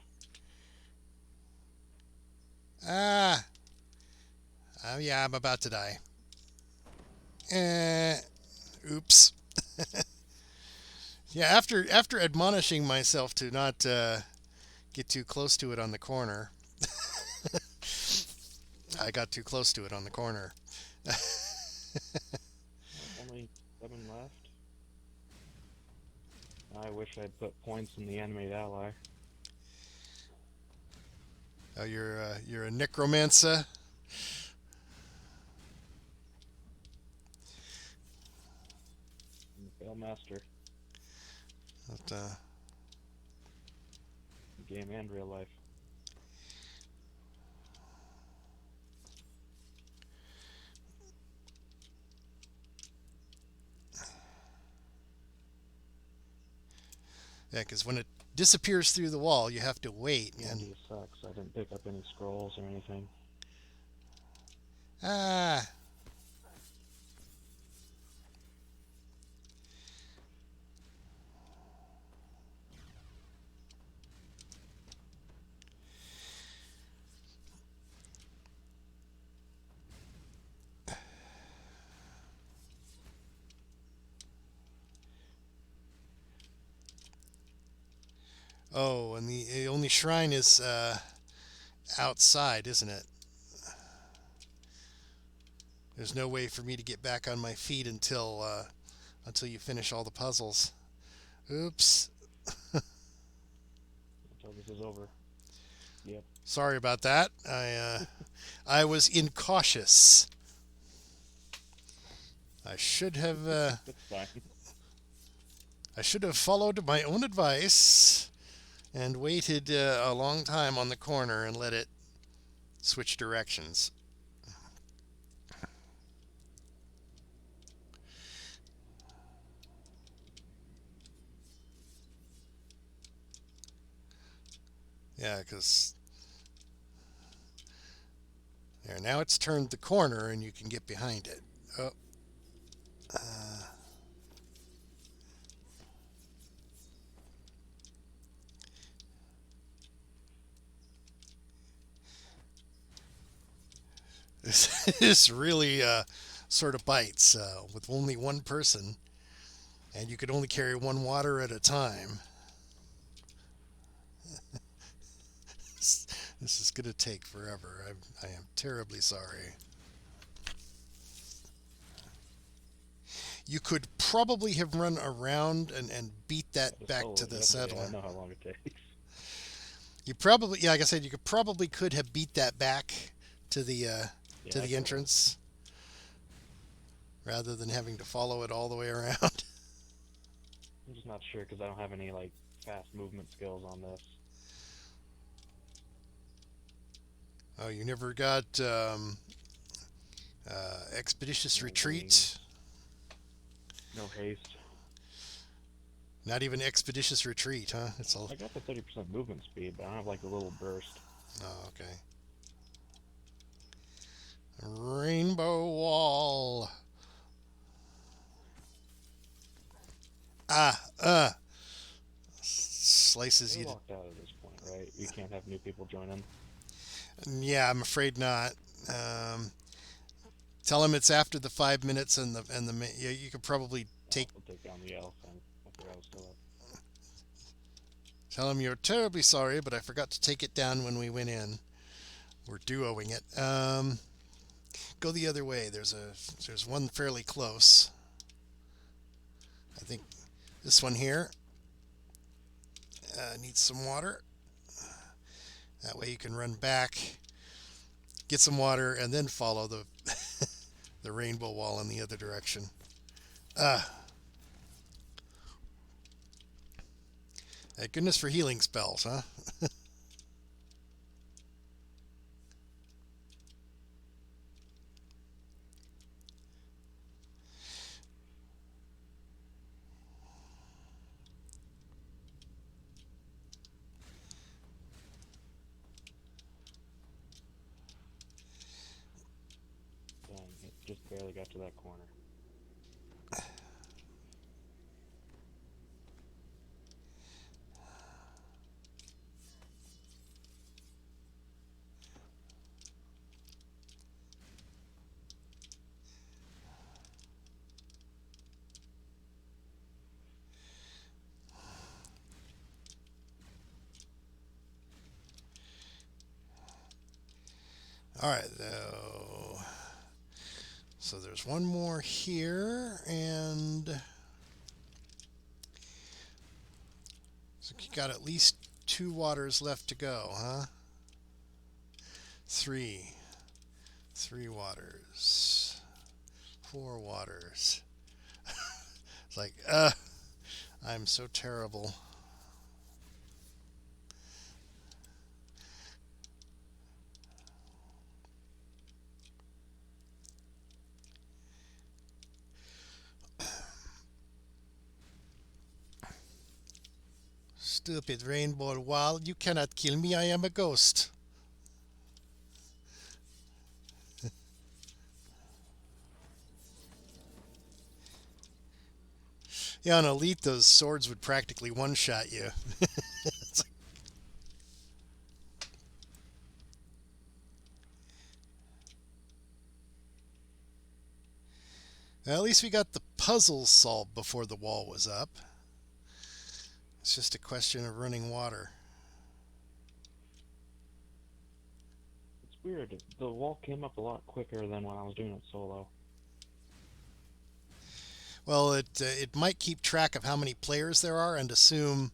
A: Ah, yeah, I'm about to die. Oops. Yeah, after admonishing myself to not get too close to it on the corner, I got too close to it on the corner.
E: Only 7 left. I wish I'd put points in the animate ally.
A: Oh, you're a necromancer.
E: I'm a fail master.
A: But,
E: Game and real life.
A: yeah, because when it disappears through the wall, you have to wait. And
E: India sucks. I didn't pick up any scrolls or anything.
A: ah. Oh, and the only shrine is outside, isn't it? There's no way for me to get back on my feet until you finish all the puzzles. Oops.
E: Until this is over. Yep.
A: Sorry about that. I was incautious. I should have
E: That's fine.
A: I should have followed my own advice and waited a long time on the corner and let it switch directions. Yeah, because there, now it's turned the corner and you can get behind it. Oh. This really sort of bites with only one person, and you could only carry one water at a time. This is going to take forever. I am terribly sorry. You could probably have run around and beat that
E: Just
A: back
E: solo
A: to
E: it
A: the
E: yesterday.
A: settler.
E: I know how long it takes.
A: You probably, yeah, like I said, you could have beat that back to the
E: Yeah,
A: to
E: I
A: the
E: could've.
A: entrance rather than having to follow it all the way around.
E: I'm just not sure because I don't have any like fast movement skills on this.
A: Oh, you never got expeditious
E: No
A: retreat.
E: wings. No haste.
A: Not even expeditious retreat, huh? It's all.
E: I got the 30% movement speed, but I don't have like a little burst.
A: Oh, okay. Rainbow wall. Ah, slices
E: They're
A: you.
E: locked out at this point, right? You can't have new people join in.
A: Yeah, I'm afraid not. Um, Tell him it's after the 5 minutes yeah, you could probably take.
E: I'll take down the elf and I forgot I was still up.
A: Tell him you're terribly sorry, but I forgot to take it down when we went in. We're duoing it. Go the other way. There's one fairly close. I think this one here needs some water. That way you can run back, get some water, and then follow the the rainbow wall in the other direction. Thank goodness for healing spells, huh?
E: Dang, it just barely got to that corner.
A: All right, so there's one more here, and so you got at least 2 waters left to go, huh? Three waters, 4 waters. It's like, I'm so terrible. Stupid rainbow wall, you cannot kill me, I am a ghost. Yeah, on Elite, those swords would practically one-shot you. It's like, well, at least we got the puzzle solved before the wall was up. It's just a question of running water.
E: It's weird. The wall came up a lot quicker than when I was doing it solo.
A: Well, it might keep track of how many players there are and assume,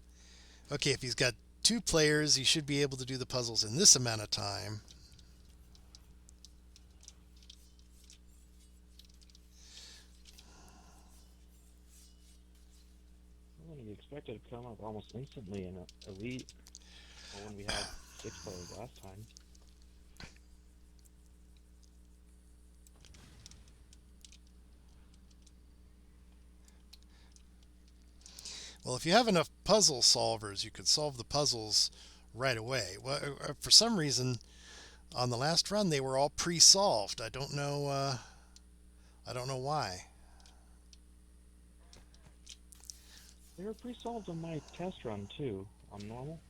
A: okay, if he's got 2 players, he should be able to do the puzzles in this amount of time.
E: I wouldn't expect it to come up almost instantly in Elite, or when we had 6 players last time.
A: Well, if you have enough puzzle solvers, you could solve the puzzles right away. Well, for some reason, on the last run, they were all pre-solved. I don't know. I don't know why.
E: They were pre-solved on my test run too, on normal.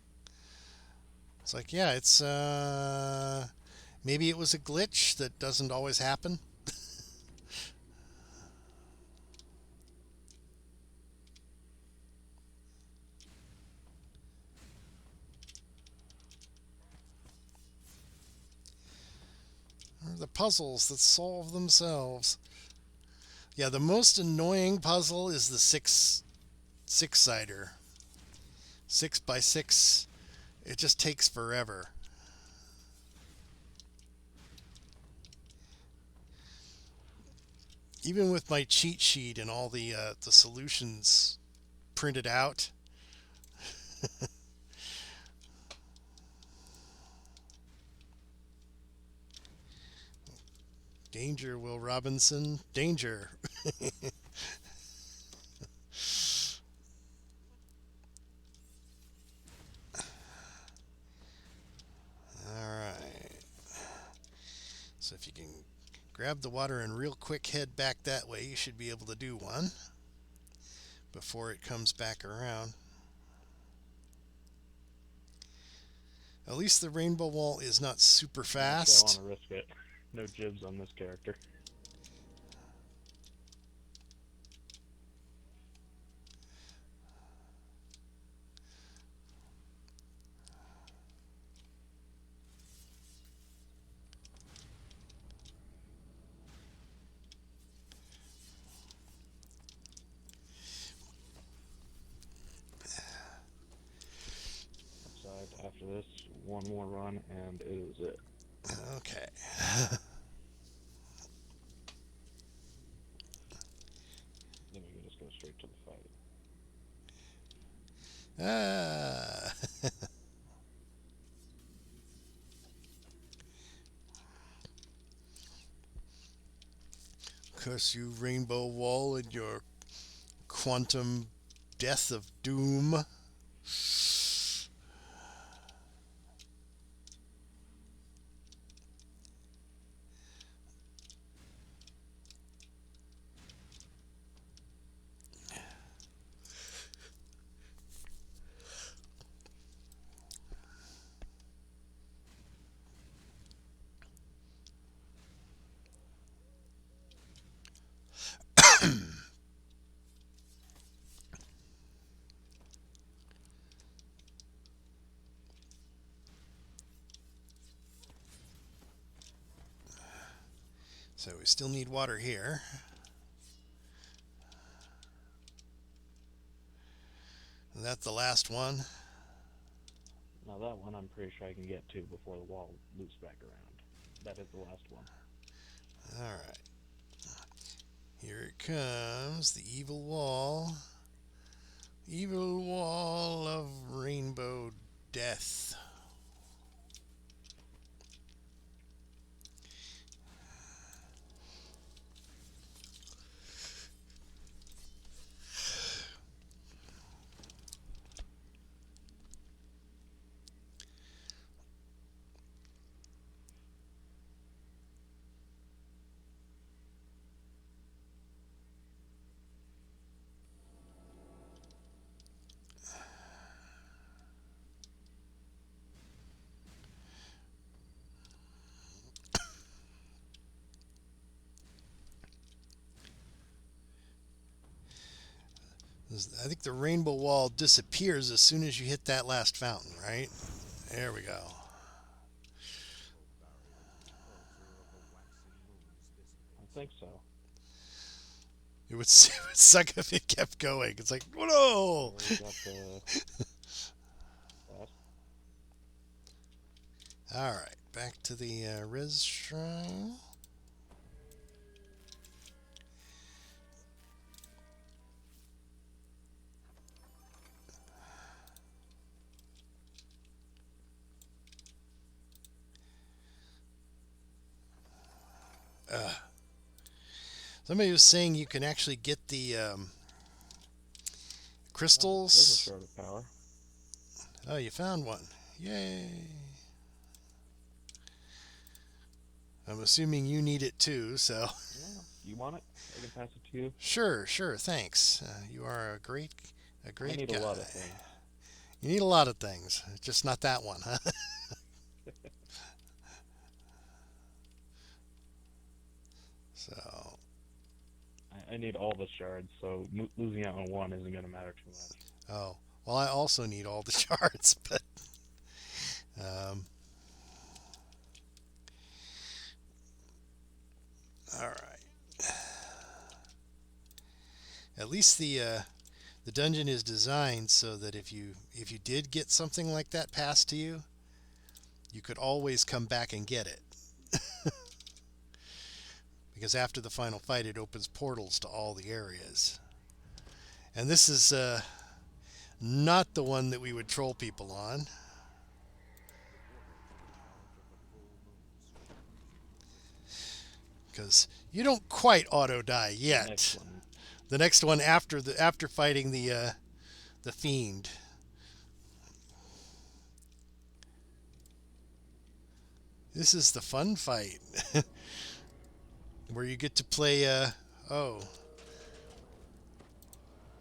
A: It's like, yeah, it's maybe it was a glitch that doesn't always happen. The puzzles that solve themselves. Yeah, the most annoying puzzle is the six-sider. 6 by 6. It just takes forever. Even with my cheat sheet and all the solutions printed out. Danger, Will Robinson. Danger. Alright. So if you can grab the water and real quick head back that way, you should be able to do one before it comes back around. At least the rainbow wall is not super fast.
E: I want to risk it. No jibs on this character. Upside after this, one more run, and it is it.
A: Okay.
E: Then we can just go straight to the fight.
A: Ah. Curse you, rainbow wall, and your quantum death of doom. So we still need water here. And that's the last one.
E: Now that one I'm pretty sure I can get to before the wall loops back around. That is the last one.
A: Alright. Here it comes, the evil wall. Evil wall of rainbow death. I think the rainbow wall disappears as soon as you hit that last fountain, right? There we go.
E: I think so.
A: It would suck if it kept going. It's like, whoa!
E: We got the last.
A: Alright, back to the Res Shrine. Somebody was saying you can actually get the crystals.
E: There's a shard of power.
A: Oh, you found one. Yay. I'm assuming you need it too, so.
E: Yeah, you want it? I can pass it to you.
A: Sure, thanks. You are a great
E: I need
A: guy.
E: a lot of things.
A: You need a lot of things, just not that one, huh? So.
E: I need all the shards, so losing out on one isn't going to matter too much.
A: Oh, well, I also need all the shards, but all right. At least the The dungeon is designed so that if you did get something like that passed to you, you could always come back and get it. Because after the final fight, it opens portals to all the areas. And this is not the one that we would troll people on. Because you don't quite auto die yet.
E: Next one.
A: The next one after fighting the fiend. This is the fun fight. Where you get to play,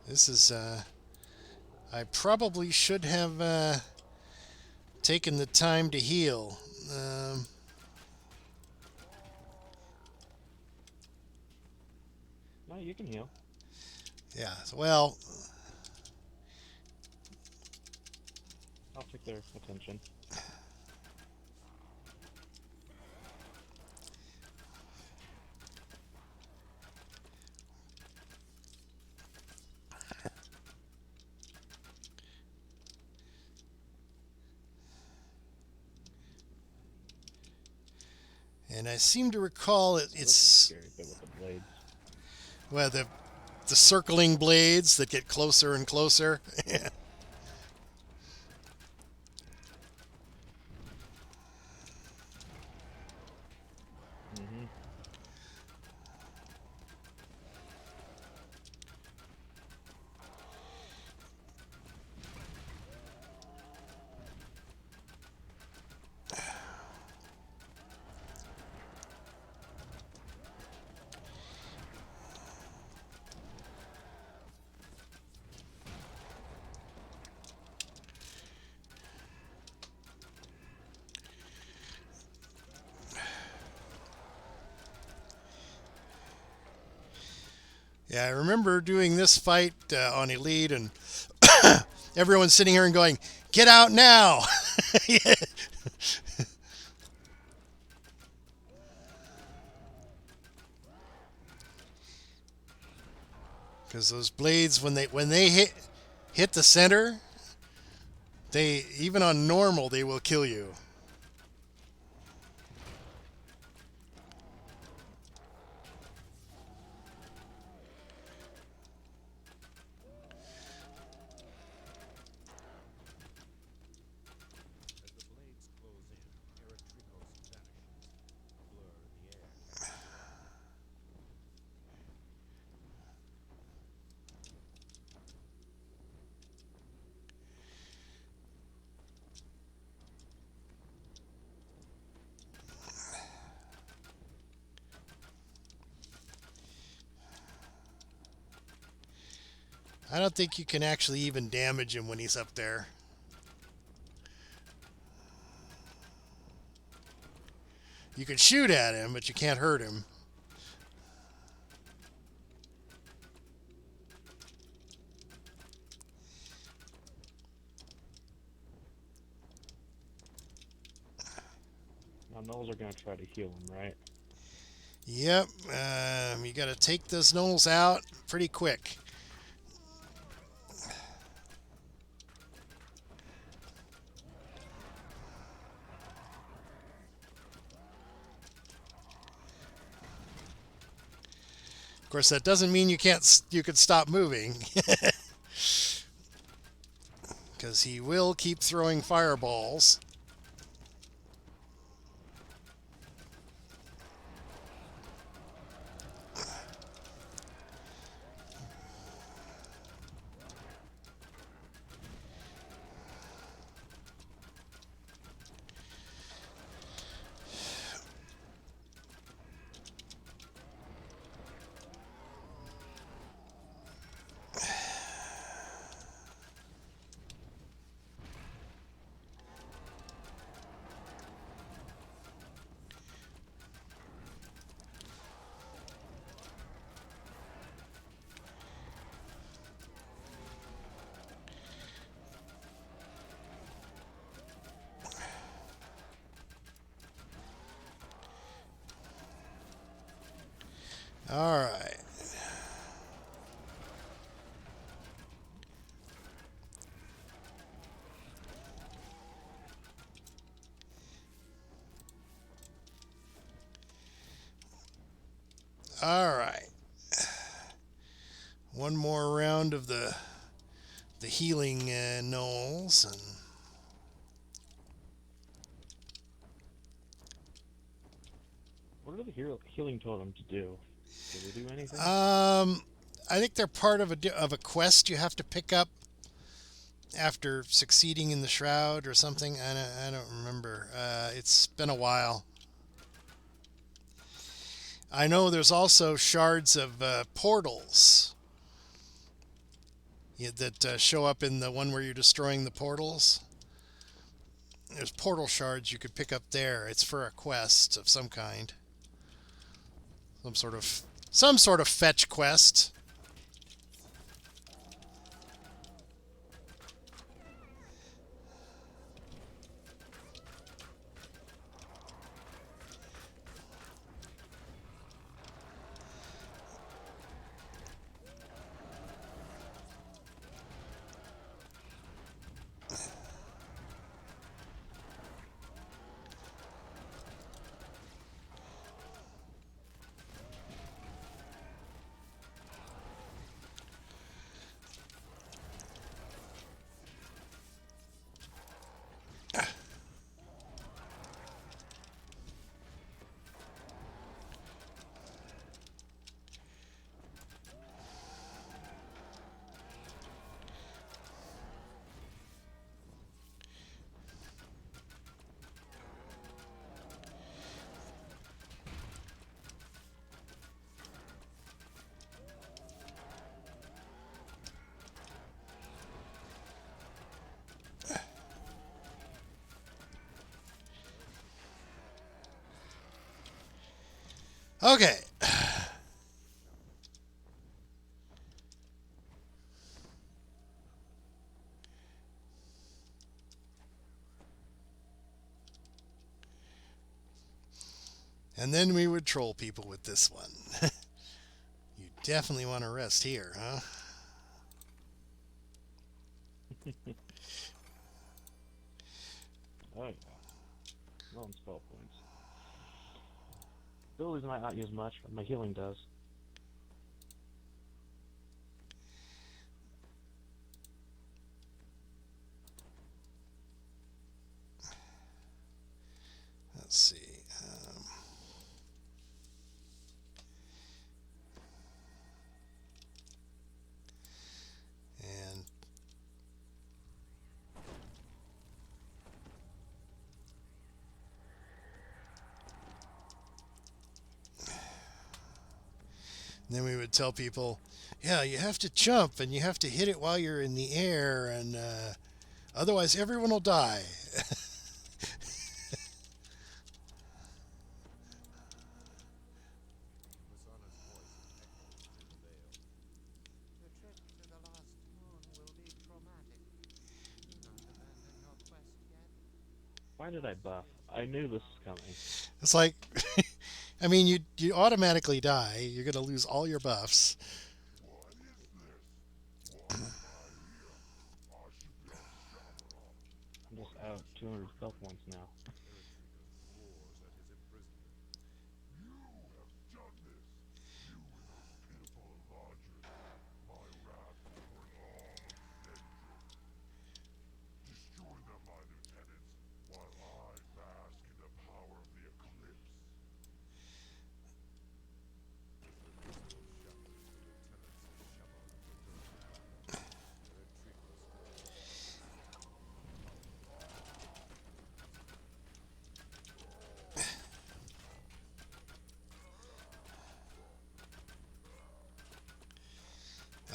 A: this is, I probably should have taken the time to heal.
E: No, you can heal.
A: Yeah, well,
E: I'll take their attention.
A: and I seem to recall
E: That's
A: it's
E: scary bit with the blades.
A: well the circling blades that get closer and closer.
E: Mm-hmm.
A: Yeah, I remember doing this fight on Elite, and everyone's sitting here and going, "Get out now!" Because those blades, when they hit the center, they even on normal they will kill you.
C: As the blades close in, Eretricos vanishes, blur the air.
A: I don't think you can actually even damage him when he's up there. You can shoot at him, but you can't hurt him.
E: Now, Knowles are going to try to heal him, right?
A: Yep, you got to take those gnolls out pretty quick. Of course, that doesn't mean you can stop moving. Because he will keep throwing fireballs. All right. All right. One more round of the healing knolls, and
E: What are the healing totems do? Do they do anything?
A: I think they're part of a quest you have to pick up after succeeding in the shroud or something. I don't remember. It's been a while. I know there's also shards of portals that show up in the one where you're destroying the portals. There's portal shards you could pick up there. It's for a quest of some kind. Some sort of fetch quest. Okay. And then we would troll people with this one. You definitely want to rest here, huh?
E: Oh yeah. Low on spell points. Abilities might not use much, but my healing does.
A: Let's see. And then we would tell people, yeah, you have to jump and you have to hit it while you're in the air, and otherwise everyone will die.
C: Masana's voice echoed through the veil. The trip to the last moon will be traumatic. Do not abandon your quest yet.
E: Why did I buff? I knew this was coming.
A: It's like, I mean, you automatically die. You're gonna lose all your buffs.
E: I'm just out 200 spell points now.
C: Eryxicus roars at his imprisonment.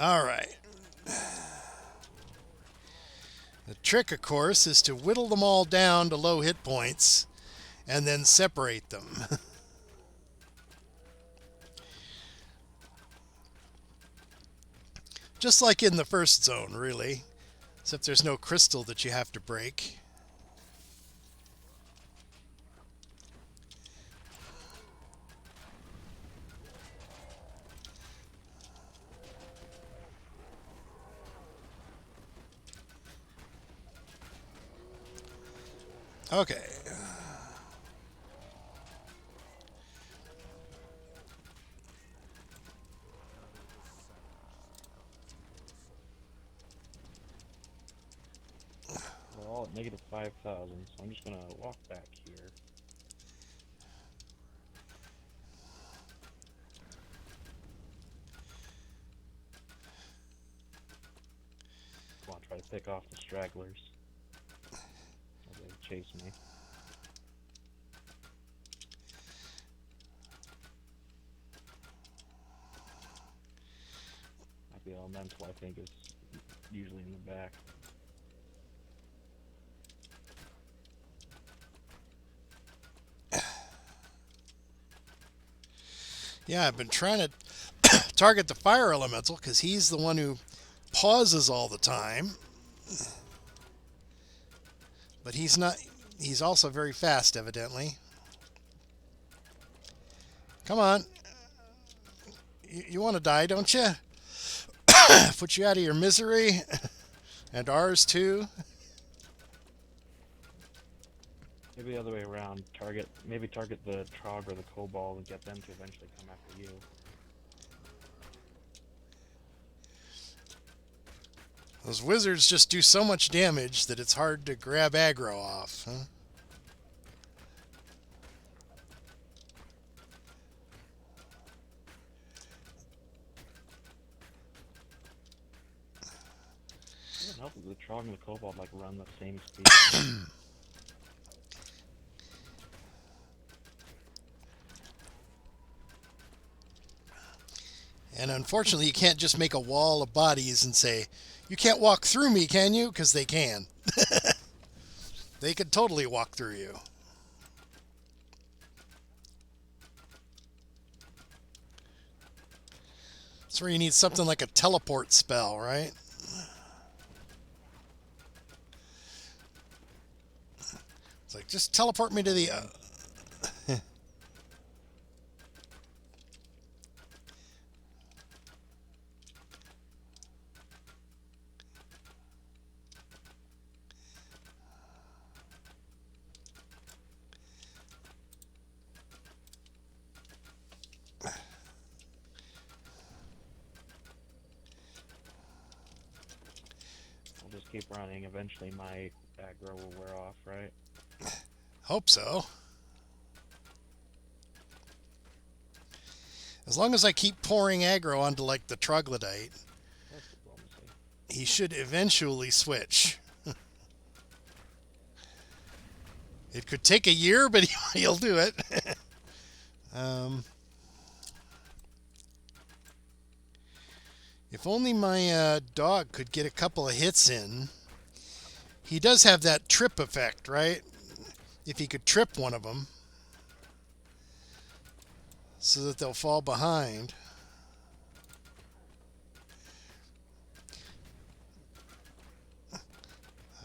A: All right. The trick, of course, is to whittle them all down to low hit points and then separate them. Just like in the first zone, really. Except there's no crystal that you have to break. Okay.
E: wall at negative 5,000, so I'm just gonna walk back here. I want to try to pick off the stragglers as they chase me. The elemental, I think, is usually in the back.
A: Yeah, I've been trying to target the fire elemental because he's the one who pauses all the time. But he's not. He's also very fast, evidently. Come on. You want to die, don't you? Put you out of your misery. And ours, too.
E: Maybe the other way around. Maybe target the Trog or the Kobold and get them to eventually come after you.
A: Those wizards just do so much damage that it's hard to grab aggro off, huh?
E: It doesn't help that the Trog and the Kobold like run the same speed.
A: And unfortunately, you can't just make a wall of bodies and say, you can't walk through me, can you? Because they can. They could totally walk through you. That's where you need something like a teleport spell, right? It's like, just teleport me to the...
E: I'll just keep running. Eventually my aggro will wear off, right?
A: Hope so. As long as I keep pouring aggro onto, like, the troglodyte,
E: That's diplomacy.
A: he should eventually switch. It could take a year, but he'll do it. If only my dog could get a couple of hits in. He does have that trip effect, right? If he could trip one of them so that they'll fall behind.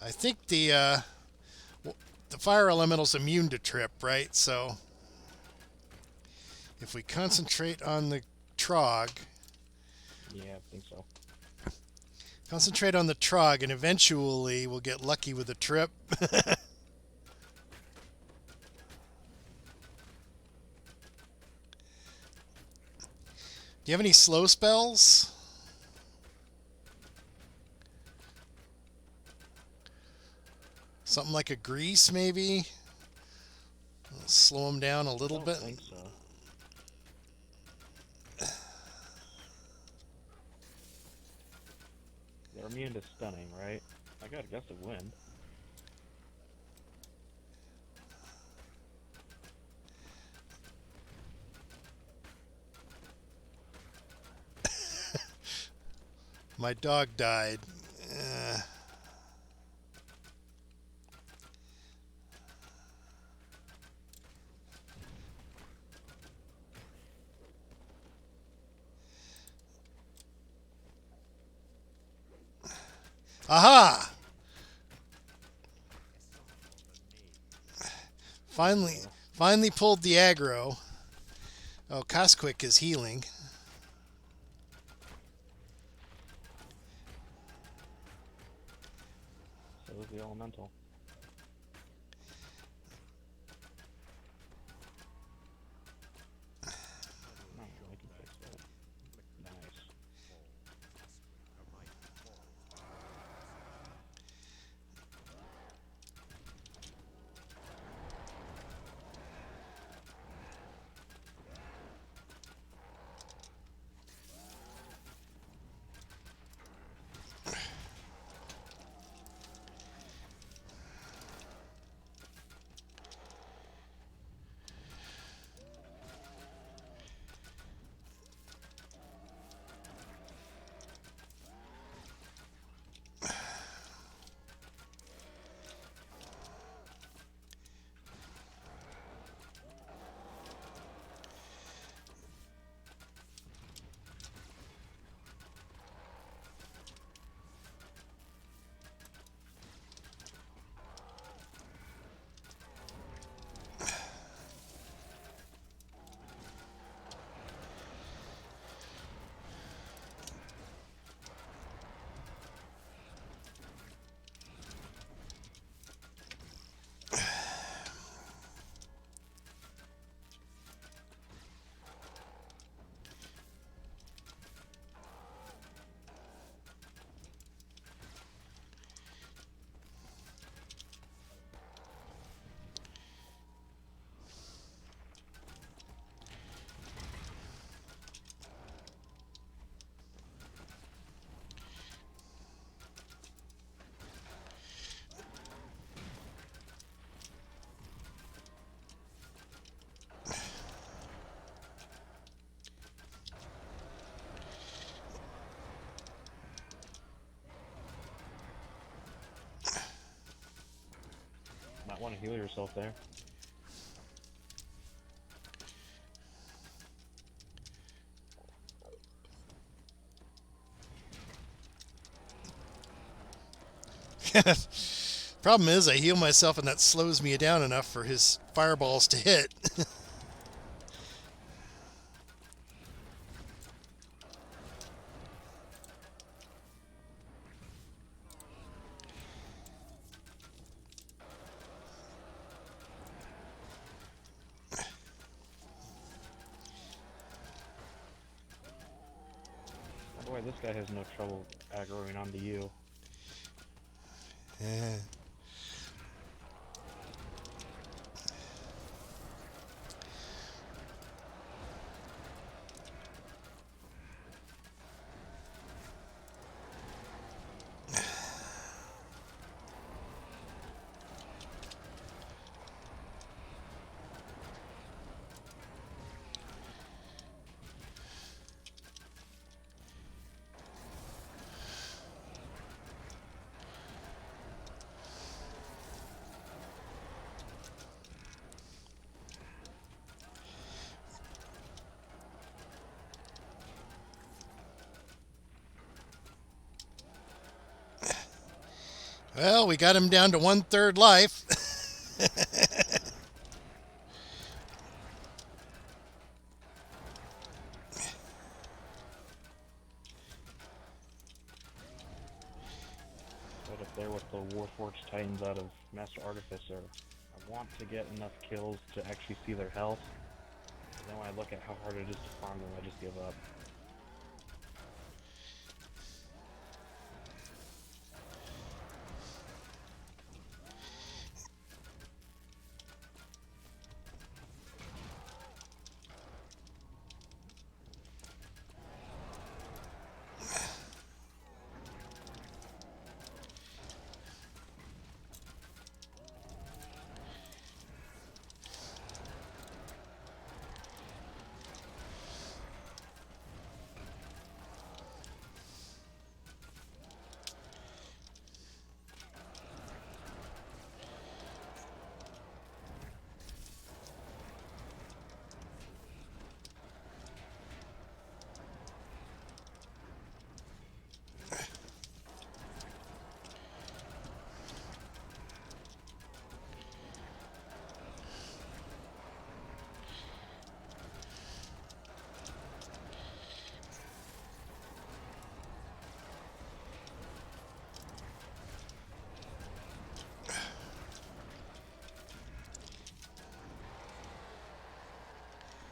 A: I think the fire elemental's immune to trip, right? So if we concentrate on the Trog,
E: Yeah, I think so.
A: concentrate on the Trog, and eventually we'll get lucky with a trip. Do you have any slow spells? Something like a grease, maybe? Slow them down a little
E: I
A: bit.
E: don't think so. They're immune to stunning, right? I got a gust of wind.
A: My dog died. Aha! Finally pulled the aggro. Oh, Cosquick is healing.
E: So is the elemental. No, I can fix that. Nice. want to heal yourself there.
A: Problem is, I heal myself and that slows me down enough for his fireballs to hit.
E: Boy, this guy has no trouble aggroing onto you.
A: Yeah. Well, we got him down to 1/3 life.
E: Right up there with the Warforged Titans out of Master Artificer. I want to get enough kills to actually see their health. And then when I look at how hard it is to farm them, I just give up.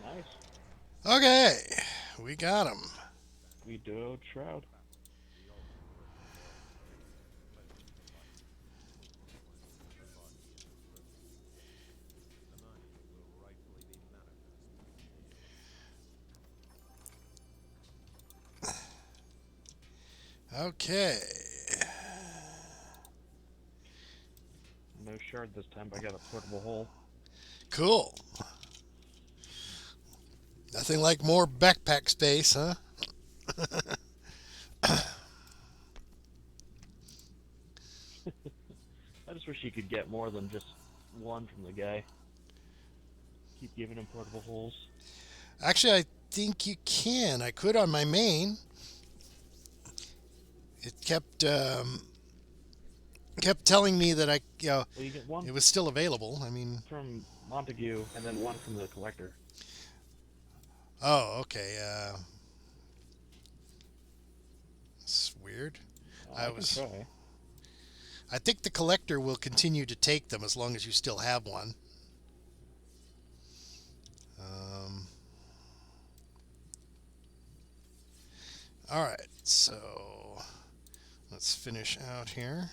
E: Nice.
A: Okay, we got him.
E: We duoed Shroud.
A: Okay.
E: No shard this time, but I got a portable hole.
A: Cool. Nothing like more backpack space, huh?
E: I just wish you could get more than just one from the guy. Keep giving him portable holes.
A: Actually, I think you can. I could on my main. It kept telling me that
E: Well, you get one
A: it was still available. I mean,
E: from Montague and then one from the collector.
A: oh, okay. It's weird.
E: I can try.
A: I think the collector will continue to take them as long as you still have one. All right, so let's finish out here.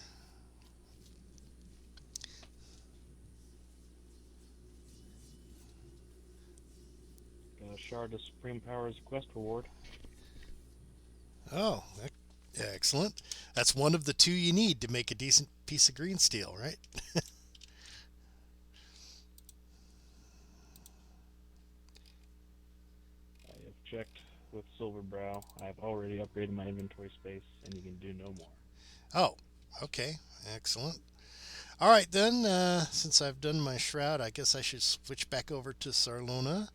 E: Got a shard of Supreme Power's quest reward.
A: Oh, excellent. That's one of the two you need to make a decent piece of green steel, right?
E: I have checked with Silverbrow. I have already upgraded my inventory space, and you can do no more.
A: Oh, okay. Excellent. All right, then. Since I've done my shroud, I guess I should switch back over to Sarlona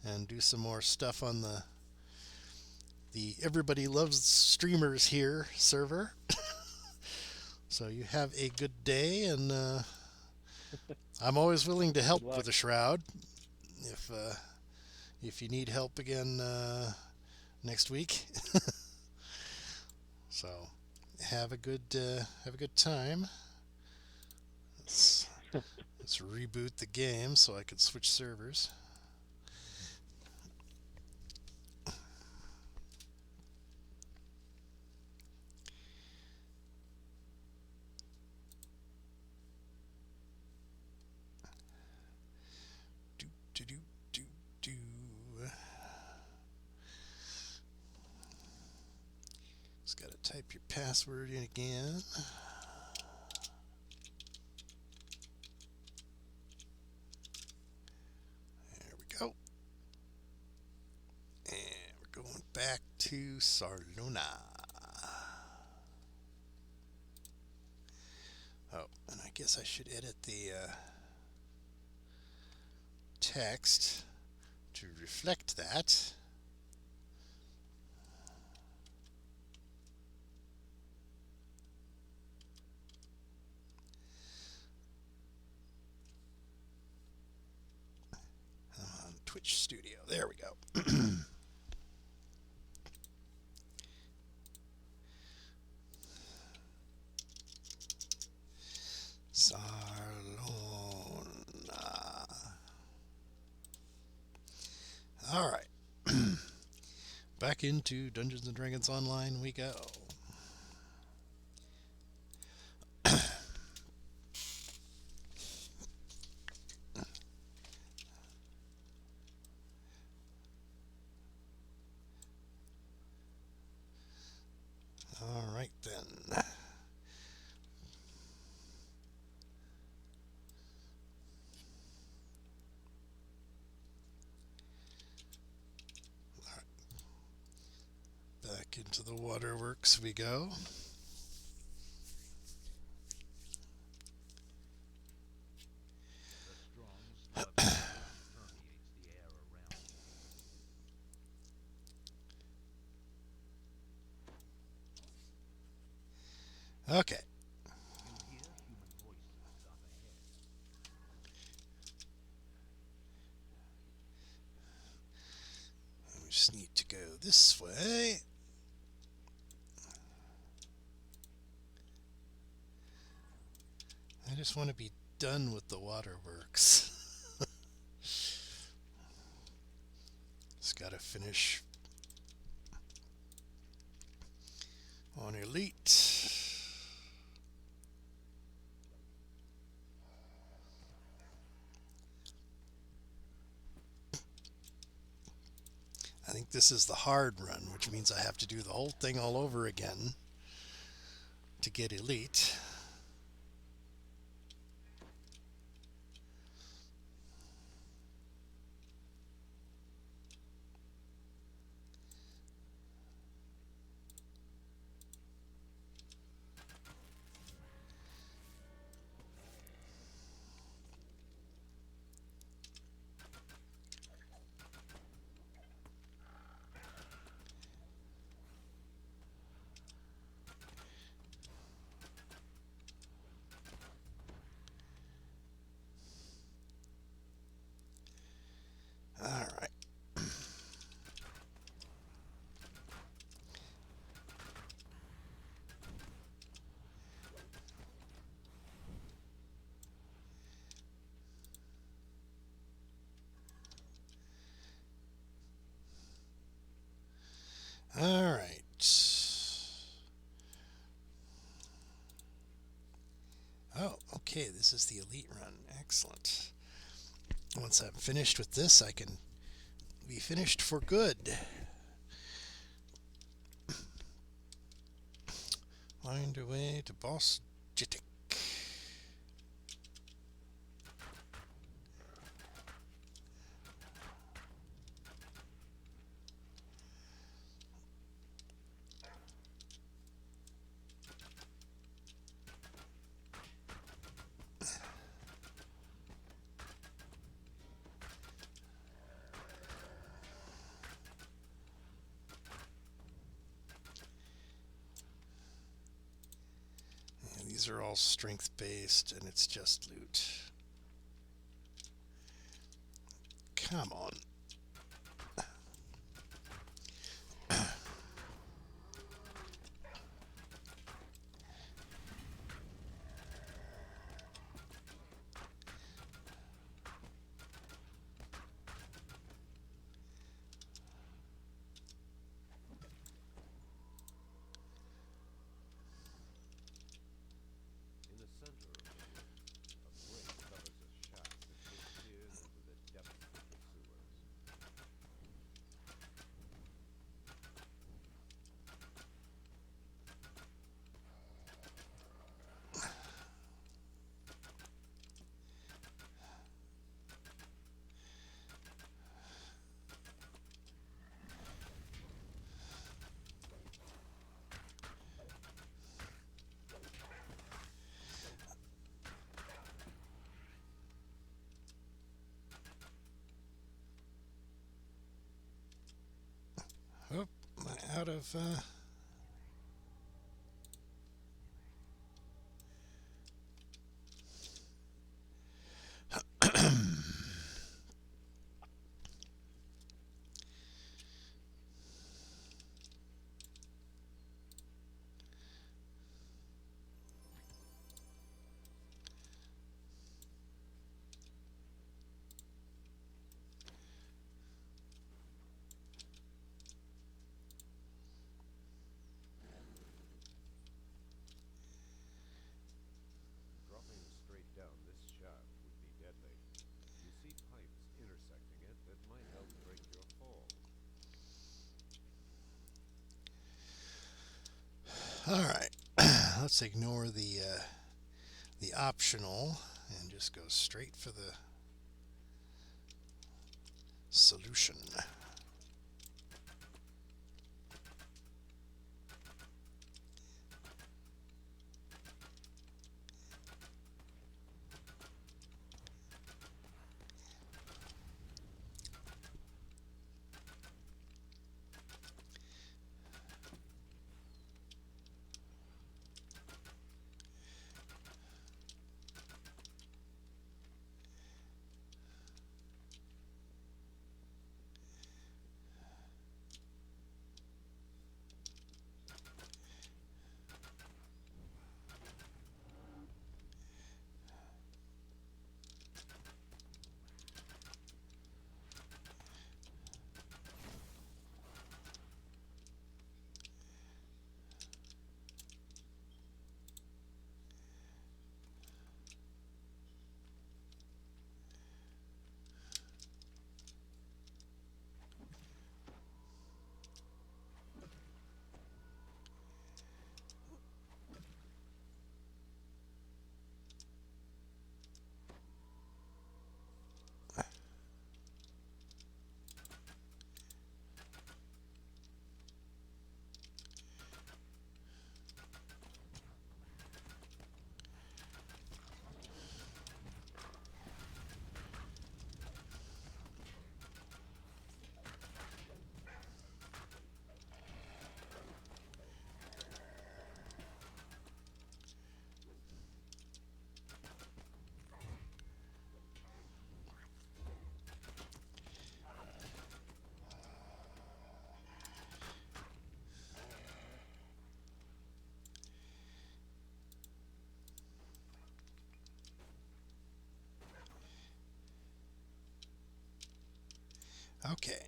A: and do some more stuff on the Everybody Loves Streamers Here server. So you have a good day, and I'm always willing to help
E: Good luck.
A: with a shroud if you need help again next week. So have a good time. Let's reboot the game so I can switch servers. Do do do do do. Just gotta type your password in again. There we go. And we're going back to Sarlona. Oh, and I guess I should edit the text to reflect that. On Twitch Studio. There we go. Sarlona. All right. Back into Dungeons and Dragons Online we go. All right then. Back into the waterworks we go.
B: The strong smell of sewage permeates the air around you.
A: Okay.
B: You hear human voices up ahead.
A: We just need to go this way. I just want to be done with the waterworks. Just gotta finish on Elite. I think this is the hard run, which means I have to do the whole thing all over again to get Elite. All right. All right. Oh, okay. This is the Elite run. Excellent. Once I'm finished with this, I can be finished for good. Find a way to Boss Jittik. These are all strength based and it's just loot. Come on.
C: In the center of the room, a break covers a shaft that disappears into the depths of the sewers.
A: Oh, am I out of...
C: Dropping straight down this shaft would be deadly. You see pipes intersecting it that might help break your fall.
A: All right, let's ignore the optional and just go straight for the solution. Okay.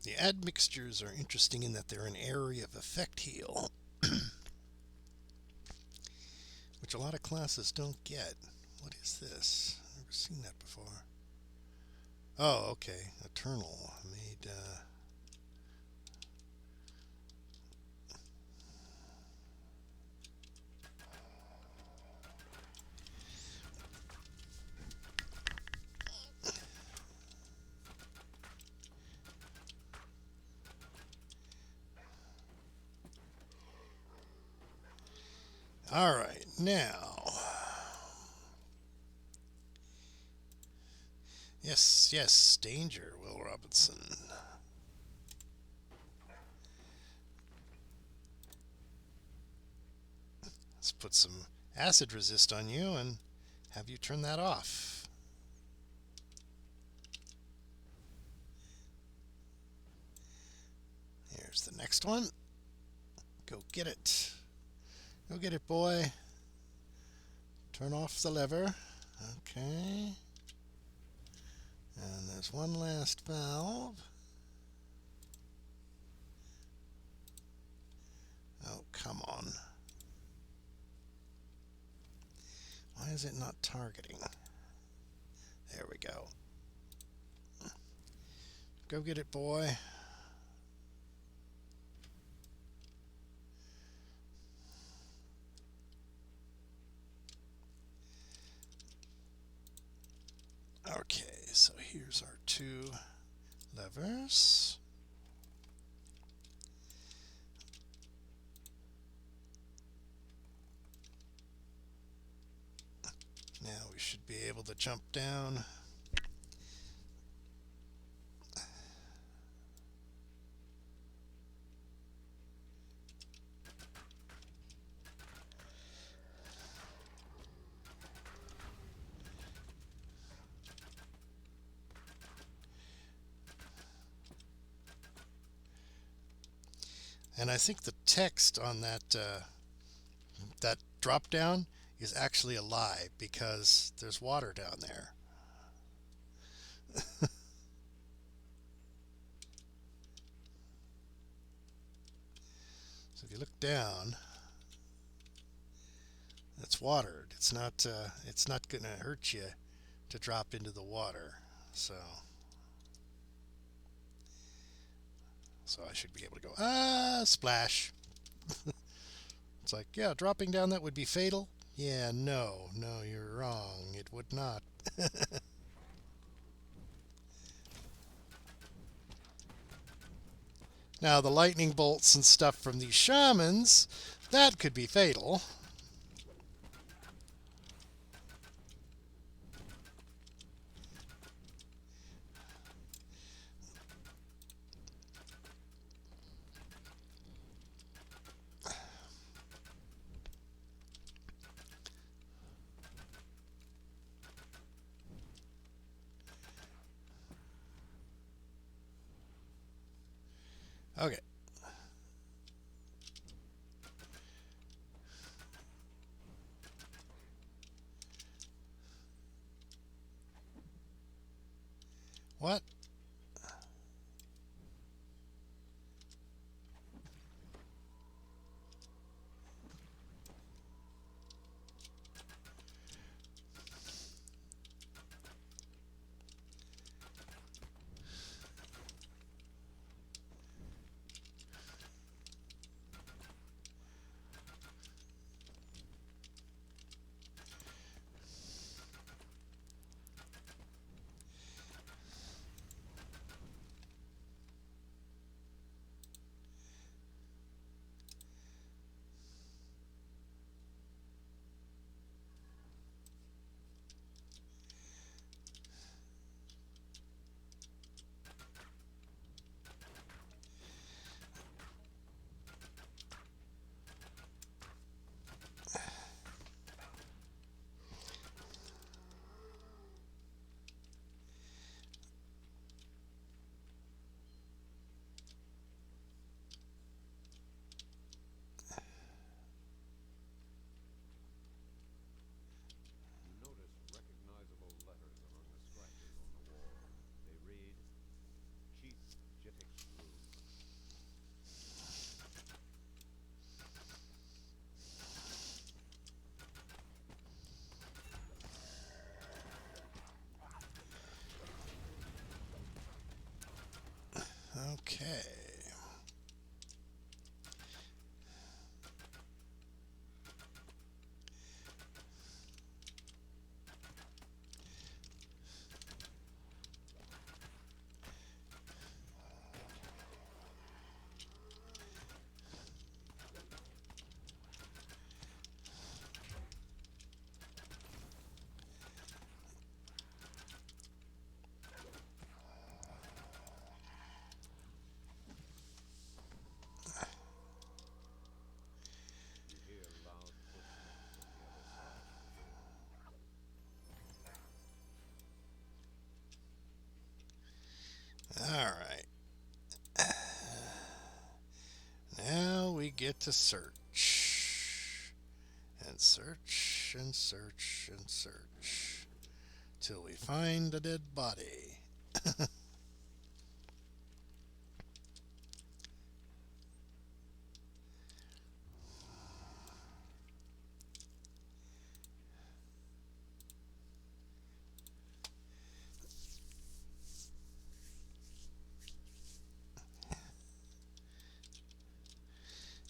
A: The admixtures are interesting in that they're an area of effect heal, which a lot of classes don't get. What is this? I've never seen that before. Oh, okay. Eternal. Made, all right, now. Yes, yes, danger, Will Robinson. Let's put some acid resist on you and have you turn that off. Here's the next one. Go get it. Go get it, boy. Turn off the lever. Okay. And there's one last valve. Oh, come on. Why is it not targeting? There we go. Go get it, boy. Okay, so here's our two levers. Now we should be able to jump down. And I think the text on that drop down is actually a lie because there's water down there. So if you look down, it's watered. It's not going to hurt you to drop into the water. So I should be able to go, splash. It's like, yeah, dropping down that would be fatal. Yeah, no, you're wrong. It would not. Now, the lightning bolts and stuff from these shamans, that could be fatal. Okay. What? get to search. And search and search and search. Till we find a dead body.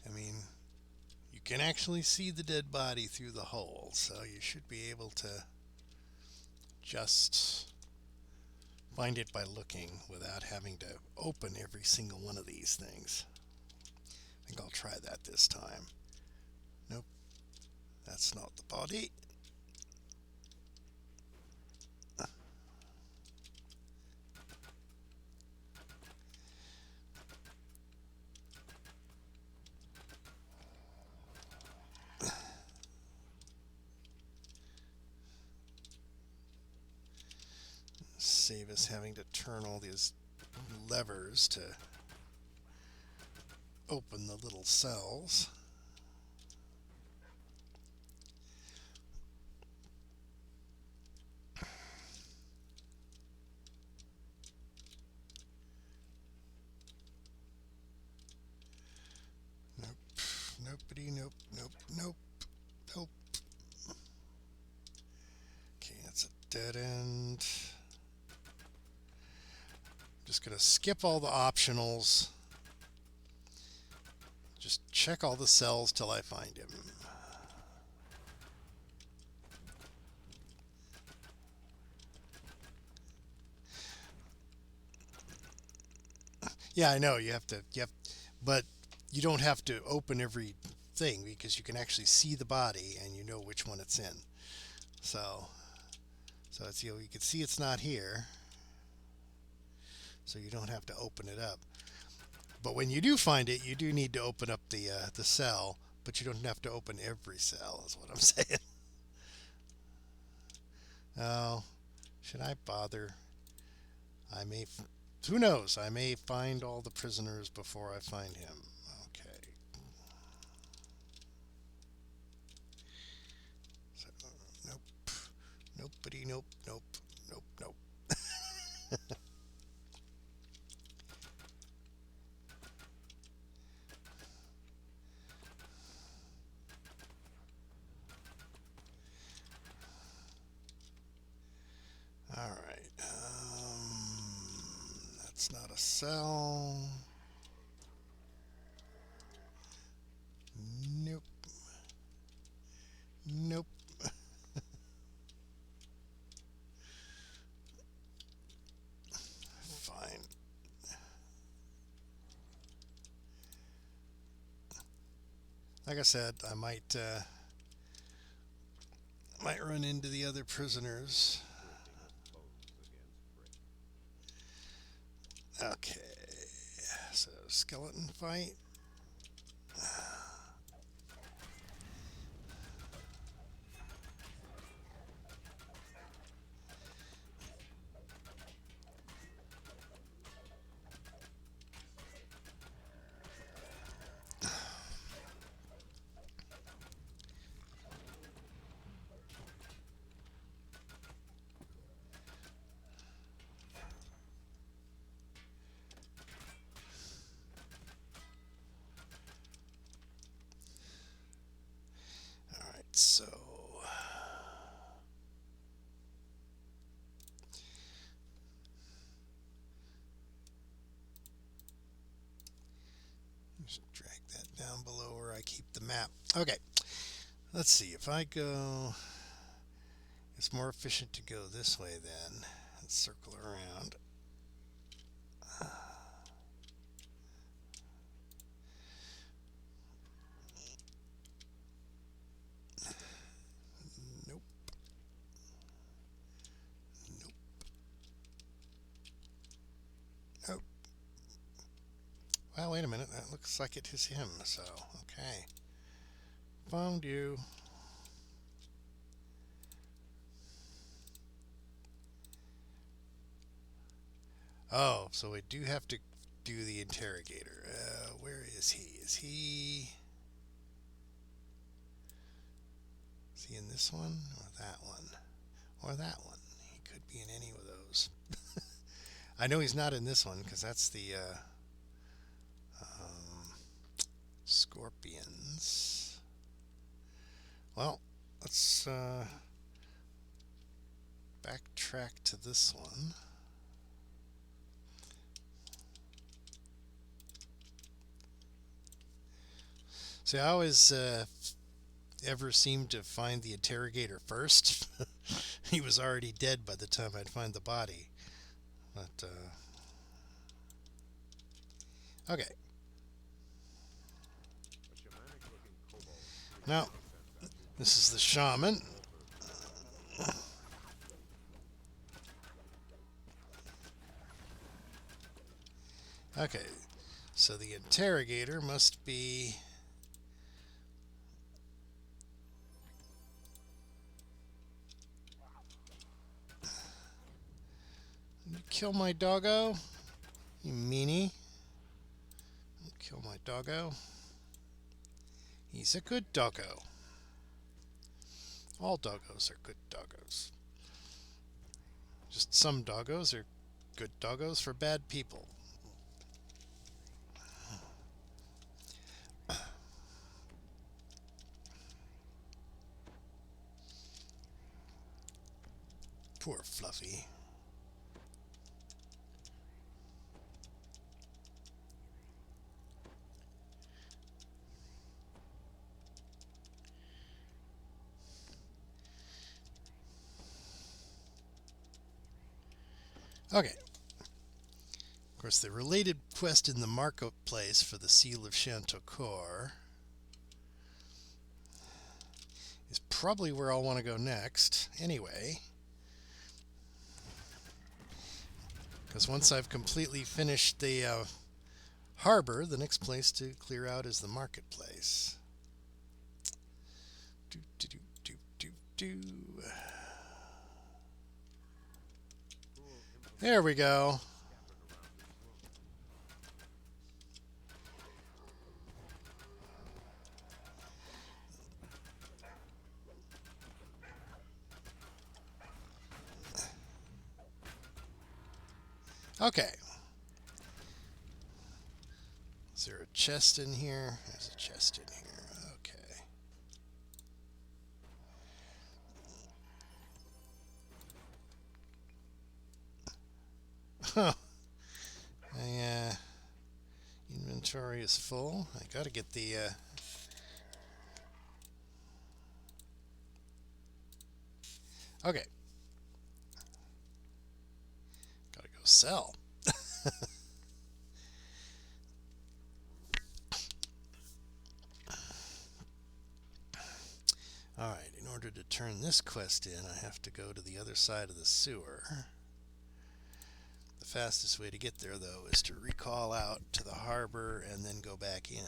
A: I mean, you can actually see the dead body through the hole, so you should be able to just find it by looking without having to open every single one of these things. I think I'll try that this time. Nope, that's not the body. Save us having to turn all these levers to open the little cells. Nope, nobody, nope, nope, nope, nope. Okay, that's a dead end. Just going to skip all the optionals. Just check all the cells till I find him. Yeah, I know you have to, but you don't have to open every thing because you can actually see the body and you know which one it's in. So it's, you can see it's not here. So you don't have to open it up. But when you do find it, you do need to open up the cell, but you don't have to open every cell, is what I'm saying. Oh, should I bother? I may, who knows? I may find all the prisoners before I find him. Okay. So, nope. Nobody, nope, nope, nope, nope. All right, that's not a cell. Nope. Nope. Fine. Like I said, I might run into the other prisoners. Okay, so skeleton fight. So just drag that down below where I keep the map. Okay, let's see if I go. It's more efficient to go this way then and circle around. Nope. Nope. Nope. Well, wait a minute. That looks like it is him. So, okay. Found you. Oh, so we do have to do the interrogator. Where is he? Is he... Is he in this one or that one? Or that one? He could be in any of those. I know he's not in this one because that's the scorpions. Well, let's backtrack to this one. See, I always ever seem to find the interrogator first. He was already dead by the time I'd find the body. But, okay. Now, this is the shaman. Okay, so the interrogator must be... Kill my doggo, you meanie. Kill my doggo. He's a good doggo. All doggos are good doggos. Just some doggos are good doggos for bad people. Poor Fluffy. Okay. Of course, the related quest in the marketplace for the Seal of Chantocor is probably where I'll want to go next, anyway. Because once I've completely finished the harbor, the next place to clear out is the marketplace. There we go. Okay. Is there a chest in here? There's a chest in here. Okay. Huh. My inventory is full. I gotta get the okay. Gotta go sell. Alright, in order to turn this quest in, I have to go to the other side of the sewer. The fastest way to get there, though, is to recall out to the harbor and then go back in.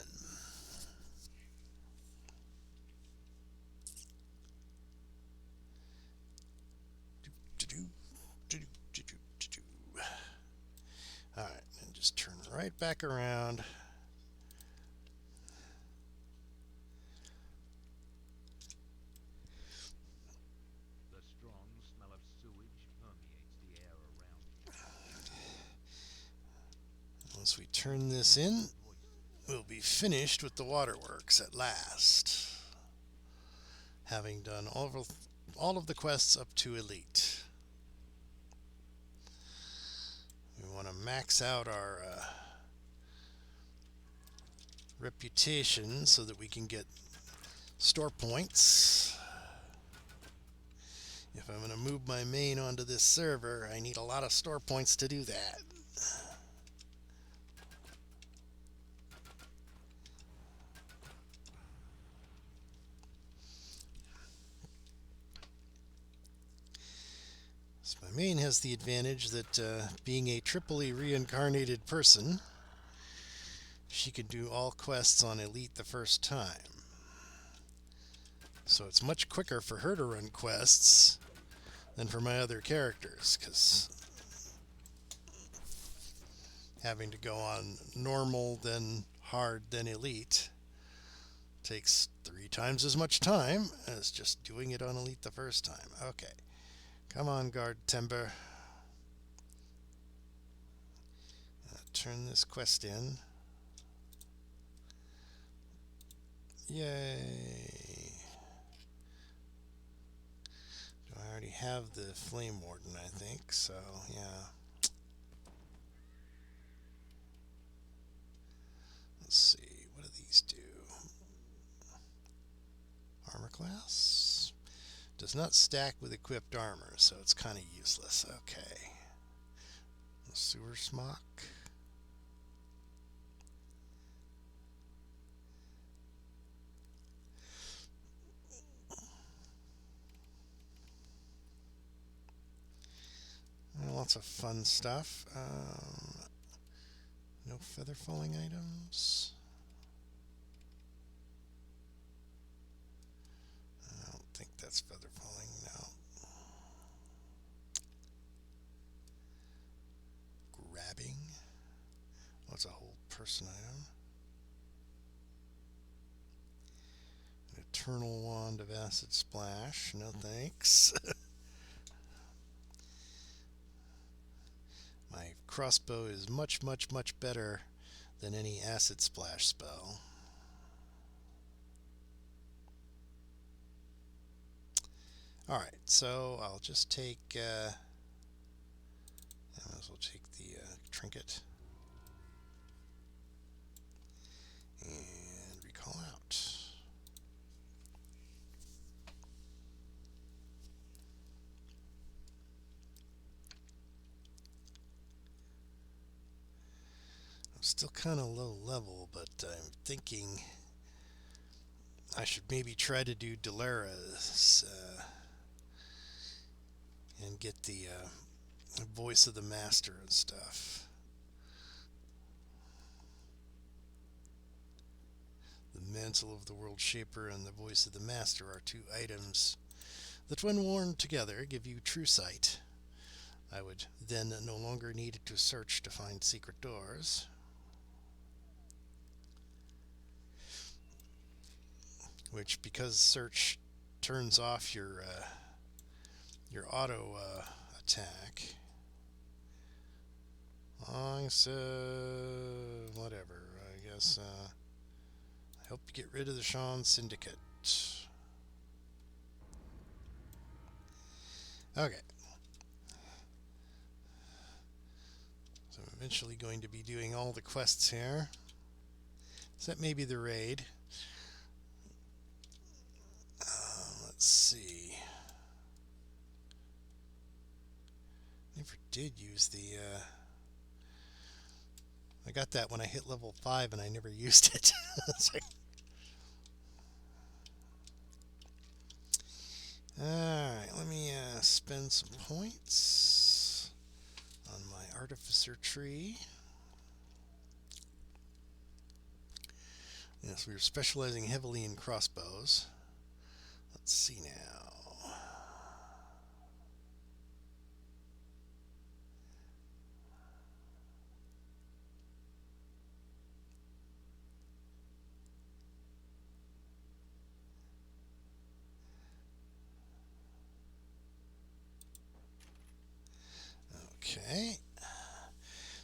A: Alright, and just turn right back around.
B: The strong smell of sewage permeates the air around you.
A: Once we turn this in, we'll be finished with the waterworks at last, having done all of the quests up to Elite. We want to max out our reputation so that we can get store points. If I'm going to move my main onto this server, I need a lot of store points to do that. So my main has the advantage that being a triply reincarnated person, she can do all quests on Elite the first time. So it's much quicker for her to run quests than for my other characters, because having to go on normal, then hard, then Elite Takes 3 times as much time as just doing it on Elite the first time. Okay. Come on, guard timber. Turn this quest in. Yay. Do I already have the Flame Warden, I think, so yeah. Let's see, what do these do? Armor class? Does not stack with equipped armor, so it's kind of useless. Okay. The sewer smock. Lots of fun stuff. No feather falling items. I don't think that's feather falling, no. Grabbing. What's a whole person item? An eternal wand of acid splash. No thanks. My crossbow is much, much, much better than any acid splash spell. Alright, so I'll just take, I might as well take the trinket and recall out. Still kind of low level, but I'm thinking I should maybe try to do Delaras and get the voice of the master and stuff. The mantle of the world shaper and the voice of the master are 2 items that, when worn together, give you true sight. I would then no longer need to search to find secret doors. Which, because search turns off your auto attack, so whatever. I guess I hope you get rid of the Sean Syndicate. Okay. So I'm eventually going to be doing all the quests here. Except maybe the raid. Let's see. Never did use the. I got that when I hit level 5 and I never used it. Alright, let me spend some points on my artificer tree. Yes, we were specializing heavily in crossbows. Let's see now. Okay.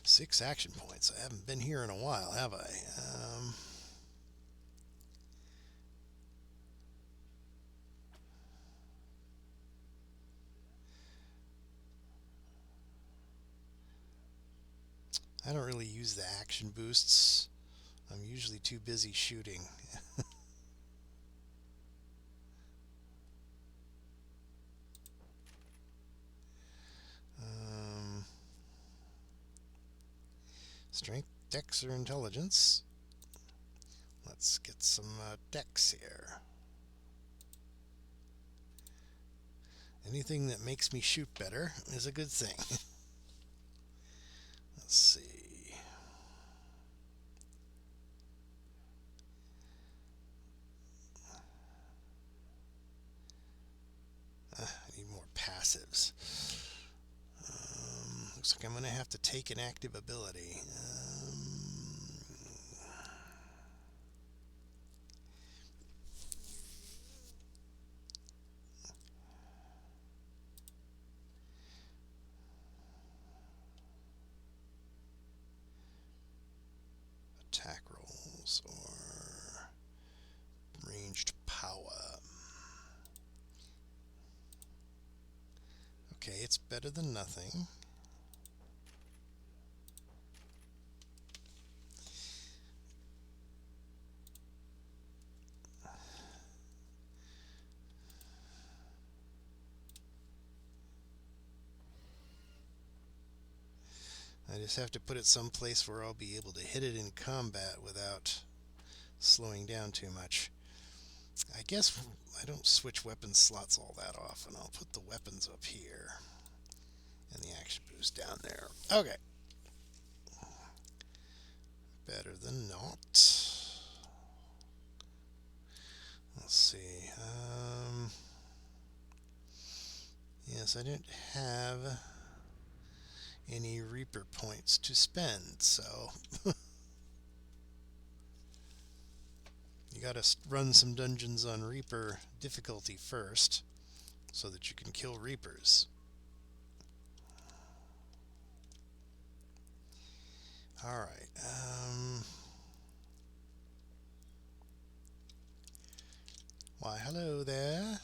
A: 6 action points. I haven't been here in a while, have I? I don't really use the action boosts. I'm usually too busy shooting. Strength, dex, or intelligence. Let's get some dex here. Anything that makes me shoot better is a good thing. Let's see. I need more passives. Looks like I'm going to have to take an active ability. it's better than nothing. I just have to put it someplace where I'll be able to hit it in combat without slowing down too much. I guess I don't switch weapon slots all that often. I'll put the weapons up here and the action boost down there. Okay. Better than not. Let's see. Yes, I didn't have any Reaper points to spend, so you gotta run some dungeons on Reaper difficulty first so that you can kill Reapers. Alright, why hello there.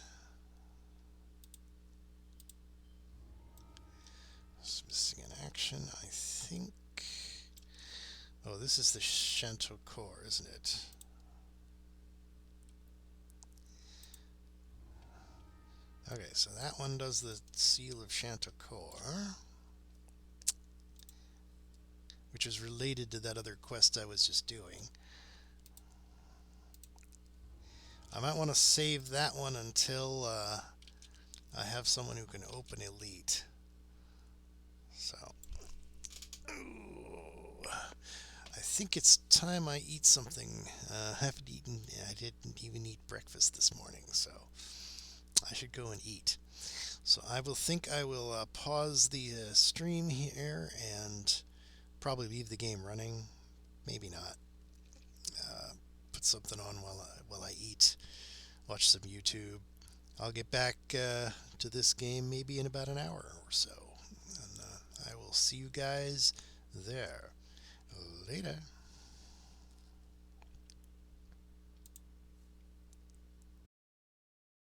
A: It's missing an action, I think. Oh, this is the Shanto Core, isn't it? Okay, so that one does the Seal of Shanto Core, which is related to that other quest I was just doing. I might want to save that one until I have someone who can open Elite. So, ooh, I think it's time I eat something. I didn't even eat breakfast this morning, so I should go and eat. So I will pause the stream here and probably leave the game running. Maybe not. Put something on while I eat. Watch some YouTube. I'll get back to this game maybe in about an hour or so. And I will see you guys there. Later.